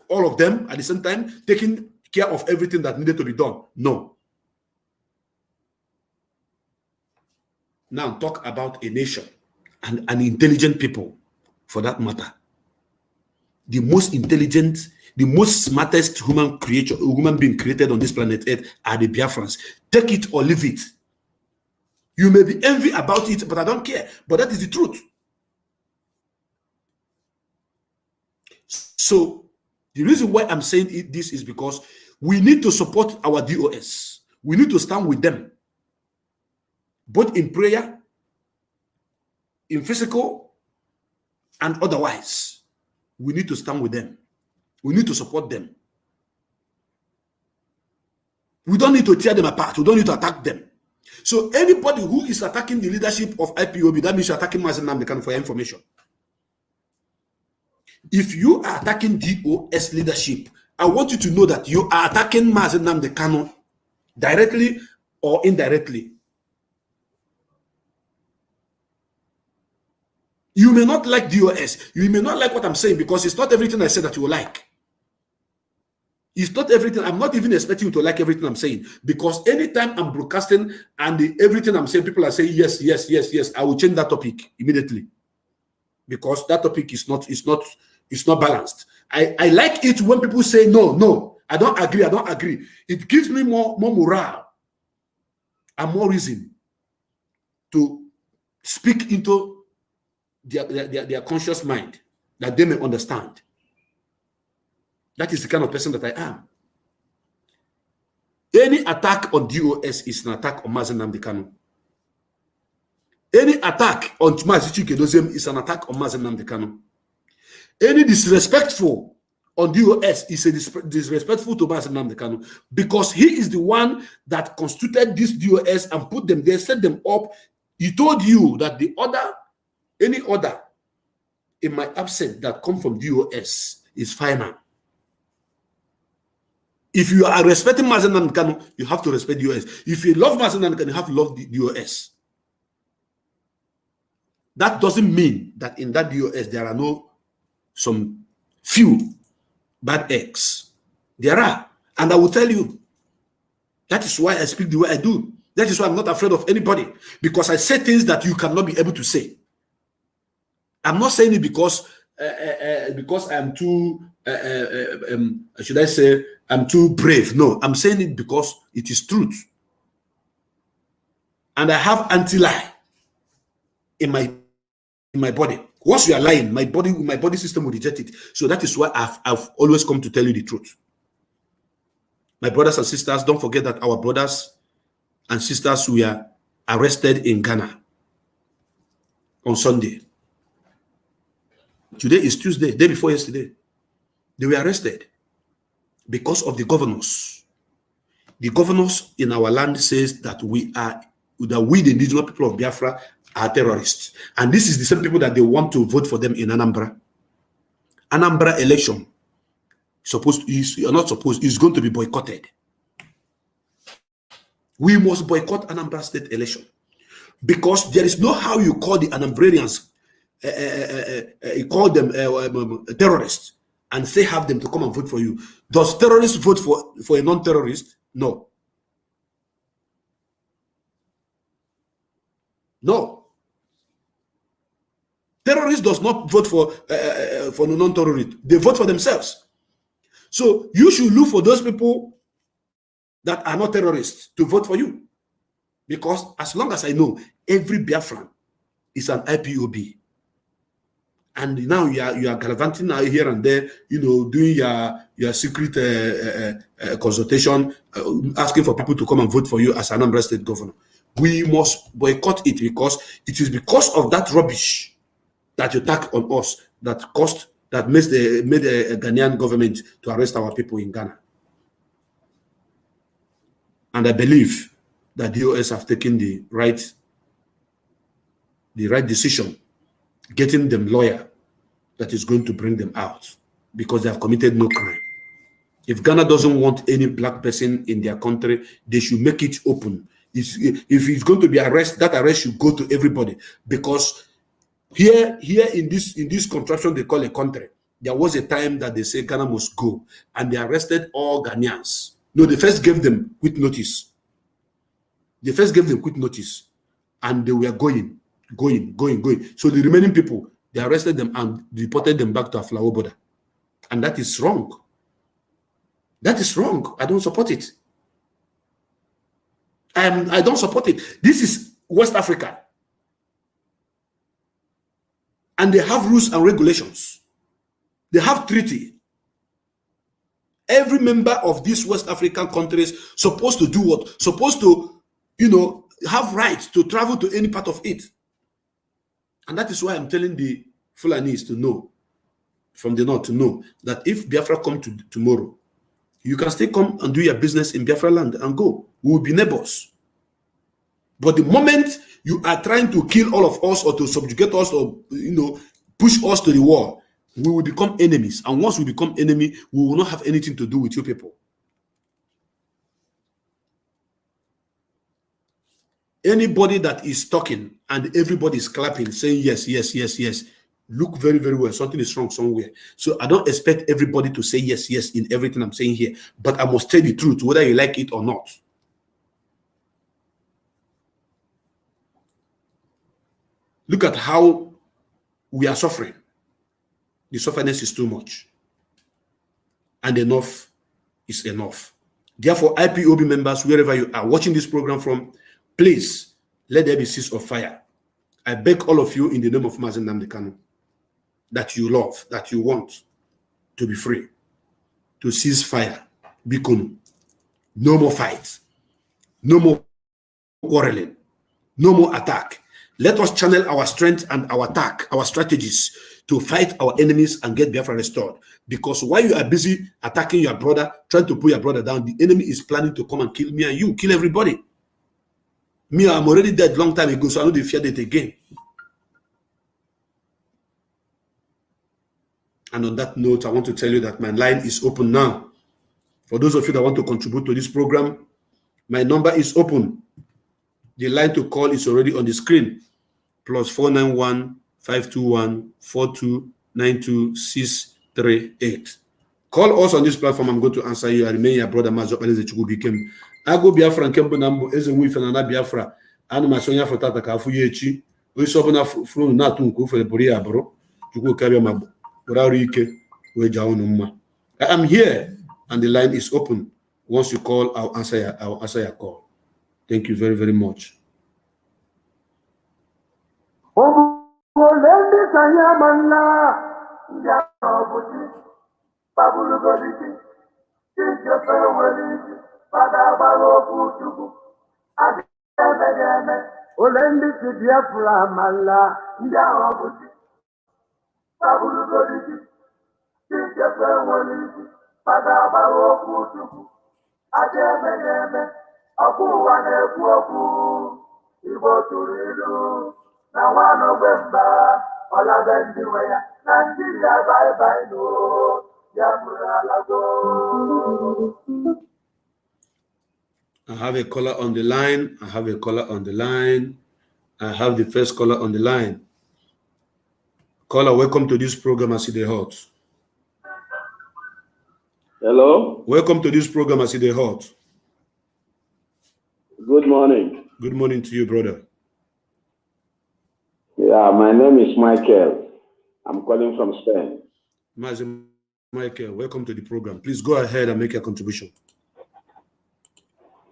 all of them at the same time, taking care of everything that needed to be done? No. Now talk about a nation and an intelligent people, for that matter. The most intelligent, the most smartest human being created on this planet Earth are the Biafrans. Take it or leave it. You may be envy about it, but I don't care. But that is the truth. So the reason why I'm saying this is because we need to support our DOS. We need to stand with them, both in prayer, in physical, and otherwise. We need to stand with them. We need to support them. We don't need to tear them apart. We don't need to attack them. So anybody who is attacking the leadership of IPOB, that means you're attacking Mazen Nnamdi Kanu, for your information. If you are attacking DOS leadership, I want you to know that you are attacking Mazen Nnamdi Kanu directly or indirectly. You may not like DOS. You may not like what I'm saying because it's not everything I say that you will like. It's not everything. I'm not even expecting you to like everything I'm saying, because anytime I'm broadcasting and everything I'm saying, people are saying yes, yes, yes, yes, I will change that topic immediately, because that topic is not balanced. I like it when people say no, no, I don't agree, I don't agree. It gives me more morale and more reason to speak into their conscious mind, that they may understand. That is the kind of person that I am. Any attack on DOS is an attack on Mazen Nnamdi Kanu. Any attack on Mazi Chike is an attack on Mazen Nnamdi Kanu. Any disrespectful on DOS is a disrespectful to Mazen Nnamdi Kanu, because he is the one that constituted this DOS and put them there, set them up. He told you that any order in my absence that come from DOS is final. If you are respecting Mazen Nnamdi Kanu, you have to respect DOS. If you love Mazen Nnamdi Kanu, you have to love the DOS. That doesn't mean that in that DOS there are some few bad eggs. There are. And I will tell you, that is why I speak the way I do. That is why I'm not afraid of anybody, because I say things that you cannot be able to say. I'm not saying it because I'm too, should I say, I'm too brave. No, I'm saying it because it is truth. And I have anti-lie in my body. Once you are lying, my body system will reject it. So that is why I've always come to tell you the truth. My brothers and sisters, don't forget that our brothers and sisters were arrested in Ghana on Sunday. Today is Tuesday, day before yesterday. They were arrested because of the governors. The governors in our land says that we, the indigenous people of Biafra, are terrorists. And this is the same people that they want to vote for them in Anambra. Anambra election is going to be boycotted. We must boycott Anambra state election, because there is no how you call the Anambrarians, you call them terrorists, and say have them to come and vote for you. Does terrorists vote for a non-terrorist? No. No. Terrorists does not vote for non-terrorists. They vote for themselves. So you should look for those people that are not terrorists to vote for you. Because as long as I know, every Biafran is an IPOB. And now you are gallivanting here and there, doing your secret consultation, asking for people to come and vote for you as an Anambra State governor. We must boycott it, because it is because of that rubbish that you attack on us that caused that made a Ghanaian government to arrest our people in Ghana. And I believe that the US have taken the right decision, getting them lawyer that is going to bring them out because they have committed no crime. If Ghana doesn't want any black person in their country, they should make it open. If it's going to be arrest, that arrest should go to everybody, because here in this contraption they call a country, there was a time that they say Ghana must go, and they arrested all Ghanaians. No, they first gave them quick notice. And they were going. So the remaining people, they arrested them and deported them back to Aflao border. And that is wrong. That is wrong. I don't support it. I don't support it. This is West Africa. And they have rules and regulations. They have treaty. Every member of these West African countries supposed to do what? Supposed to, have rights to travel to any part of it. And that is why I'm telling the Fulanis to know, from the north to know, that if Biafra come tomorrow, you can still come and do your business in Biafra land and go. We will be neighbors. But the moment you are trying to kill all of us or to subjugate us or, push us to the wall, we will become enemies. And once we become enemy, we will not have anything to do with you people. Anybody that is talking and everybody is clapping, saying yes, yes, yes, yes, look very, very well. Something is wrong somewhere. So I don't expect everybody to say yes, yes in everything I'm saying here. But I must tell the truth, whether you like it or not. Look at how we are suffering. The sufferness is too much. And enough is enough. Therefore, IPOB members, wherever you are watching this program from, please, let there be cease of fire. I beg all of you in the name of Mazen Nnamdi Kanu, that you love, that you want to be free, to cease fire. Bikunu. No more fight. No more quarreling. No more attack. Let us channel our strength and our attack, our strategies to fight our enemies and get Biafra restored. Because while you are busy attacking your brother, trying to put your brother down, the enemy is planning to come and kill me and you, kill everybody. Me, I'm already dead long time ago, so I don't fear that again. And on that note, I want to tell you that my line is open now. For those of you that want to contribute to this program, my number is open. The line to call is already on the screen. +491 521 4292638. Call us on this platform. I'm going to answer you. I remain your brother Mazo Baleze Chukwubikem. Ago Biafra nkembo nambo eze nwi fenana Biafra. Anu masonya fotata ka afu yechi. Oisobona funu na tu nku fere bori abro. Chukwu kabia mabo. Uraru ike we jaonu mma. I am here and the line is open. Once you call, I'll answer your call. Thank you very, very much. I have a caller on the line. I have the first caller on the line. Caller, welcome to this program, Aside Hot. Hello. Welcome to this program, Aside Hot. Good morning. Good morning to you, brother. Yeah, my name is Michael. I'm calling from Spain. Michael, welcome to the program. Please go ahead and make your contribution.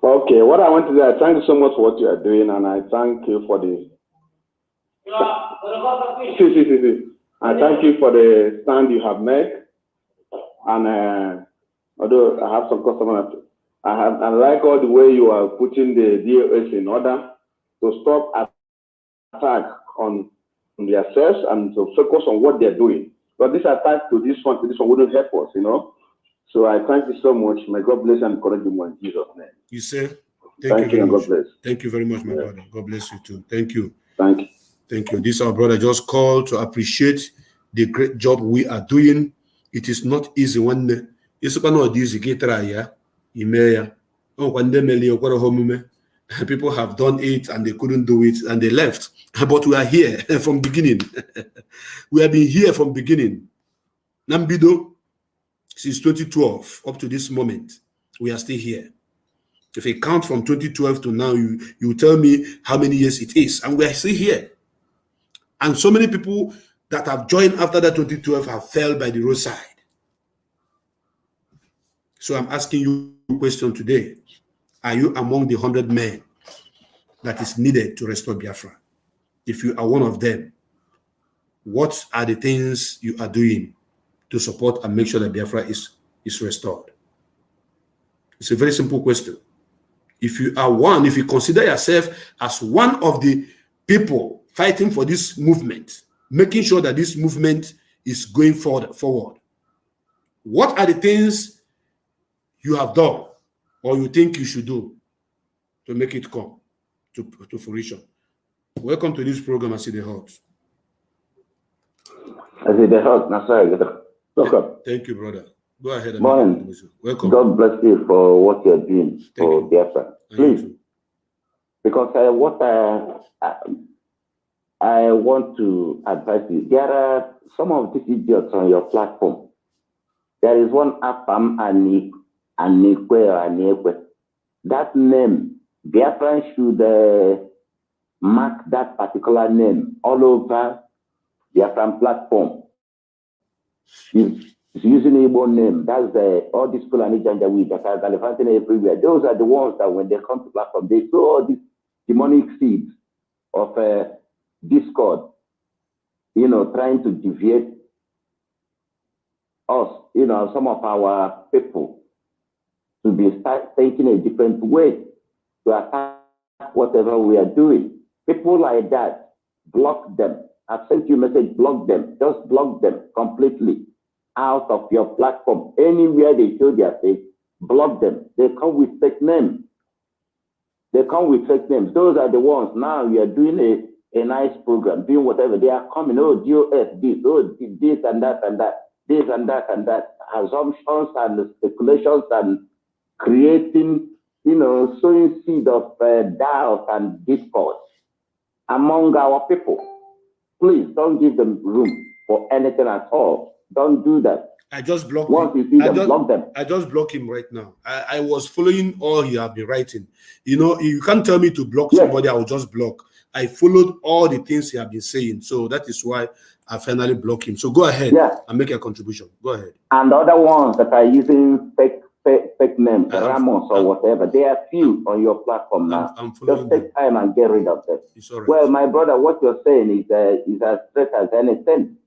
Okay, what I want to do, I thank you so much for what you are doing, and I thank you for the. I thank you for the stand you have made, and although I have some customers, I like all the way you are putting the DOS in order to stop attack on themselves and to focus on what they're doing. But this attack to this one wouldn't help us, you know. So I thank you so much. May God bless and encourage you more in Jesus' name. You say? Thank you and God bless. Thank you very much, my brother. God bless you too. Thank you. Thank you. Thank you. This our brother just called to appreciate the great job we are doing. It is not easy one day. It's not easy. Get try, people have done it and they couldn't do it and they left. But we are here from beginning. We have been here from beginning. Nambido, since 2012 up to this moment, we are still here. If you count from 2012 to now, you tell me how many years it is, and we are still here. And so many people that have joined after that 2012 have fell by the roadside. So I'm asking you a question today. Are you among the 100 men that is needed to restore Biafra? If you are one of them, what are the things you are doing to support and make sure that Biafra is restored? It's a very simple question. If you are one, if you consider yourself as one of the people fighting for this movement, making sure that this movement is going forward, what are the things you have done or you think you should do to make it come to fruition? Welcome to this program, I see the heart. I see the heart. Welcome. Thank you, brother. Go ahead. Morning. Welcome. God bless you for what you're doing for Biafra. Please, because what I want to advise you, there are some of these idiots on your platform. There is one Afam Anikwe. That name, Biafra should mark that particular name all over Biafran platform. It's using a Igbo name. That's all these Fulani Janjaweed that are gallivanting everywhere. Those are the ones that when they come to platform, they sow all these demonic seeds of discord, trying to deviate us, some of our people to start thinking a different way to attack whatever we are doing. People like that, block them. I've sent you a message, block them. Just block them completely out of your platform. Anywhere they show their face, block them. They come with fake names. Those are the ones. Now we are doing a nice program, doing whatever. They are coming, DOS, this and that and that, this and that and that. Assumptions and speculations and creating, sowing seed of doubt and discord among our people. Please don't give them room for anything at all. Don't do that. I just blocked Once you see them, block them. I just block him right now. I was following all he have been writing. You can't tell me to block somebody. I will just block. I followed all the things he have been saying. So that is why I finally block him. So go ahead and make a contribution. Go ahead. And other ones that are using fake names, Ramos or whatever, there are few on your platform now. Just take time and get rid of them. Right. Well, my brother, what you're saying is as straight as anything.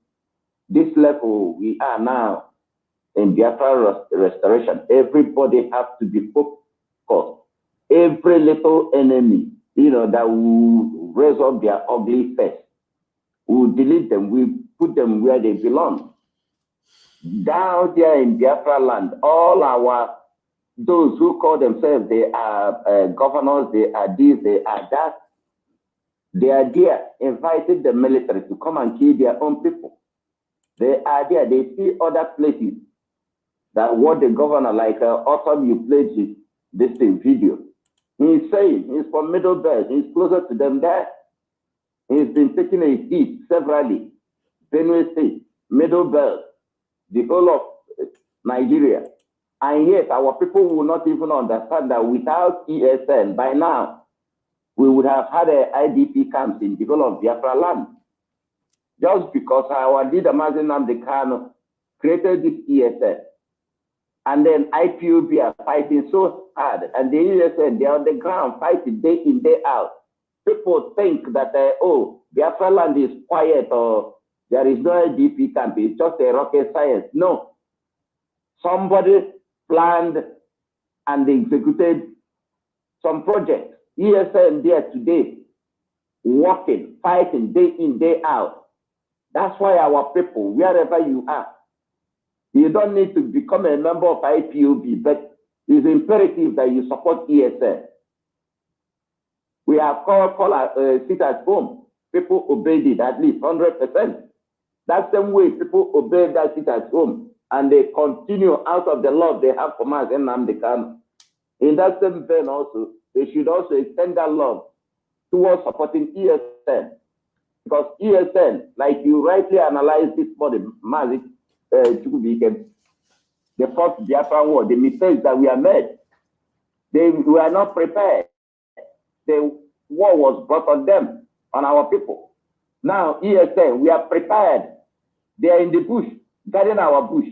This level we are now in Biafra restoration, everybody has to be focused. Every little enemy, that will raise up their ugly face, we'll delete them, we put them where they belong. Down there in Biafra land, those who call themselves, they are governors, they are this, they are that, they are there, invited the military to come and kill their own people. They are there, they see other places that what the governor, like Autumn, you played this video. He's saying he's from Middle Belt, he's closer to them there. He's been taking a hit severally. Benue State, Middle Belt, the whole of Nigeria. And yet our people will not even understand that without ESN, by now, we would have had IDP camps in the whole of Biafra land. Just because our leader, Mazen Nnamdi Kanu, created this ESN. And then IPOB are fighting so hard. And the ESN, they're on the ground fighting day in, day out. People think that, Biafra land is quiet or there is no IDP camp. It's just a rocket science. No. Somebody planned and executed some projects. ESN there today, working, fighting day in, day out. That's why our people, wherever you are, you don't need to become a member of IPOB, but it's imperative that you support ESN. We have called sit at home. People obeyed it at least 100%. That same way people obey that sit at home and they continue out of the love they have for us and Namdekan. In that same vein also, they should also extend that love towards supporting ESN. Because ESN, like you rightly analyzed this morning, the first Biafra war, the mistakes that we have made, we are not prepared. The war was brought on them, on our people. Now, ESN, we are prepared. They are in the bush, guarding our bush.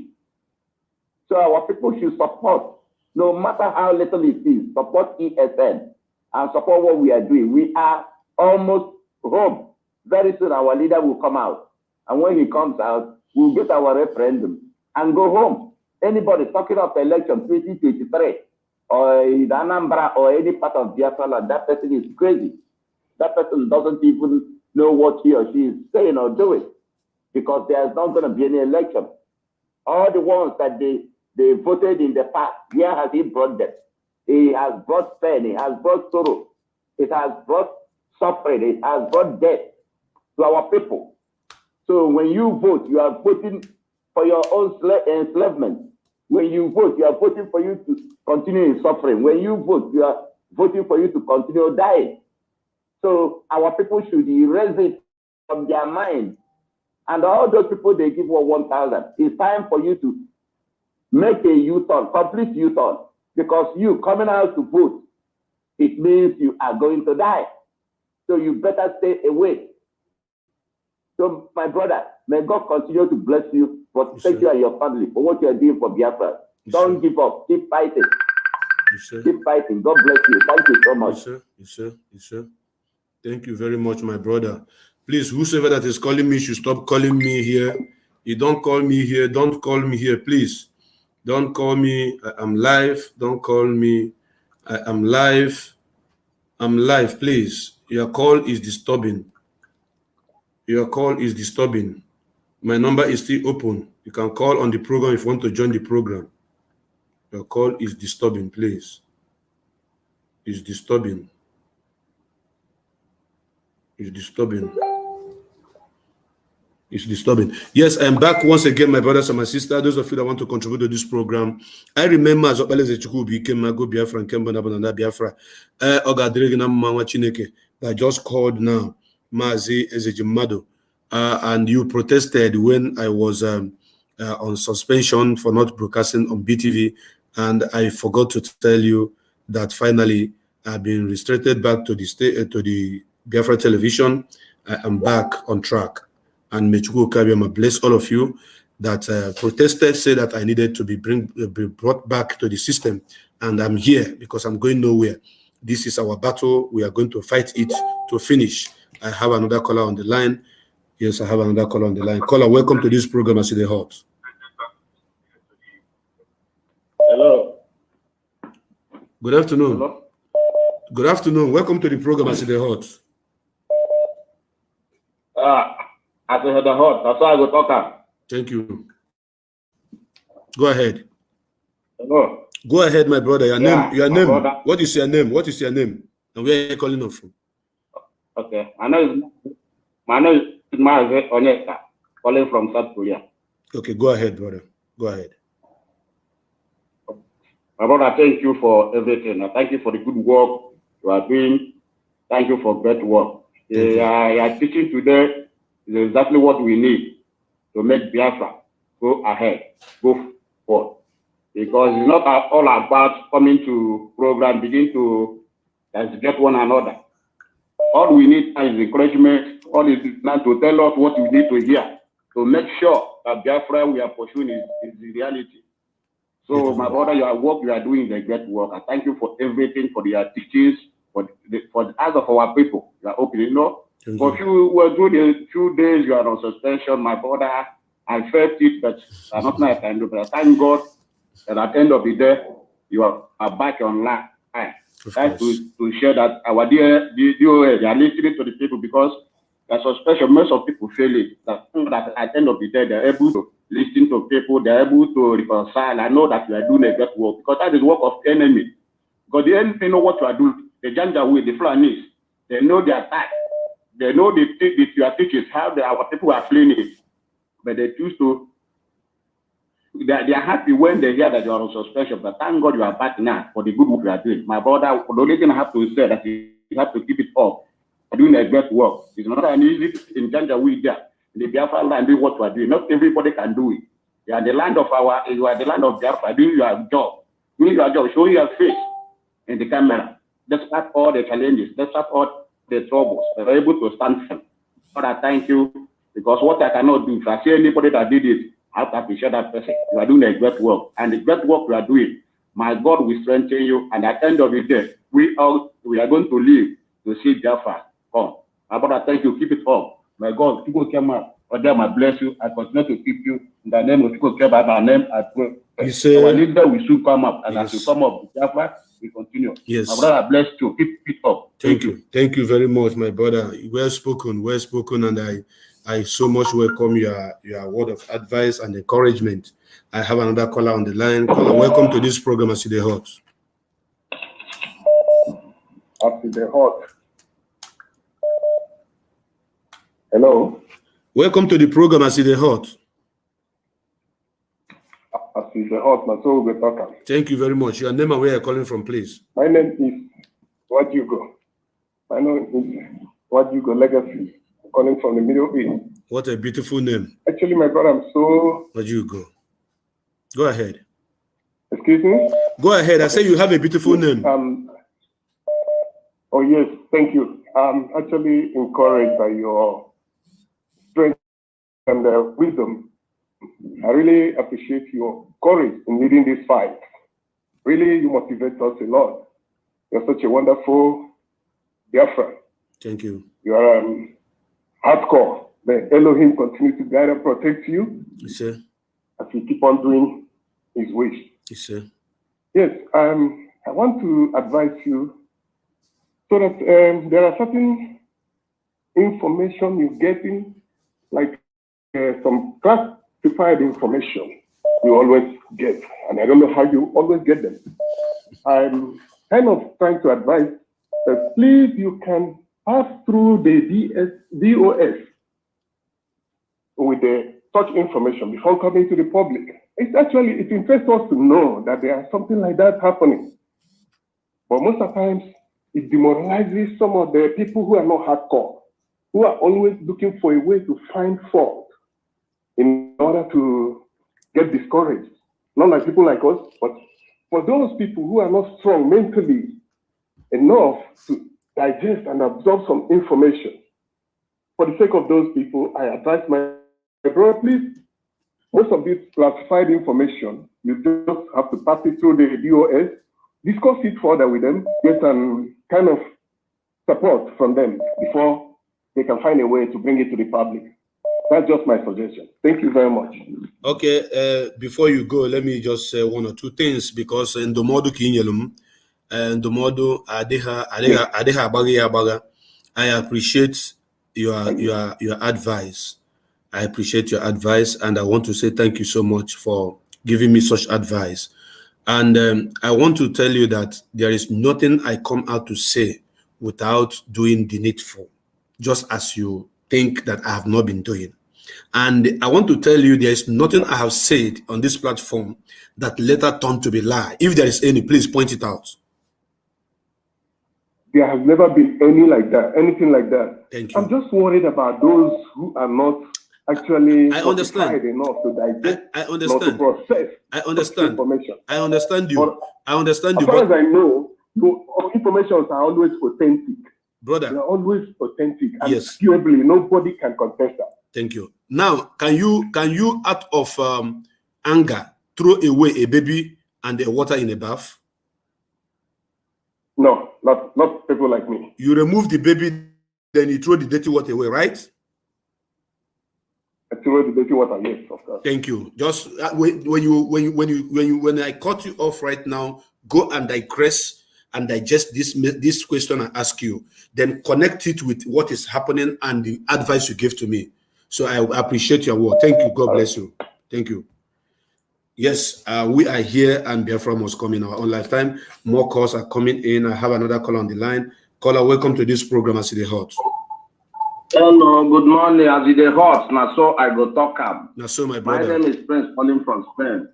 So our people should support, no matter how little it is, support ESN and support what we are doing. We are almost home. Very soon our leader will come out. And when he comes out, we'll get our referendum and go home. Anybody talking of election 2023 or in Anambra or any part of Biafra land, that person is crazy. That person doesn't even know what he or she is saying or doing because there's not going to be any election. All the ones that they voted in the past, where has he brought them? He has brought pain, he has brought sorrow, it has brought suffering, it has brought death to our people. So when you vote, you are voting for your own enslavement. When you vote, you are voting for you to continue in suffering. When you vote, you are voting for you to continue dying. So our people should erase it from their mind. And all those people, they give 1,000. It's time for you to make a U-turn, complete U-turn. Because you coming out to vote, it means you are going to die. So you better stay away. So my brother, may God continue to bless you, protect you and your family for what you are doing for Biafra. Don't give up. Keep fighting. Keep fighting. God bless you. Thank you so much. Yes, sir. Thank you very much, my brother. Please, whosoever that is calling me should stop calling me here. You don't call me here. Don't call me here, please. Don't call me. I'm live. Don't call me. I'm live. I'm live, please. Your call is disturbing. Your call is disturbing. My number is still open. You can call on the program if you want to join the program. Your call is disturbing, please. It's disturbing. It's disturbing. It's disturbing. Yes, I'm back once again, my brothers and my sisters. Those of you that want to contribute to this program. I remember as well as the Chuku became Mago Biafra and Kemba Nabana Biafra. I just called now, Mazi Ezejimado. And you protested when I was on suspension for not broadcasting on BTV. And I forgot to tell you that finally I've been restricted back to the Biafra television. I am back on track. And Mechuku Kabiyama bless all of you that protested, said that I needed to be brought back to the system. And I'm here because I'm going nowhere. This is our battle. We are going to fight it to finish. I have another caller on the line. Yes, I have another caller on the line. Caller, welcome to this program, I see the hot. Hello. Good afternoon. Hello. Good afternoon. Welcome to the program, I see the hot. I said the hot. That's why I go talk. Thank you. Go ahead. Hello. Go ahead, my brother. Your name. Brother. What is your name? What is your name? And where are you calling from? Okay. My name is Mazi Onyeka, calling from South Korea. Okay, go ahead, brother. Go ahead. My brother, thank you for everything. Thank you for the good work you are doing. Thank you for great work. You are teaching today is exactly what we need to make Biafra go ahead, go forward. Because it's not all about coming to program, begin to get one another. All we need is encouragement. All is now to tell us what we need to hear to make sure that Biafra we are pursuing is the reality. So, my brother, your work you are doing is a great work. I thank you for everything, for your teachings, for the eyes of our people. You are opening, you know. For a few days you are on suspension, my brother. I felt it, but there's nothing I can do. But I thank God that at the end of the day, you are back online. Thanks to share that our dear DOA, they are listening to the people because a suspension, most of people feel it. That at the end of the day, they're able to listen to people, they're able to reconcile. I know that you are doing a great work, because that is work of enemy. Because the enemy know what you are doing. The Janjaweed, the Fulanis, they know their attack. They know your teachers, how our people are playing it. But they choose to, they are happy when they hear that you are on suspension. But thank God you are back now for the good work you are doing. My brother, the only thing I have to say that you have to keep it up. Doing a great work. It's not an easy in Janjaweed there. In the Biafra land, doing what you are doing. Not everybody can do it. You are the land of Biafra, doing your job. Doing your job, showing your face in the camera. Despite all the challenges, despite all the troubles, they are able to stand firm. But I thank you, because what I cannot do, if I see anybody that did it, I have to appreciate that person. You are doing a great work. And the great work you are doing, my God will strengthen you. And at the end of the day, we are going to live to see Biafra come. My brother, thank you. Keep it up. My God, people come up. God I bless you. I continue to keep you. In the name of people care about my name, I pray. You say, our leader will soon come up. And yes. as you come up, Biafra, we continue. Yes. My brother, bless you. Keep it up. Thank you. Thank you very much, my brother. Well spoken, and I so much welcome your word of advice and encouragement. I have another caller on the line. Caller, welcome to this program, As the Hot. As the Hot. Hello. Welcome to the program, As the Hot. As the Hot, my soul will be talking. Thank you very much. Your name and where you're calling from, please. My name is Wajugo. My name is Wajugo Legacy. I'm calling from the Middle East. What a beautiful name. Actually, my brother, I'm so... Wajugo. Go ahead. Excuse me? Go ahead. I say you have a beautiful name. Oh, yes. Thank you. I'm actually encouraged by your strength and wisdom. I really appreciate your courage in leading this fight. Really, you motivate us a lot. You're such a wonderful Biafran. Thank you. You are hardcore. May Elohim continue to guide and protect you. Yes, sir. As you keep on doing his wish. Yes, sir. Yes, I want to advise you so that there are certain information you're getting, like some classified information you always get, and I don't know how you always get them. I'm kind of trying to advise that please you can pass through the DOS with the such information before coming to the public. It interests us to know that there is something like that happening. But most of the times, it demoralizes some of the people who are not hardcore, who are always looking for a way to find fault in order to get discouraged. Not like people like us, but for those people who are not strong mentally enough to digest and absorb some information. For the sake of those people, I advise my brother, please, most of this classified information, you just have to pass it through the DOS, discuss it further with them, get some kind of support from them before they can find a way to bring it to the public. That's just my suggestion. Thank you very much. Okay, before you go, let me just say one or two things, because in the model and the model I appreciate your advice. I appreciate your advice, and I want to say thank you so much for giving me such advice. And I want to tell you that there is nothing I come out to say without doing the needful, just as you think that I have not been doing. And I want to tell you there is nothing I have said on this platform that later turned to be lie. If there is any, please point it out. There has never been anything like that. Thank you. I'm just worried about those who are not actually I understand enough to digest, I understand. not to process. I understand. Information. I understand you. But I understand you. As far as I know, informations are always authentic. Brother. They are always authentic and yes. purely. Nobody can contest that. Thank you. Now, can you out of anger throw away a baby and the water in a bath? No, not people like me. You remove the baby, then you throw the dirty water away, right? I throw the dirty water, yes, of course. Thank you. Just when I cut you off right now, go and digress and digest this question I ask you, then connect it with what is happening and the advice you give to me. So I appreciate your work. Thank you. God bless you. Thank you. Yes, we are here, and Biafra must come in our own lifetime. More calls are coming in. I have another caller on the line. Caller, welcome to this program, As It Hot. Hello, good morning. As It Hot, now so I go talk up. Now so, my brother. My name is Prince, calling from Spain.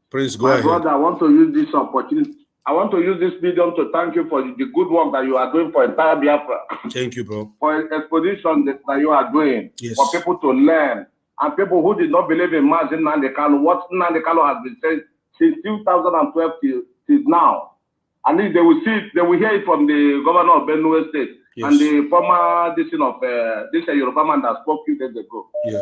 Prince, go ahead. My brother, I want to use this opportunity. I want to use this medium to thank you for the good work that you are doing for entire Biafra. Thank you, bro. For exposition that you are doing, yes, for people to learn, and people who did not believe in Mazin Nnamdi Kanu, what Nnamdi Kanu has been saying since 2012 till now. And if they will see it, they will hear it from the governor of Benue State, yes, and the former decision of this Yoruba man that spoke a few days ago. Yeah.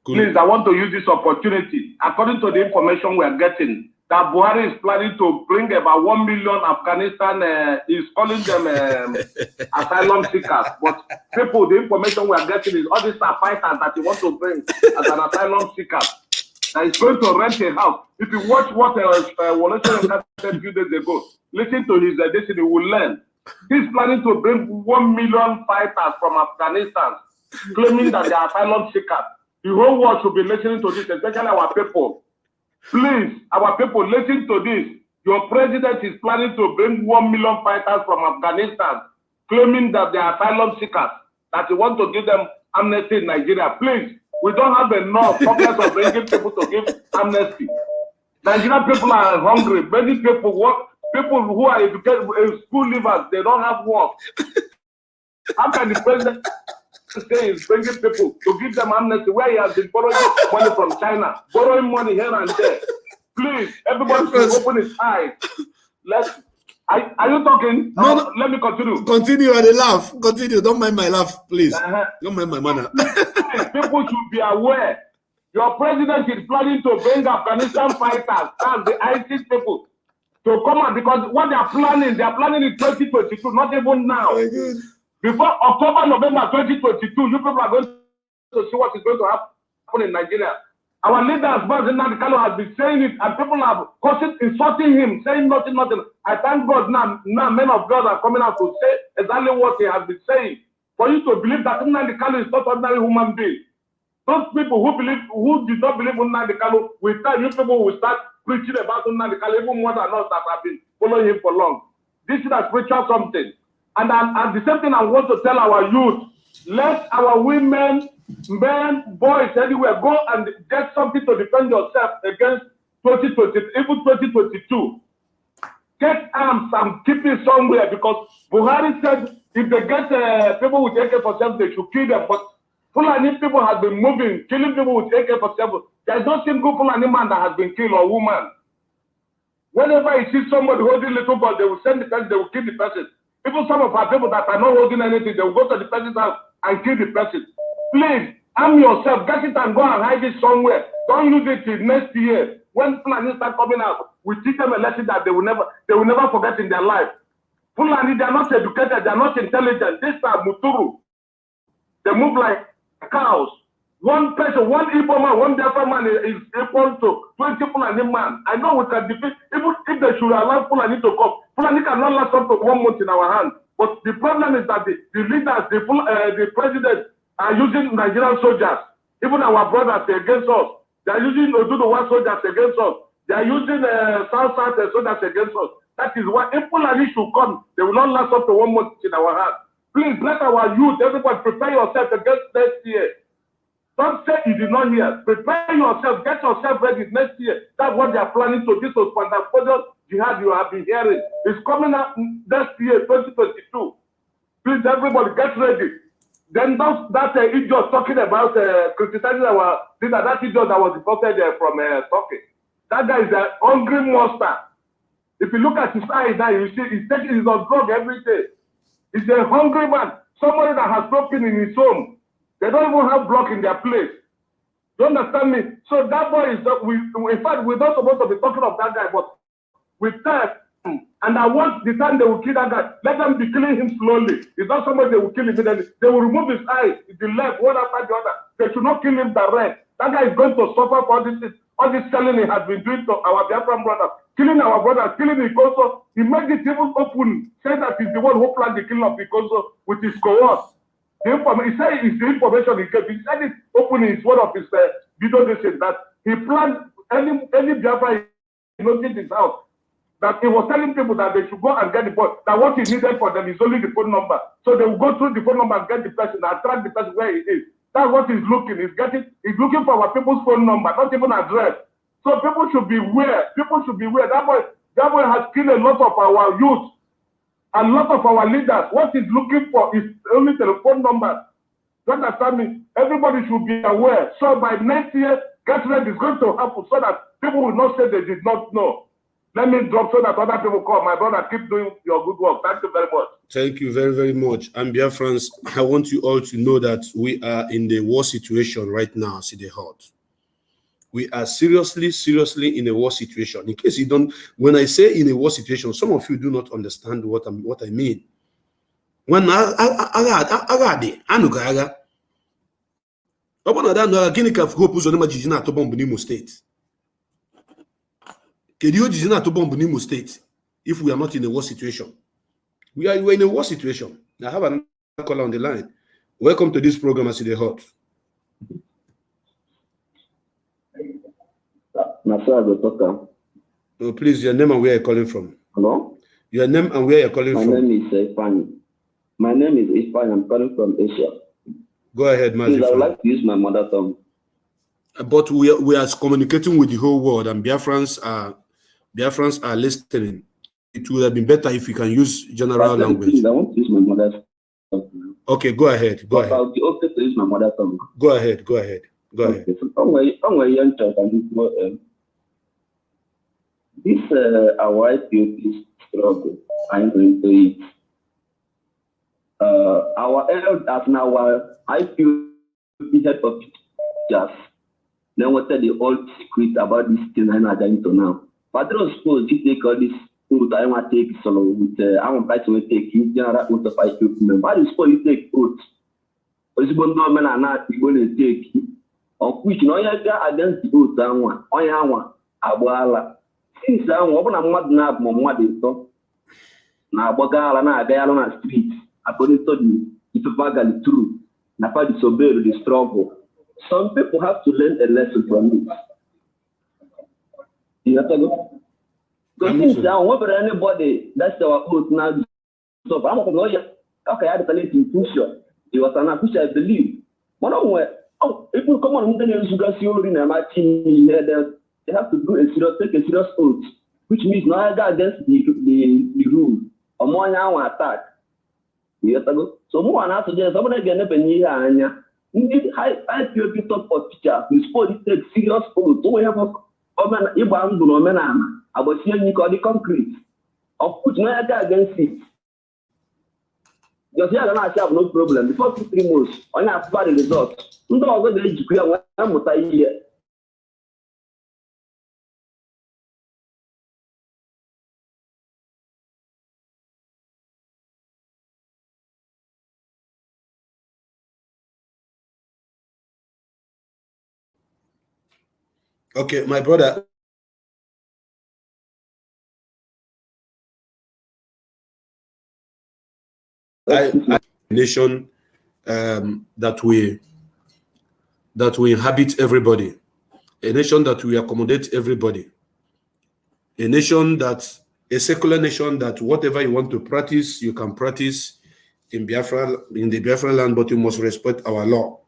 Good. Please, I want to use this opportunity. According to the information we are getting, that Buhari is planning to bring about 1 million Afghanistan, he's calling them asylum seekers. But people, the information we are getting is all these are fighters that he wants to bring as an asylum seeker. That he's going to rent a house. If you watch what Wolace said a few days ago, listen to his destiny, you will learn. He's planning to bring 1 million fighters from Afghanistan, claiming that they are asylum seekers. The whole world should be listening to this, especially our people. Please, our people, listen to this. Your president is planning to bring 1 million fighters from Afghanistan, claiming that they are asylum seekers, that he wants to give them amnesty in Nigeria. Please, we don't have enough pockets of bringing people to give amnesty. Nigerian people are hungry. Many people work. People who are educated, school leavers, they don't have work. How can the president say is bringing people to give them amnesty where he has been borrowing money from China, borrowing money here and there? Please, everybody should open his eyes. Are you talking? No. Let me continue. Continue and laugh. Continue. Don't mind my laugh, please. Don't mind my manner. People should be aware. Your president is planning to bring Afghanistan fighters and the ISIS people to come out, because what they are planning in 2022, not even now. Oh, before October, November 2022, you people are going to see what is going to happen in Nigeria. Our leaders, Mazin Nnamdi Kanu, has been saying it, and people are insulting him, saying nothing. I thank God now men of God are coming out to say exactly what he has been saying. For you to believe that Nnamdi Kanu is not ordinary human being. Those people who did not believe in Nnamdi Kanu, you people will start preaching about Nnamdi Kanu, even more than us that have been following him for long. This is a spiritual something. And the same thing I want to tell our youth, let our women, men, boys, anywhere, go and get something to defend yourself against 2020, even 2022. Get arms and keep it somewhere, because Buhari said if they get people with AK-47, they should kill them. But Fulani people have been moving, killing people with AK-47. There's no single Fulani man that has been killed or woman. Whenever you see somebody holding little boy, they will send the person, they will kill the person. Even some of our people that are not holding anything, they will go to the person's house and kill the person. Please, arm yourself, get it and go and hide it somewhere. Don't use it till next year. When Fulani start coming out, we teach them a lesson that they will never forget in their life. Fulani, they are not educated, they are not intelligent. This are Muturu. They move like cows. One person, one Igbo man, one Biafra man is equal to 20 Fulani man. I know we can defeat, even if they should allow Fulani to come. Fulani cannot last up to 1 month in our hands. But the problem is that the leaders, the president are using Nigerian soldiers. Even our brothers against us. They are using Oduduwa soldiers against us. They are using South soldiers against us. That is why if Fulani should come, they will not last up to 1 month in our hands. Please let our youth, everybody prepare yourself against next year. Don't say you did not hear. Prepare yourself, get yourself ready next year. That's what they are planning to do. So Pandapodium Jihad you have been hearing. It's coming up next year, 2022. Please, everybody, get ready. Then that idiot talking about criticizing our leader, that idiot that was deported from Turkey. That guy is a hungry monster. If you look at his eyes now, you see he's on drug every day. He's a hungry man. Somebody that has broken in his home. They don't even have block in their place. You understand me? So that boy is, in fact, we're not supposed to be talking of that guy, but with that, and I want the time they will kill that guy, let them be killing him slowly. It's not somebody they will kill immediately. They will remove his eyes, the left, one after the other. They should not kill him direct. That guy is going to suffer for all this selling he has been doing to our Biafran brothers, killing our brothers, killing the Koso, He made it even open, said that he's the one who planned the killing of Picoso with his cohort. He said it's the information he gave. He said it open in one of his video messages that he planned any Biafra he noticed his house. That he was telling people that they should go and get the phone. That what is needed for them is only the phone number. So they will go through the phone number and get the person, and track the person where he is. That's what he's looking. He's looking for our people's phone number, not even address. So people should be aware. People should be aware. That boy has killed a lot of our youth, a lot of our leaders. What he's looking for is only telephone numbers. You understand me? Everybody should be aware. So by next year, get ready. It's going to happen so that people will not say they did not know. Let me drop so that other people come. My brother, keep doing your good work. Thank you very much. Thank you very, very much. And Biafrans, I want you all to know that we are in the war situation right now, see the heart. We are seriously in a war situation. In case you don't, when I say in a war situation, some of you do not understand what I mean. When State. State if we are not in a war situation. We're in a war situation. I have another caller on the line. Welcome to this program, I see the hot. Oh, please, your name and where you're calling from. Hello? Your name and where you're calling from. My name is Ifani. My name is Ifani. I'm calling from Asia. Go ahead, man. Please, I would like to use my mother tongue. But we are communicating with the whole world, and Biafrans are listening. It would have been better if you can use general language. Please, I want to use my mother tongue. Okay, go ahead. Go ahead. I'll be okay to use my mother tongue. Go ahead. Okay, so, this our IPOP struggle, I'm going to it. Our elders now, our IPOP head of just then what the old secret about this thing I'm going to now. But I don't suppose you take all this food I want to take solo with I want to take you general out of IPOP member. I suppose you take fruit. But you don't know not going to take of which no against the oath and one Abuala. Since I open a mud nab, Momadito. Now, Bogala, na Gayalona street, according to if a bagally true, Napa disobey the struggle. Some people have to learn a lesson from this. You have to go. Because since I want anybody, that's our oath now. So I'm going to okay, I had to let him push you. It was an push, I believe. One of them, people come on, they have to do take a serious oath, which means no against the rule or more now attack. So more on suggest someone again need high IPOP top of teacher who suppose take serious oath. So we have about seeing you call the concrete of which no against it. Just here I have no problem. Before 2-3 months, on a bad result. Okay, my brother. I nation that we inhabit everybody, a nation that we accommodate everybody, a nation a secular nation that whatever you want to practice, you can practice in the Biafra land, but you must respect our law.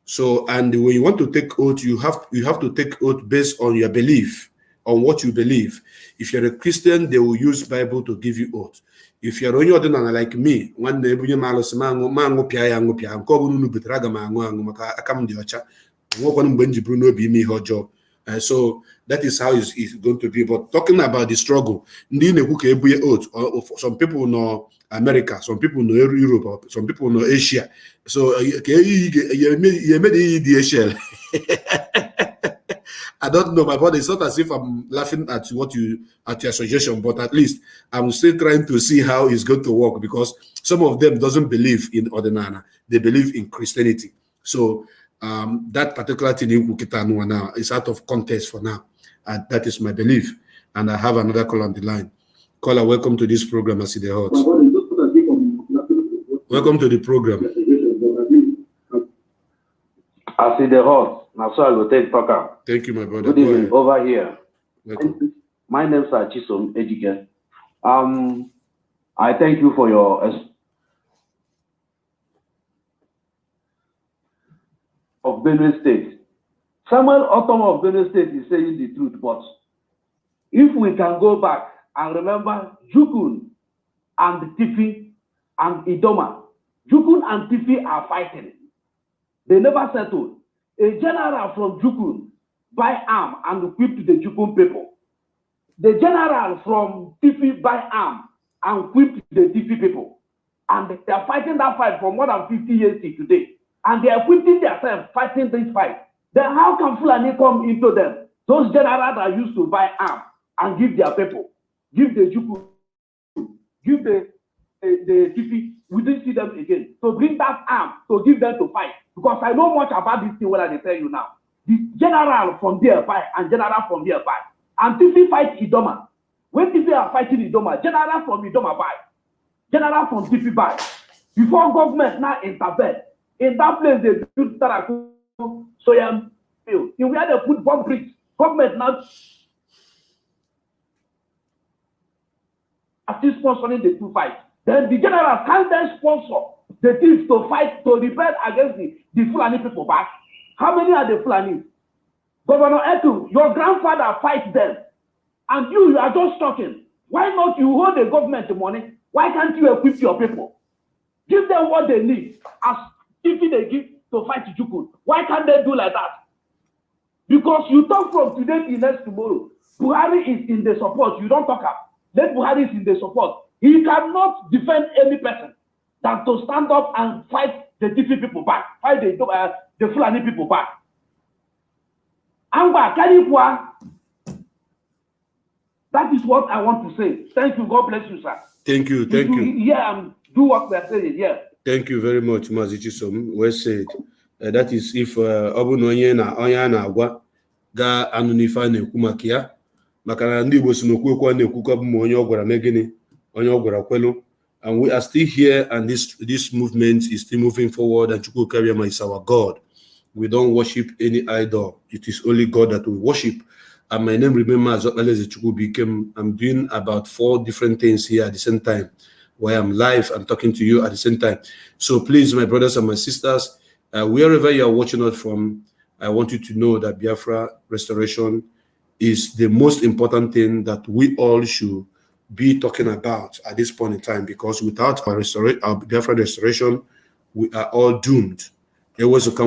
So, and when you want to take oath, you have to take oath based on your belief, on what you believe. If you're a Christian, they will use Bible to give you oath. If you're only ordinary like me, one day so that is how it's going to be. But talking about the struggle, some people know America, some people know Europe, some people know Asia. So you made the Asia. I don't know, my brother. It's not as if I'm laughing at your suggestion, but at least I'm still trying to see how it's going to work, because some of them doesn't believe in Ordinana, they believe in Christianity. So that particular thing in Kukitanu now is out of context for now. And that is my belief. And I have another call on the line. Caller, welcome to this program, I see the hot. Welcome to the program. I see the hot. Now, so I will take talk out. Thank you, my brother. Good evening. Over here. Welcome. My name is Chisom Ejike. I thank you for your of Benue State. Samuel Otom of Benue State is saying the truth, but if we can go back and remember Jukun and Tifi and Idoma, Jukun and Tifi are fighting. They never settled. A general from Jukun buy arm and equip the Jukun people. The general from Tifi buy arm and equip the Tifi people. And they are fighting that fight for more than 50 years till today. And they are equipping themselves fighting this fight. Then how can Fulani come into them? Those generals that used to buy arms and give their people, give the Juku, give the Tifi, we didn't see them again. So bring that arm to give them to fight. Because I know much about this thing, what I tell you now. The general from there buy and general from there buy. And Tifi fight Idoma. When Tifi are fighting Idoma, general from Idoma buy. General from Tifi buy. Before government now intervene, in that place they build Taraku, Soyam field. In where they put bomb bricks, government now still sponsoring the two fights. Then the general can then sponsor the thieves to fight, to rebel against the Fulani people back. How many are the Fulani? Governor Etu, your grandfather fight them. And you are just talking. Why not you hold the government money? Why can't you equip your people? Give them what they need. As if they give to fight Jukun. Why can't they do like that? Because you talk from today to next tomorrow. Buhari is in the support. You don't talk up. Let Buhari is in the support. He cannot defend any person than to stand up and fight the Tifi people back. Fight the Fulani people back. Amba, Kalipwa. That is what I want to say. Thank you. God bless you, sir. Thank you. Thank you. Yeah, do what we are saying. Yeah. Thank you very much, Mazichisom. Well said. That is if Obunonye na Onya na Agwa ga anunifa na ekwu maka ya. Maka na ndị Igbo si n'okwu na ekwukwa bụ onye ọgwara megini, onye ọgwara kwelu. And we are still here, and this movement is still moving forward, and Chukwu Karyama is our God. We don't worship any idol. It is only God that we worship. And my name, remember, as Chukwu became, I'm doing about 4 different things here at the same time, where I'm live and talking to you at the same time. So please, my brothers and my sisters, wherever you are watching us from, I want you to know that Biafra restoration is the most important thing that we all should be talking about at this point in time, because without our Biafra restoration, we are all doomed. Because now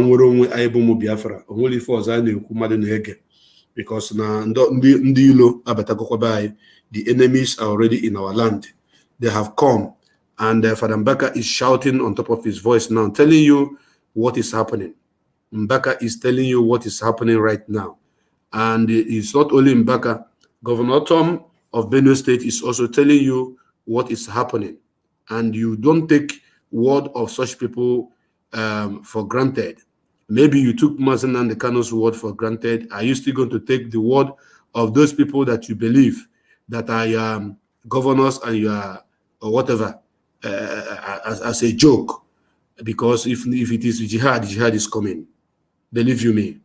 the enemies are already in our land. They have come, and Father Mbaka is shouting on top of his voice now, telling you what is happening. Mbaka is telling you what is happening right now. And it's not only Mbaka. Governor Tom of Benue State is also telling you what is happening. And you don't take word of such people for granted. Maybe you took Mazen and the Kano's word for granted. Are you still going to take the word of those people that you believe that are governors and you are or whatever as a joke? Because if it is jihad, jihad is coming. Believe you me,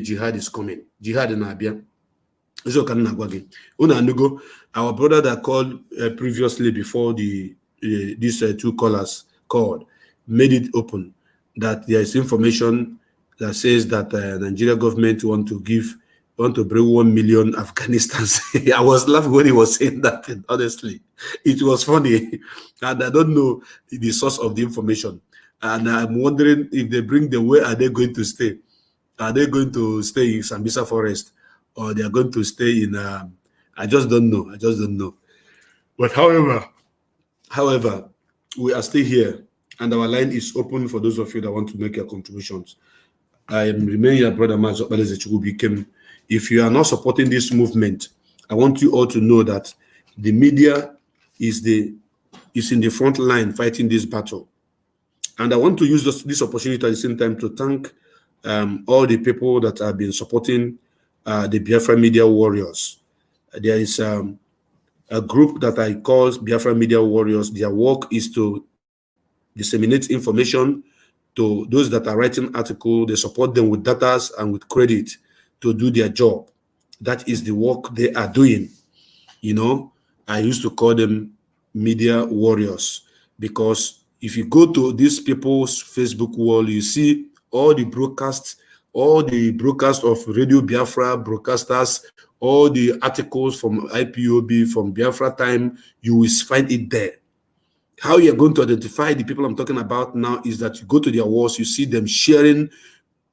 jihad is coming. Jihad in Abia. Our brother that called previously before these 2 callers called made it open that there is information that says that the Nigeria government want to bring 1 million Afghanistans. I was laughing when he was saying that, honestly. It was funny. And I don't know the source of the information. And I'm wondering if they bring them, where are they going to stay? Are they going to stay in Sambisa Forest? Or they are going to stay in, I just don't know. But however, we are still here. And our line is open for those of you that want to make your contributions. I remain your brother, Mazo. If you are not supporting this movement, I want you all to know that the media is in the front line fighting this battle. And I want to use this opportunity at the same time to thank all the people that have been supporting the Biafra media warriors. There is a group that I call Biafra Media Warriors. Their work is to disseminate information to those that are writing articles. They support them with data and with credit to do their job. That is the work they are doing. You know, I used to call them media warriors, because if you go to these people's Facebook wall, you see all the broadcasts of Radio Biafra broadcasters, all the articles from IPOB, from Biafra Time, you will find it there. How you're going to identify the people I'm talking about now is that you go to their walls, you see them sharing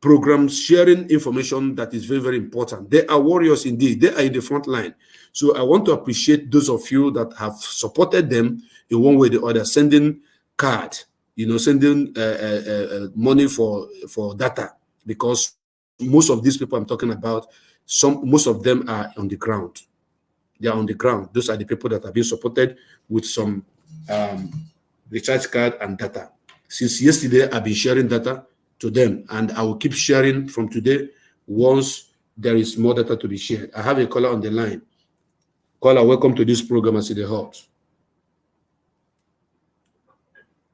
programs, sharing information that is very, very important. They are warriors indeed. They are in the front line. So I want to appreciate those of you that have supported them in one way or the other, sending card, you know, sending money for data, because most of these people I'm talking about, most of them are on the ground. They are on the ground. Those are the people that are being supported with some recharge card and data. Since yesterday, I've been sharing data to them, and I will keep sharing from today once there is more data to be shared. I have a caller on the line. Caller, welcome to this program. I see the hot.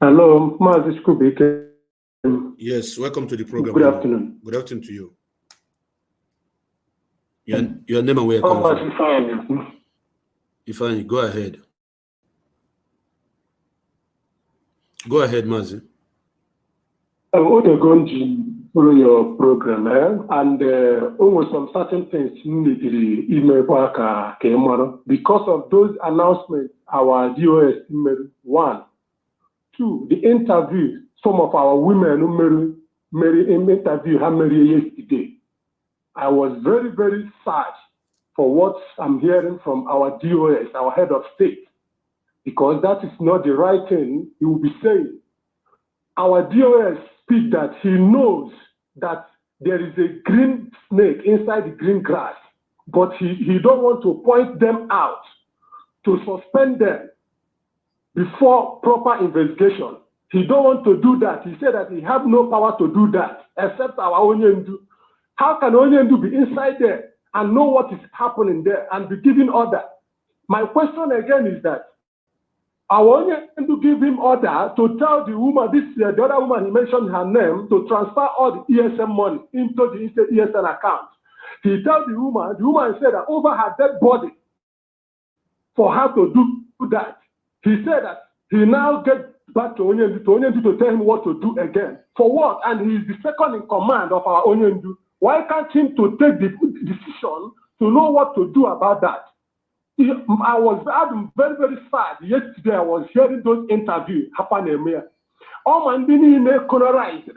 Hello, Mazi Kubike. Yes, welcome to the program. Good afternoon. Good afternoon to you. Your name and where you're coming from? Ifeanyi, go ahead. Go ahead, Mazi. I'm going to follow your program, and almost some certain things because of those announcements, our DOS made 1, 2, the interview, some of our women who made interview yesterday. I was very, very sad for what I'm hearing from our DOS, our head of state, because that is not the right thing he will be saying. Our DOS speak that he knows that there is a green snake inside the green grass, but he don't want to point them out, to suspend them before proper investigation. He don't want to do that. He said that he have no power to do that, except our Onyendu. How can Onyendu be inside there and know what is happening there and be giving order? My question again is that I want to give him order to tell the woman, the other woman, he mentioned her name, to transfer all the ESM money into the ESN account. He told the woman said that over her dead body for her to do that. He said that he now gets back to Onyendu to tell him what to do again. For what? And he is the second in command of our Onyendu. Why can't him to take the decision to know what to do about that? I'm very, very sad. Yesterday, I was hearing those interviews happening here. All Mandini colonized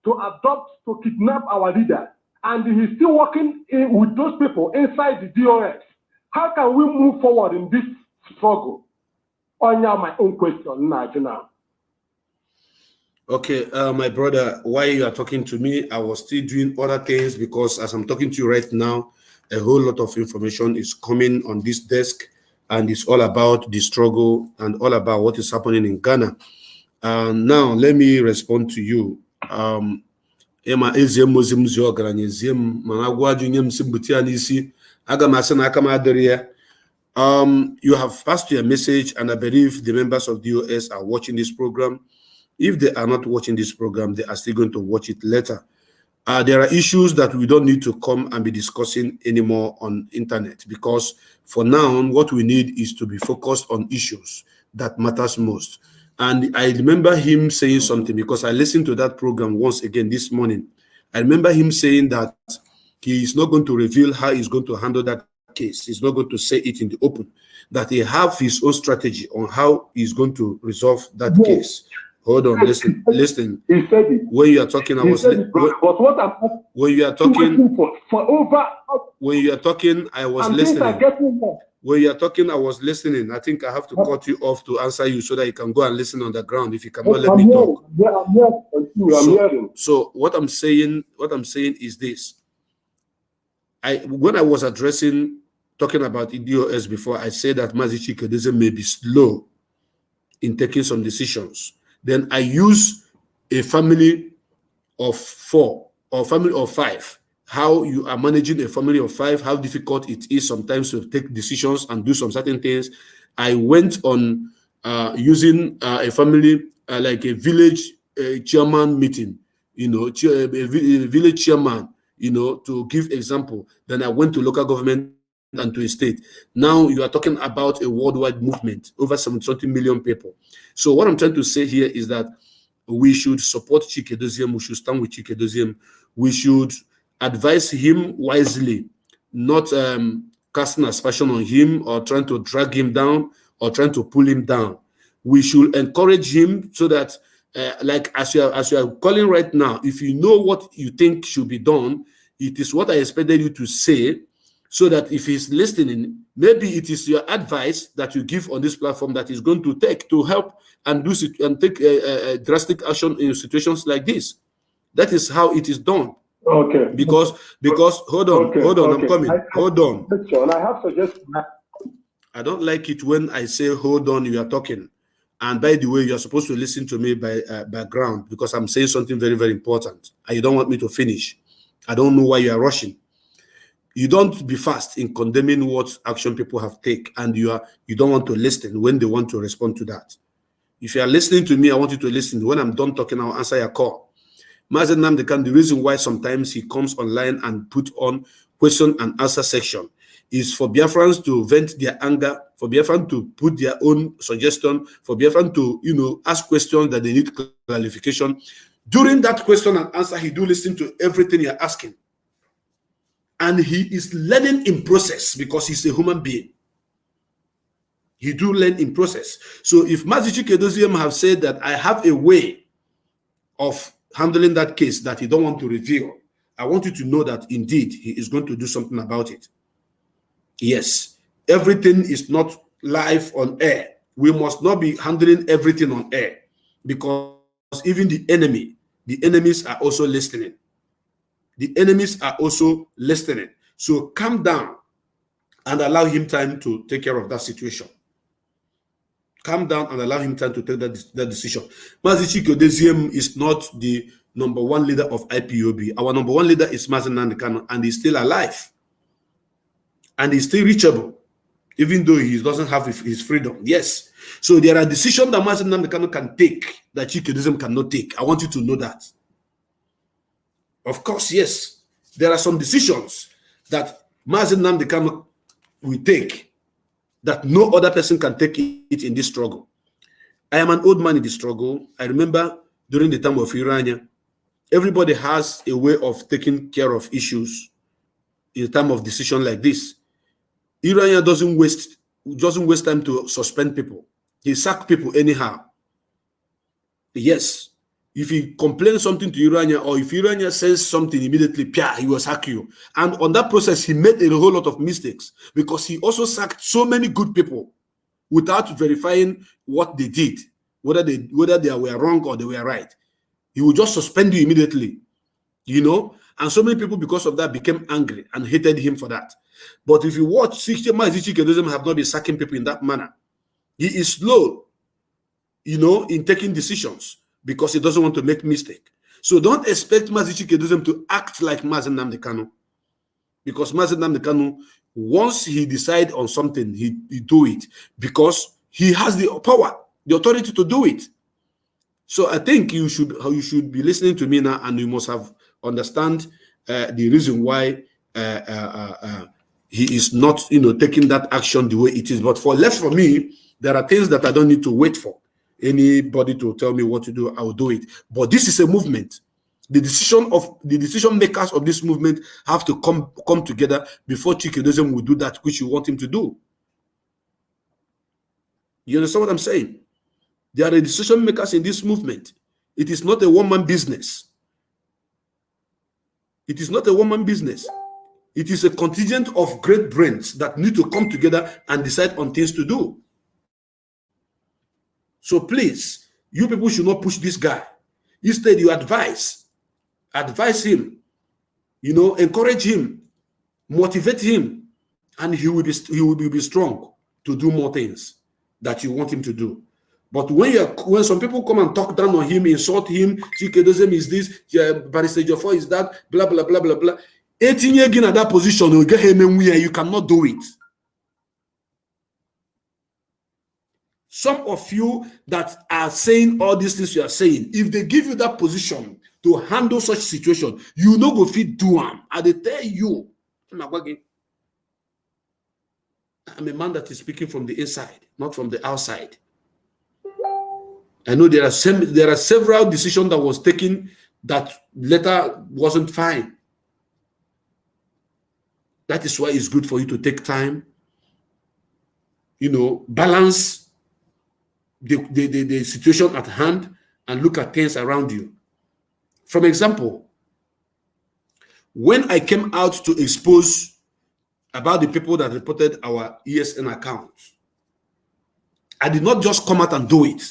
to adopt, to kidnap our leader. And he's still working with those people inside the DOS. How can we move forward in this struggle? On my own question now. Okay, my brother, while you are talking to me, I was still doing other things, because as I'm talking to you right now, a whole lot of information is coming on this desk, and it's all about the struggle and all about what is happening in Ghana. Now, let me respond to you. You have passed your message, and I believe the members of DOS are watching this program. If they are not watching this program, they are still going to watch it later. There are issues that we don't need to come and be discussing anymore on internet, because for now, what we need is to be focused on issues that matters most. And I remember him saying something, because I listened to that program once again this morning. I remember him saying that he is not going to reveal how he's going to handle that case. He's not going to say it in the open, that he have his own strategy on how he's going to resolve that case. Hold on, listen. He said it. When you are talking, I was listening. When you are talking, when you are talking, I was listening. When you are talking, I was listening. I think I have to cut you off to answer you, so that you can go and listen on the ground if you cannot let me talk. So what I'm saying is this. When I was talking about DOS before, I said that Mazi Chikedozie may be slow in taking some decisions. Then I use a family of 4 or family of 5, how you are managing a family of 5, how difficult it is sometimes to take decisions and do some certain things. I went on using a family, like a village chairman meeting, you know, a village chairman, you know, to give example. Then I went to local government and to a state. Now you are talking about a worldwide movement, over 70 million people. So what I'm trying to say here is that we should support Chike Doziem. We should stand with Chike Doziem. We should advise him wisely, not casting aspersion on him or trying to drag him down or trying to pull him down. We should encourage him so that, like as you are calling right now, if you know what you think should be done, it is what I expected you to say, so that if he's listening, maybe it is your advice that you give on this platform that is going to take to help and do and take drastic action in situations like this. That is how it is done. Okay. Because hold on, I'm coming. Hold on. I have suggested. I don't like it when I say hold on, you are talking. And by the way, you are supposed to listen to me by background, because I'm saying something very, very important. And you don't want me to finish. I don't know why you are rushing. You don't be fast in condemning what action people have taken, and you don't want to listen when they want to respond to that. If you are listening to me, I want you to listen. When I'm done talking, I'll answer your call. Mazen Namdekan, the reason why sometimes he comes online and put on question and answer section is for Biafrans to vent their anger, for Biafrans to put their own suggestion, for Biafrans to, you know, ask questions that they need clarification. During that question and answer, he do listen to everything you're asking. And he is learning in process, because he's a human being. He do learn in process. So if Mazi Chike Doziem have said that I have a way of handling that case that he don't want to reveal, I want you to know that indeed he is going to do something about it. Yes, everything is not live on air. We must not be handling everything on air, because even the enemies are also listening. The enemies are also listening. So calm down and allow him time to take care of that situation. Calm down and allow him time to take that decision. Mazi Chike Doziem is not the #1 leader of IPOB. Our #1 leader is Mazen Nandekano, and he's still alive. And he's still reachable, even though he doesn't have his freedom. Yes. So there are decisions that Mazen Nandekano can take that Chike Doziem cannot take. I want you to know that. Of course, yes, there are some decisions that Mazen Nandekano will take that no other person can take it in this struggle. I am an old man in the struggle. I remember during the time of Irania, everybody has a way of taking care of issues in a time of decision like this. Irania doesn't waste time to suspend people. He sack people anyhow. Yes. If he complains something to Irania, or if Irania says something immediately, he will sack you. And on that process, he made a whole lot of mistakes, because he also sacked so many good people without verifying what they did, whether they were wrong or they were right. He would just suspend you immediately, you know. And so many people, because of that, became angry and hated him for that. But if you watch, Mazi Chike Doziem have not been sacking people in that manner. He is slow, you know, in taking decisions, because he doesn't want to make mistake. So don't expect Mazi Chike Doziem to act like Mazen Namdekano, because Mazen Namdekano, once he decide on something, he do it, because he has the power, the authority to do it. So I think you should be listening to me now, and you must have understand the reason why he is not, you know, taking that action the way it is. But for me, there are things that I don't need to wait for anybody to tell me what to do. I will do it. But this is a movement. The decision makers of this movement have to come together before Chike Doziem will do that which you want him to do. You understand what I'm saying? There are the decision makers in this movement. It is not a one-man business. It is not a one-man business. It is a contingent of great brains that need to come together and decide on things to do. So please, you people should not push this guy. Instead, you advise him, you know, encourage him, motivate him, and he will be strong to do more things that you want him to do. But when some people come and talk down on him, insult him, Chike Doziem is this, Barrister Jofo is that, blah blah blah blah blah. 18 years in that position, you cannot do it. Some of you that are saying all these things you are saying, if they give you that position to handle such situation, you no go fit do them. And they tell you, I'm a man that is speaking from the inside, not from the outside. I know there are several decisions that was taken that later wasn't fine. That is why it's good for you to take time, balance the situation at hand and look at things around you. For example, when I came out to expose about the people that reported our ESN accounts, I did not just come out and do it.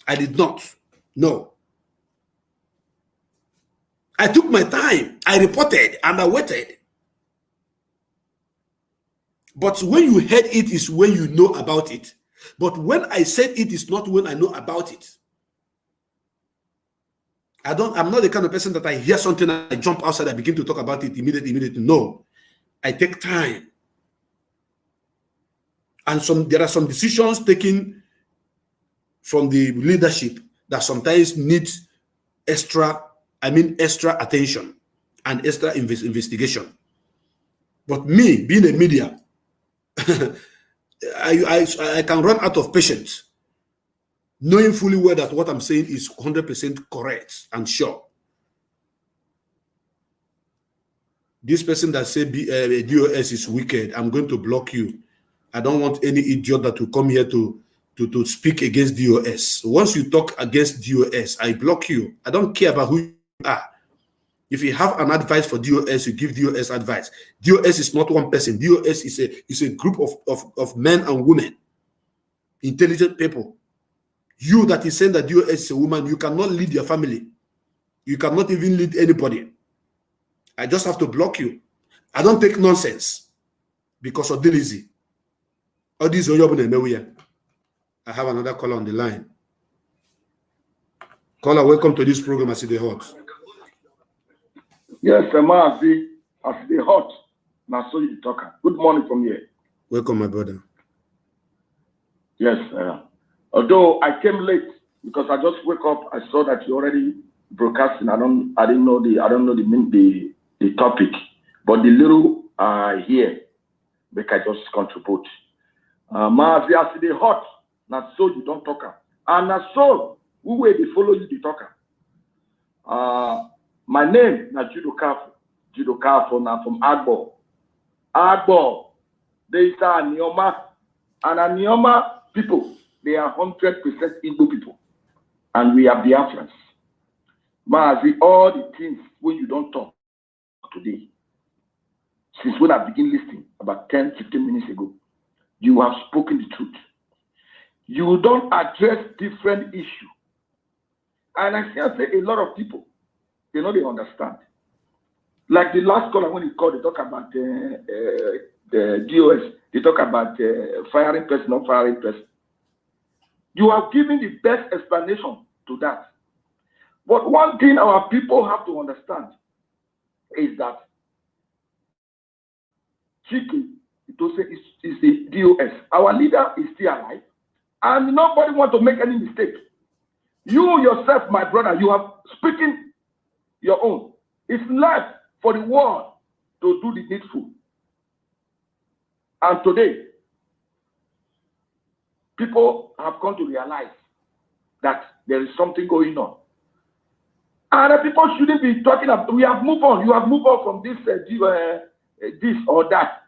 I did not. No. I took my time. I reported and I waited. But when you heard it is when you know about it. But when I said it is not when I know about it. I'm not the kind of person that I hear something, I jump outside, I begin to talk about it immediately. No. I take time. And there are some decisions taken from the leadership that sometimes need extra attention and extra investigation. But me, being a media, I can run out of patience, knowing fully well that what I'm saying is 100% correct and sure. This person that said DOS is wicked, I'm going to block you. I don't want any idiot that will come here to speak against DOS. Once you talk against DOS, I block you. I don't care about who you are. If you have an advice for DOS, you give DOS advice. DOS is not one person. DOS is a group of men and women, intelligent people. You that is saying that DOS is a woman, you cannot lead your family. You cannot even lead anybody. I just have to block you. I don't take nonsense because of Delizy. All these are I have another caller on the line. Caller, welcome to this program. I see the hot. Yes, Mazi, I see the hot. Now, so you talk. Good morning from here. Welcome, my brother. Yes, although I came late because I just woke up. I saw that you already broadcasting. I didn't know the topic, but the little I hear, make I just contribute. Mazi, I see the hot. Now, so you don't talk. And now, so who will they follow you the talker? My name is Judo Kafo, now from Agbo. Agbo, they are Nioma, and a Nioma people, they are 100% Igbo people, and we are Biafrans. Mazi, all the things when you don't talk today, since when I begin listening about 10, 15 minutes ago, you have spoken the truth. You don't address different issues. And I can say a lot of people, they understand. Like the last caller when he called, they talk about the DOS, they talk about firing person, not firing person. You have given the best explanation to that. But one thing our people have to understand is that Chiki, is the DOS. Our leader is still alive, and nobody wants to make any mistake. You yourself, my brother, you have speaking your own. It's left for the world to do the needful. And today, people have come to realize that there is something going on. And people shouldn't be talking about, we have moved on. You have moved on from this or that.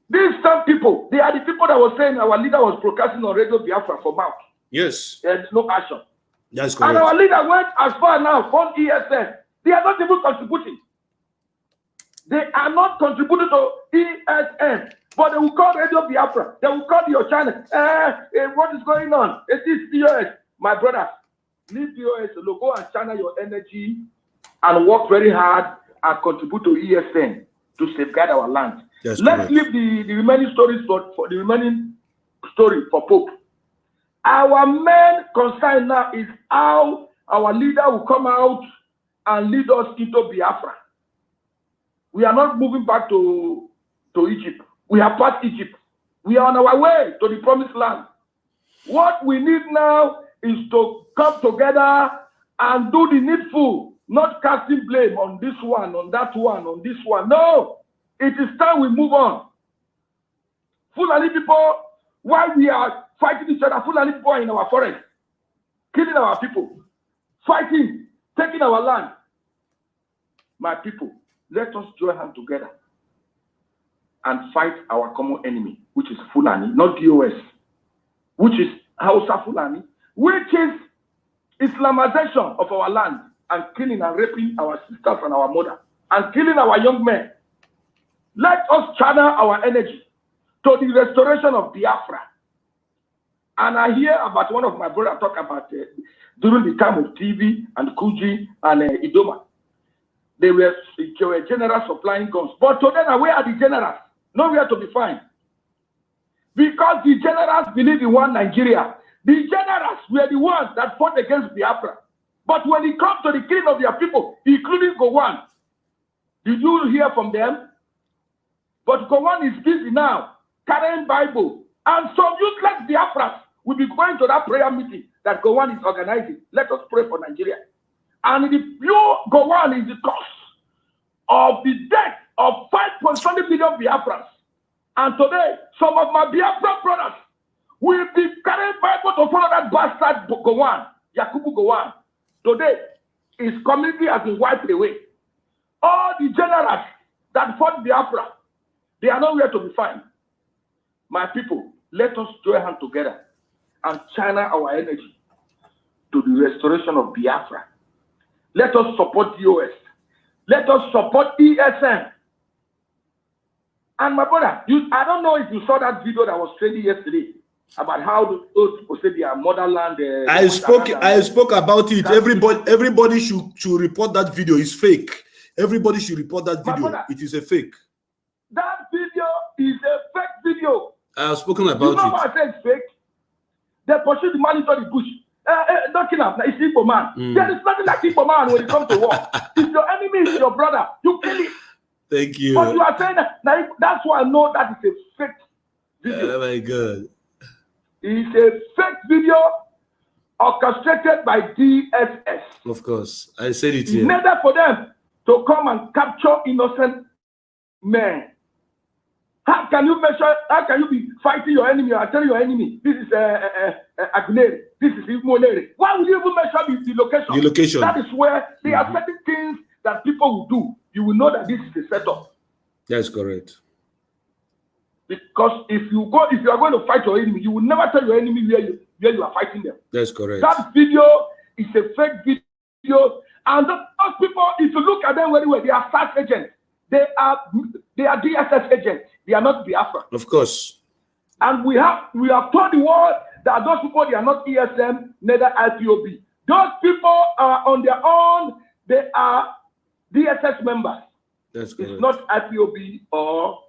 These some people, they are the people that were saying our leader was broadcasting on Radio Biafra for mouth. Yes. There's no action. That's correct. And our leader went as far now from ESN. They are not even contributing. They are not contributing to ESN. But they will call Radio Biafra. They will call your channel. What is going on? It is DOS. My brother, leave DOS alone. Go and channel your energy and work very hard and contribute to ESN to safeguard our land. That's Let's correct. leave the remaining stories for the remaining story for Pope. Our main concern now is how our leader will come out and lead us into Biafra. We are not moving back to Egypt. We have passed Egypt. We are on our way to the promised land. What we need now is to come together and do the needful, not casting blame on this one, on that one, on this one. No, it is time we move on. Fulani people, while we are fighting each other, Fulani people are in our forest, killing our people, fighting, taking our land. My people, let us join hands together and fight our common enemy, which is Fulani, not DOS, which is Hausa Fulani, which is Islamization of our land and killing and raping our sisters and our mother and killing our young men. Let us channel our energy to the restoration of Biafra. And I hear about one of my brothers talk about during the time of TV and Kuji and Idoma. They were generals supplying guns. But today, now, where are the generals? Nowhere to be found. Because the generals believe in one Nigeria. The generals were the ones that fought against Biafra. But when it comes to the killing of their people, including Gowon, did you hear from them? But Gowon is busy now, carrying Bible. And some useless Biafras will be going to that prayer meeting that Gowon is organizing. Let us pray for Nigeria. And the pure Gowon is the cause of the death of 5.7 million Biafrans. And today, some of my Biafra brothers will be carrying Bible to follow that bastard Gowon, Yakubu Gowon. Today, his community has been wiped away. All the generals that fought Biafra, they are nowhere to be found. My people, let us join hands together and channel our energy to the restoration of Biafra. Let us support DOS. Let us support ESN. And my brother, I don't know if you saw that video that was trending yesterday about how those people say their motherland. I spoke about it. Everybody should report that video. It's fake. Everybody should report that video. Brother, it is a fake. That video is a fake video. I have spoken about you know why I said it's fake? They pursue the man into the bush. Don't kill him. It's Igbo man. There is nothing like Igbo man when it comes to war. If your enemy is your brother, you kill him. Thank you. But you are saying that that's why I know that is a fake video. Oh my God. It's a fake video orchestrated by DSS. Of course. I said it here. It's needed for them to come and capture innocent men. How can you measure? How can you be fighting your enemy or telling your enemy this is Aguilera, this is Imonere? Why would you even measure the location? The location. That is where there are certain things that people will do. You will know that this is a setup. That's correct. Because if you are going to fight your enemy, you will never tell your enemy where you are fighting them. That's correct. That video is a fake video, and those people, if you look at them very well, they are SARS agents. They are DSS agents. They are not Biafra. Of course. And we have told the world that those people, they are not ESM, neither IPOB. Those people are on their own. They are DSS members. That's correct. It's not IPOB or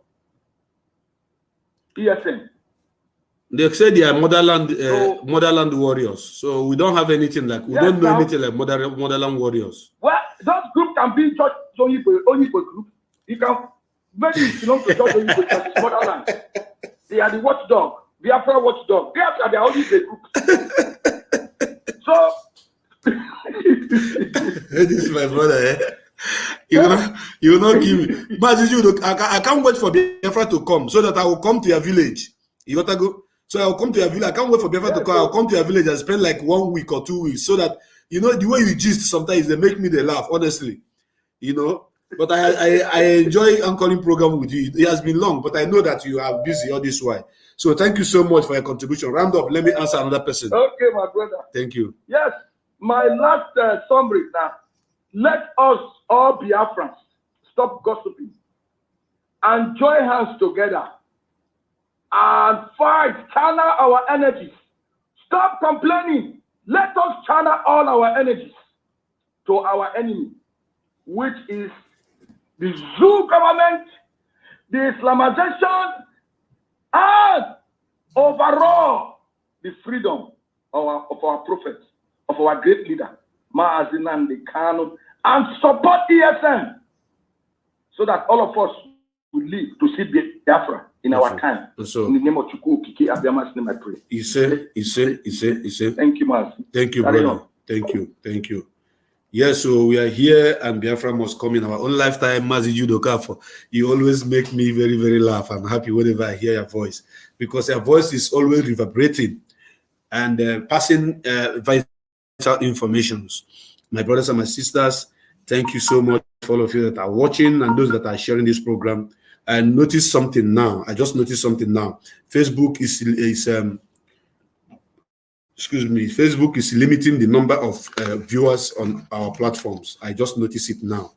ESM. They say they are motherland warriors. So we don't have anything like don't know anything like motherland warriors. Well, those groups can be just only for group. You can very belong to just only for motherland. They are the watchdog. Biafra watchdog. Biafra, they are only the group. So this is my brother. Eh? You will not give me. But I can't wait for Biafra to come so that I will come to your village. You got to go. So I'll come to your village. I can't wait for Biafra to come. I'll come to your village and spend like 1 week or 2 weeks so that the way you gist sometimes they make me laugh. Honestly, But I enjoy anchoring program with you. It has been long, but I know that you are busy all this while. So thank you so much for your contribution. Round up. Let me answer another person. Okay, my brother. Thank you. Yes, my last summary now. Let us all Biafrans stop gossiping and join hands together and fight, channel our energies. Stop complaining. Let us channel all our energies to our enemy, which is the zoo government, the Islamization, and overall the freedom of our prophet, of our great leader, Mazi Nnamdi Kanu, and support ESN. so that all of us will live to see Biafra in our time. So, in the name of Chukwu Okike Abiama's name, I pray. He said. Thank you, Mas. Thank you, brother. Thank you. Yes, so we are here, and Biafra must come in our own lifetime. Mazi Judoka, you always make me very, very laugh. I'm happy whenever I hear your voice, because your voice is always reverberating and passing vital informations. My brothers and my sisters, thank you so much for all of you that are watching and those that are sharing this program. I noticed something now. I just noticed something now. Facebook is Facebook is limiting the number of viewers on our platforms. I just noticed it now,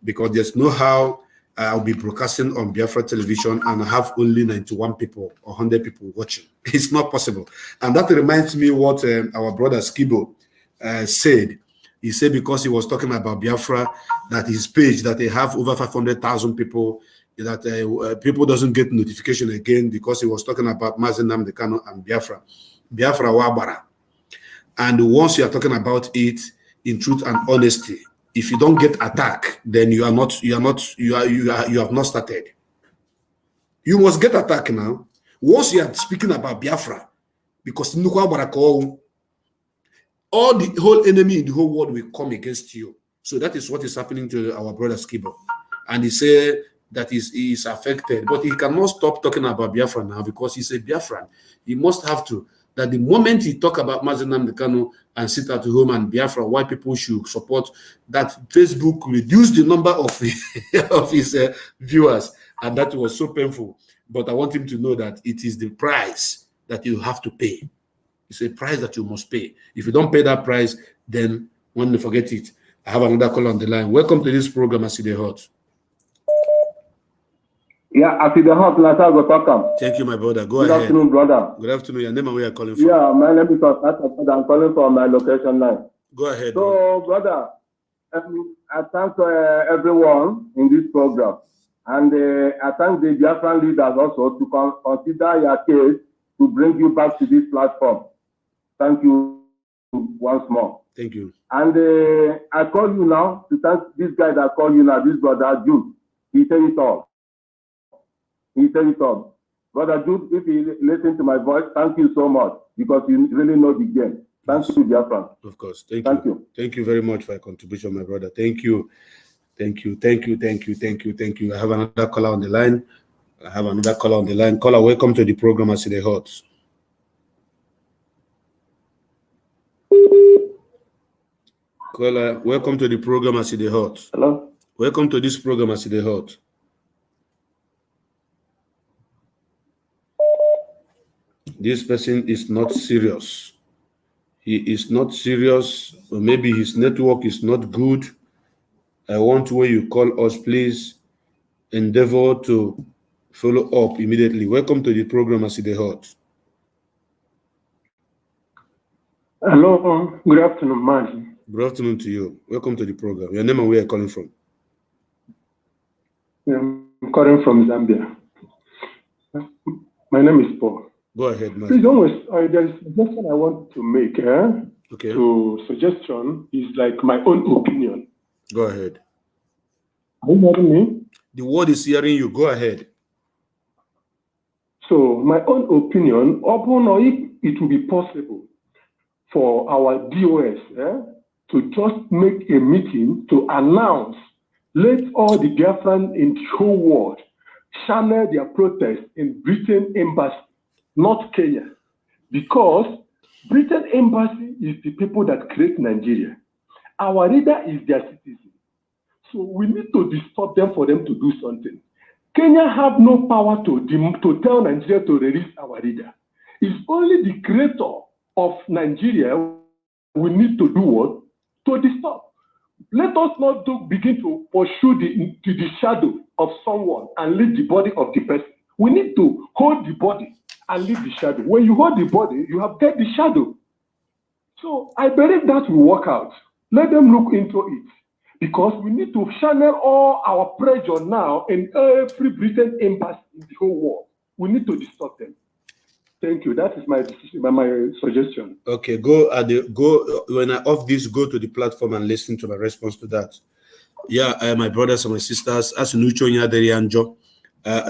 because there's no how I'll be broadcasting on Biafra television and have only 91 people or 100 people watching. It's not possible. And that reminds me what our brother Skibo said. He said because he was talking about Biafra, that his page, that they have over 500,000 people, that people doesn't get notification again, because he was talking about Mazi Nnamdi Kanu and Biafra Wabara. And once you are talking about it in truth and honesty, if you don't get attacked, then you have not started. You must get attacked now. Once you are speaking about Biafra, because all the whole enemy in the whole world will come against you. So that is what is happening to our brother Skibo. And he said that he is affected, but he cannot stop talking about Biafra now, because he's a Biafran. He must have to. That the moment he talk about Mazi Nnamdi Kanu and sit at home and Biafra, why people should support, that Facebook reduced the number of his viewers, and that was so painful. But I want him to know that it is the price that you have to pay. It's a price that you must pay. If you don't pay that price, then when you forget it. I have another call on the line. Welcome to this program, Aside Hot. Yeah, Aside Hot, welcome. Thank you, my brother. Go ahead. Good afternoon, brother. Good afternoon. Your name and where you're calling from? Yeah, my name is Asad. I'm calling from my location line. Go ahead. So, brother, I thank everyone in this program. And I thank the Biafran leaders also to consider your case to bring you back to this platform. Thank you once more. Thank you. And I call you now to thank this guy that called you now, this brother Jude. He said it all. Brother Jude, if you listen to my voice, thank you so much, because you really know the game. Thank you, Biafran. Of course. Thank you. Thank you very much for your contribution, my brother. Thank you. I have another caller on the line. Caller, welcome to the program, Aside Hot. Caller, welcome to the program, Aside Hot. Hello. Welcome to this program, Aside Hot. This person is not serious. He is not serious, or maybe his network is not good. I want, when you call us, please endeavor to follow up immediately. Welcome to the program, Aside Hot. Hello, good afternoon, man. Good afternoon to you. Welcome to the program. Your name and where you're calling from? I'm calling from Zambia. My name is Paul. Go ahead, man. Please, there is a suggestion I want to make. Okay. So, suggestion is like my own opinion. Go ahead. Are you hearing me? The word is hearing you. Go ahead. So, my own opinion, upon or if it will be possible for our DOS to just make a meeting to announce, let all the Biafran in the whole world channel their protest in Britain Embassy, not Kenya, because Britain Embassy is the people that create Nigeria. Our leader is their citizen. So we need to disturb them for them to do something. Kenya have no power to tell Nigeria to release our leader. It's only the creator of Nigeria we need to do what? To disturb. Let us not begin to pursue the shadow of someone and leave the body of the person. We need to hold the body and leave the shadow. When you hold the body, you have got the shadow. So I believe that will work out. Let them look into it, because we need to channel all our pressure now in every Britain embassy in the whole world. We need to disturb them. Thank you. That is my suggestion. Okay, go when I off this, go to the platform and listen to my response to that. Yeah, my brothers and my sisters, as Nuchonya Derianjo,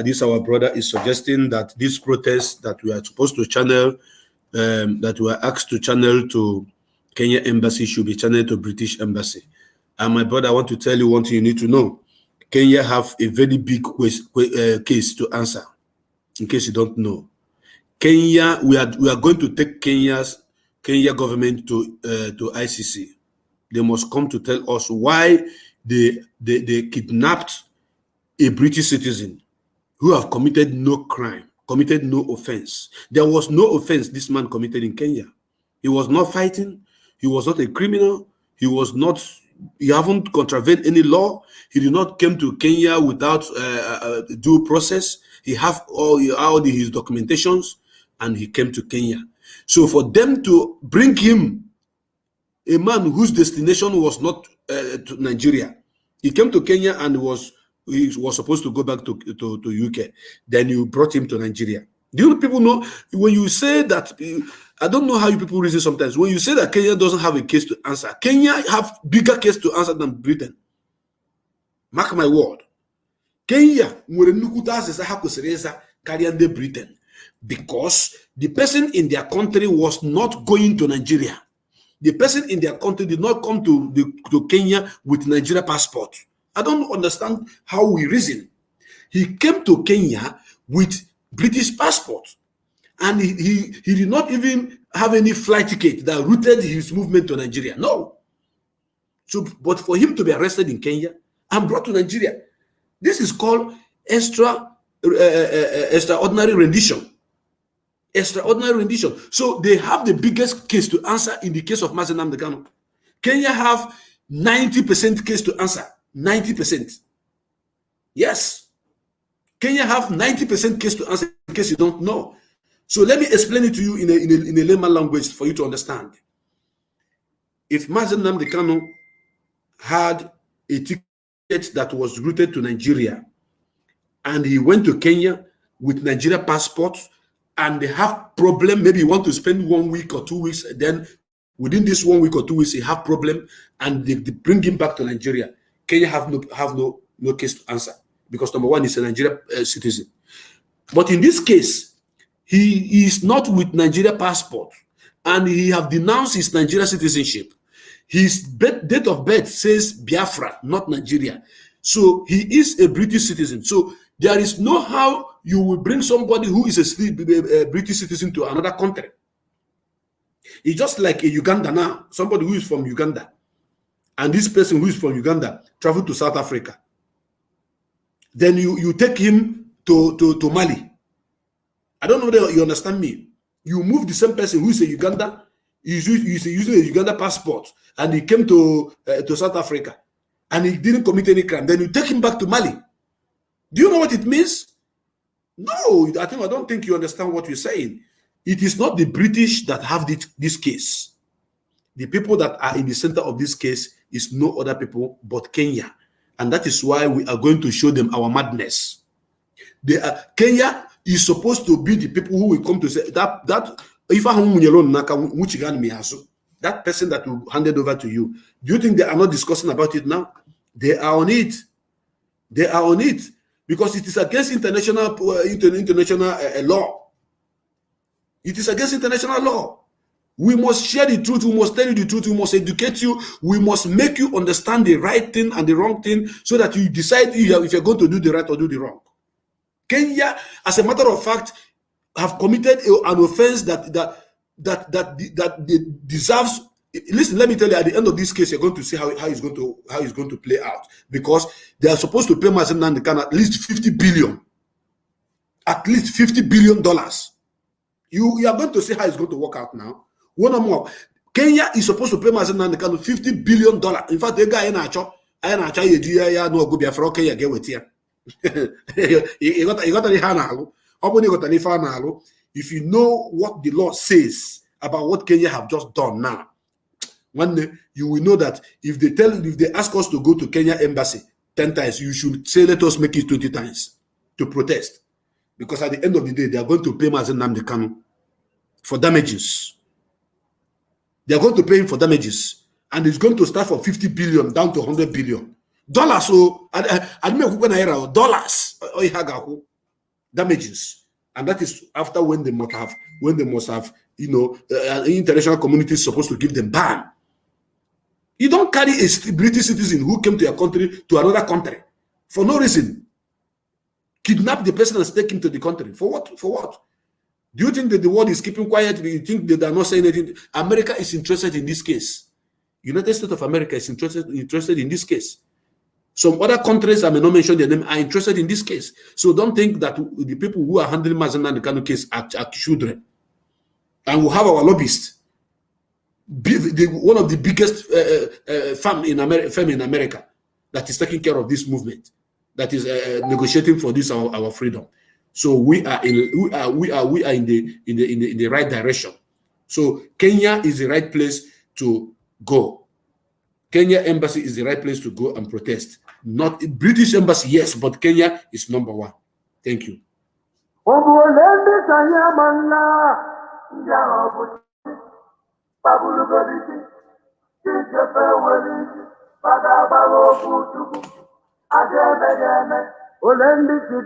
this our brother is suggesting that this protest that we are supposed to channel, that we are asked to channel to Kenya Embassy should be channeled to British Embassy. And my brother, I want to tell you one thing you need to know. Kenya have a very big case to answer, in case you don't know. Kenya, we are going to take Kenya government to ICC. They must come to tell us why they kidnapped a British citizen who have committed no crime, committed no offense. There was no offense this man committed in Kenya. He was not fighting. He was not a criminal. He haven't contravened any law. He did not come to Kenya without due process. He have all his documentations, and he came to Kenya. So for them to bring him, a man whose destination was not to Nigeria, he came to Kenya and he was supposed to go back to UK. Then you brought him to Nigeria. Do you people know when you say that? I don't know how you people reason sometimes. When you say that Kenya doesn't have a case to answer, Kenya have bigger case to answer than Britain. Mark my word. Kenya nwere nnukwu asesa ha kwesịrị ịza karịa ndị Britain, because the person in their country was not going to Nigeria. The person in their country did not come to Kenya with Nigeria passport. I don't understand how we reason. He came to Kenya with British passport, and he did not even have any flight ticket that routed his movement to Nigeria. No. So, but for him to be arrested in Kenya and brought to Nigeria, this is called extraordinary rendition. Extraordinary rendition. So they have the biggest case to answer in the case of Mazi Nnamdi Kanu. Kenya have 90% case to answer. 90%. Yes. Kenya have 90% case to answer in case you don't know. So let me explain it to you in a layman language for you to understand. If Mazi Nnamdi Kanu had a ticket that was routed to Nigeria and he went to Kenya with Nigeria passport, and they have problem, maybe you want to spend 1 week or 2 weeks, then within this 1 week or 2 weeks, they have problem, and they bring him back to Nigeria. Kenya have no case to answer, because number one, he's a Nigeria citizen. But in this case, he is not with Nigeria passport, and he have denounced his Nigeria citizenship. His date of birth says Biafra, not Nigeria. So he is a British citizen. So there is no how you will bring somebody who is a British citizen to another country. It's just like a Uganda now, somebody who is from Uganda, and this person who is from Uganda traveled to South Africa. Then you take him to Mali. I don't know whether you understand me. You move the same person who is a Uganda, he's using a Uganda passport, and he came to South Africa, and he didn't commit any crime. Then you take him back to Mali. Do you know what it means? No, I don't think you understand what you're saying. It is not the British that have this case. The people that are in the center of this case is no other people but Kenya. And that is why we are going to show them our madness. Kenya is supposed to be the people who will come to say that person that will hand it over to you. Do you think they are not discussing about it now? They are on it. They are on it. Because it is against international law. It is against international law. We must share the truth. We must tell you the truth. We must educate you. We must make you understand the right thing and the wrong thing, so that you decide if you're going to do the right or do the wrong. Kenya, as a matter of fact, have committed an offense that deserves. Listen, let me tell you, at the end of this case, you're going to see how it's going to play out, because they are supposed to pay Mazi Nnamdi Kanu at least $50 billion. At least $50 billion. You are going to see how it's going to work out now. One or more. Kenya is supposed to pay Mazi Nnamdi Kanu $50 billion. In fact, the guy no go Biafra Kenya get with here. You got if you know what the law says about what Kenya have just done now, one day you will know that if they ask us to go to Kenya embassy 10 times, you should say, let us make it 20 times to protest. Because at the end of the day, they are going to pay Mazi Nnamdi Kanu for damages. They are going to pay him for damages. And it's going to start from 50 billion down to 100 billion. Dollars, so I don't dollars damages. And that is after when they must have, international community is supposed to give them ban. You don't carry a British citizen who came to your country to another country for no reason. Kidnap the person and take him to the country. For what? For what? Do you think that the world is keeping quiet? Do you think that they're not saying anything? America is interested in this case. United States of America is interested in this case. Some other countries, I may not mention their name, are interested in this case. So don't think that the people who are handling Mazen and the Kano case are children. And we'll have our lobbyists. One of the biggest firm in America that is taking care of this movement, that is negotiating for this our freedom. So we are in the right direction. So Kenya is the right place to go. Kenya embassy is the right place to go and protest. Not British embassy, yes, but Kenya is number one. Thank you.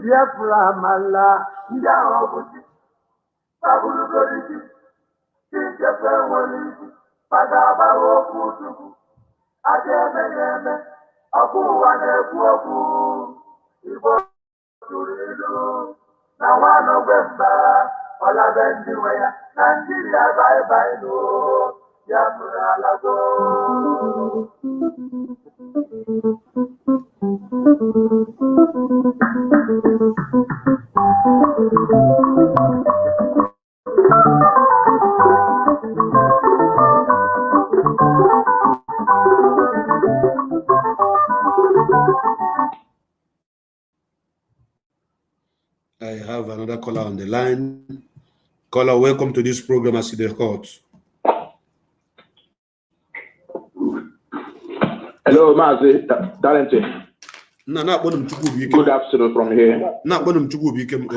Biafra mala I have another caller on the line. Caller, welcome to this program. I see the court. Hello, Mazi, Gallant. Good afternoon from here. Mazi Chukwubikem.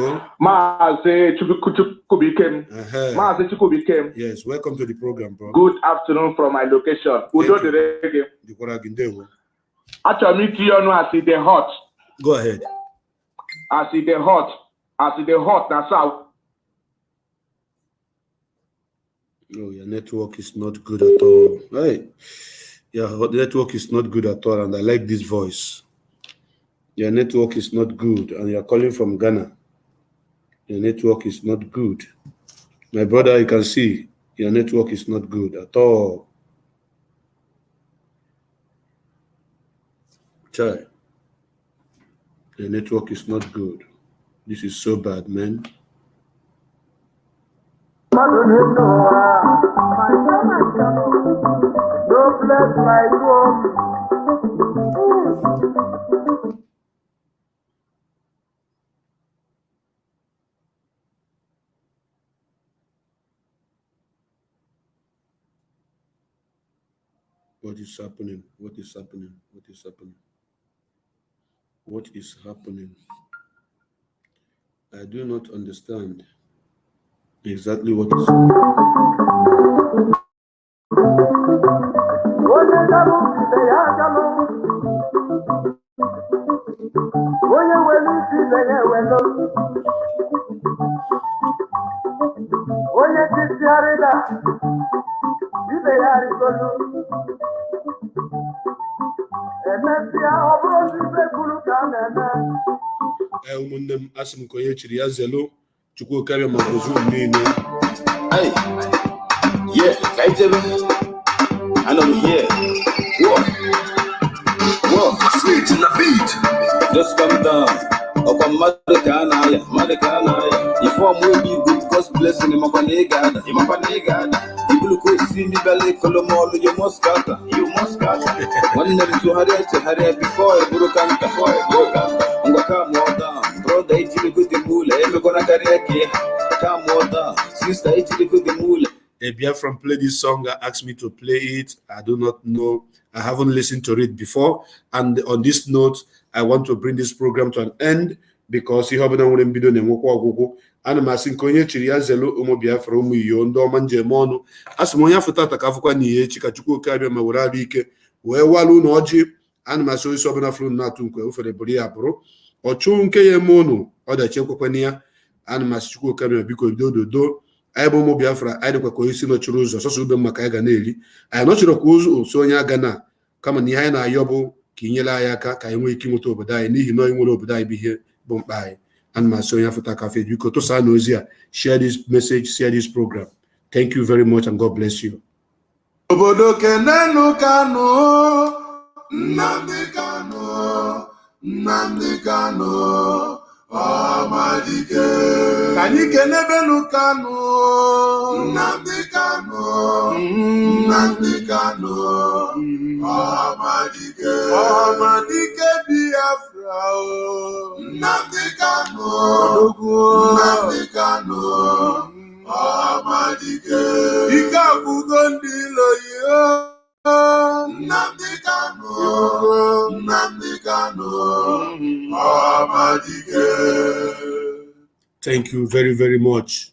Mazi Chukwubikem. Yes, welcome to the program, bro. Good afternoon from my location. Actually, I see the hot. Go ahead. I see the hot. That's how. No, your network is not good at all. Hey, your network is not good at all, and I like this voice. Your network is not good, and you're calling from Ghana. Your network is not good. My brother, you can see your network is not good at all. Chai. The network is not good. This is so bad, man. What is happening? What is happening? What is happening? What is happening? I do not understand exactly what is happening. Hey, yeah, I know here. Whoa, sweet in the beat. Just come down. Open Madakanaya. If I'm will be good, God's blessing in my panegada. People who see me belly, Colomolo, you must cut. One never to hurry before I broke out. I'm gonna come more down. Bro, they did good the mule. I'm gonna carry come more down. Sister, I did good the mule. A Biafran played this song, asked me to play it. I do not know. I haven't listened to it before. And on this note, I want to bring this program to an end because you have no video and I'm asking Chiria Zelo Umo Biafra Umuyo Ndoma Njemono. As Moya Futata Kafuka Niye Chikachuku Kabi Maurabike, where Walu Noji, ana m asị isi ọbụla fụrụ na-atụ nkwe ofere bụrụ ya bụrụ ọchụ nke ya eme ụnụ ọdachi ekwekwana ya ana m asị Chukwu oke biko dododo anyị bụ ụmụ Biafra anyị dịkwa ka onye si nọchiri ụzọ sọsọ ube maka anyị ga na-eri anyị nọchiri kwa ụzọ oso onye aga na kama na ihe anyị na-ayọ bụ ka ị nyere anyị aka ka anyị nwee ike ịnweta obodo anyị n'ihi na anyị nwere obodo anyị bụ ihe bụ mkpa anyị ana m asị onye afụta kafe biko tụsaa na ozi a share this message, share this program. Thank you very much and God bless you. Obodo kenenu Kanu, Nnamdi Kanu, Nnamdi Kanu, Amadike. Kani kenebenu Kanu, Nnamdi Kanu, Nnamdi Kanu, Amadike. Amadike Biafra, Nnamdi Kanu, Nnamdi Kanu, Amadike. Ike akwụgo ndị ilo ya. Nnamdi Kanu, Nnamdi Kanu, Amadike. Thank you very, very much.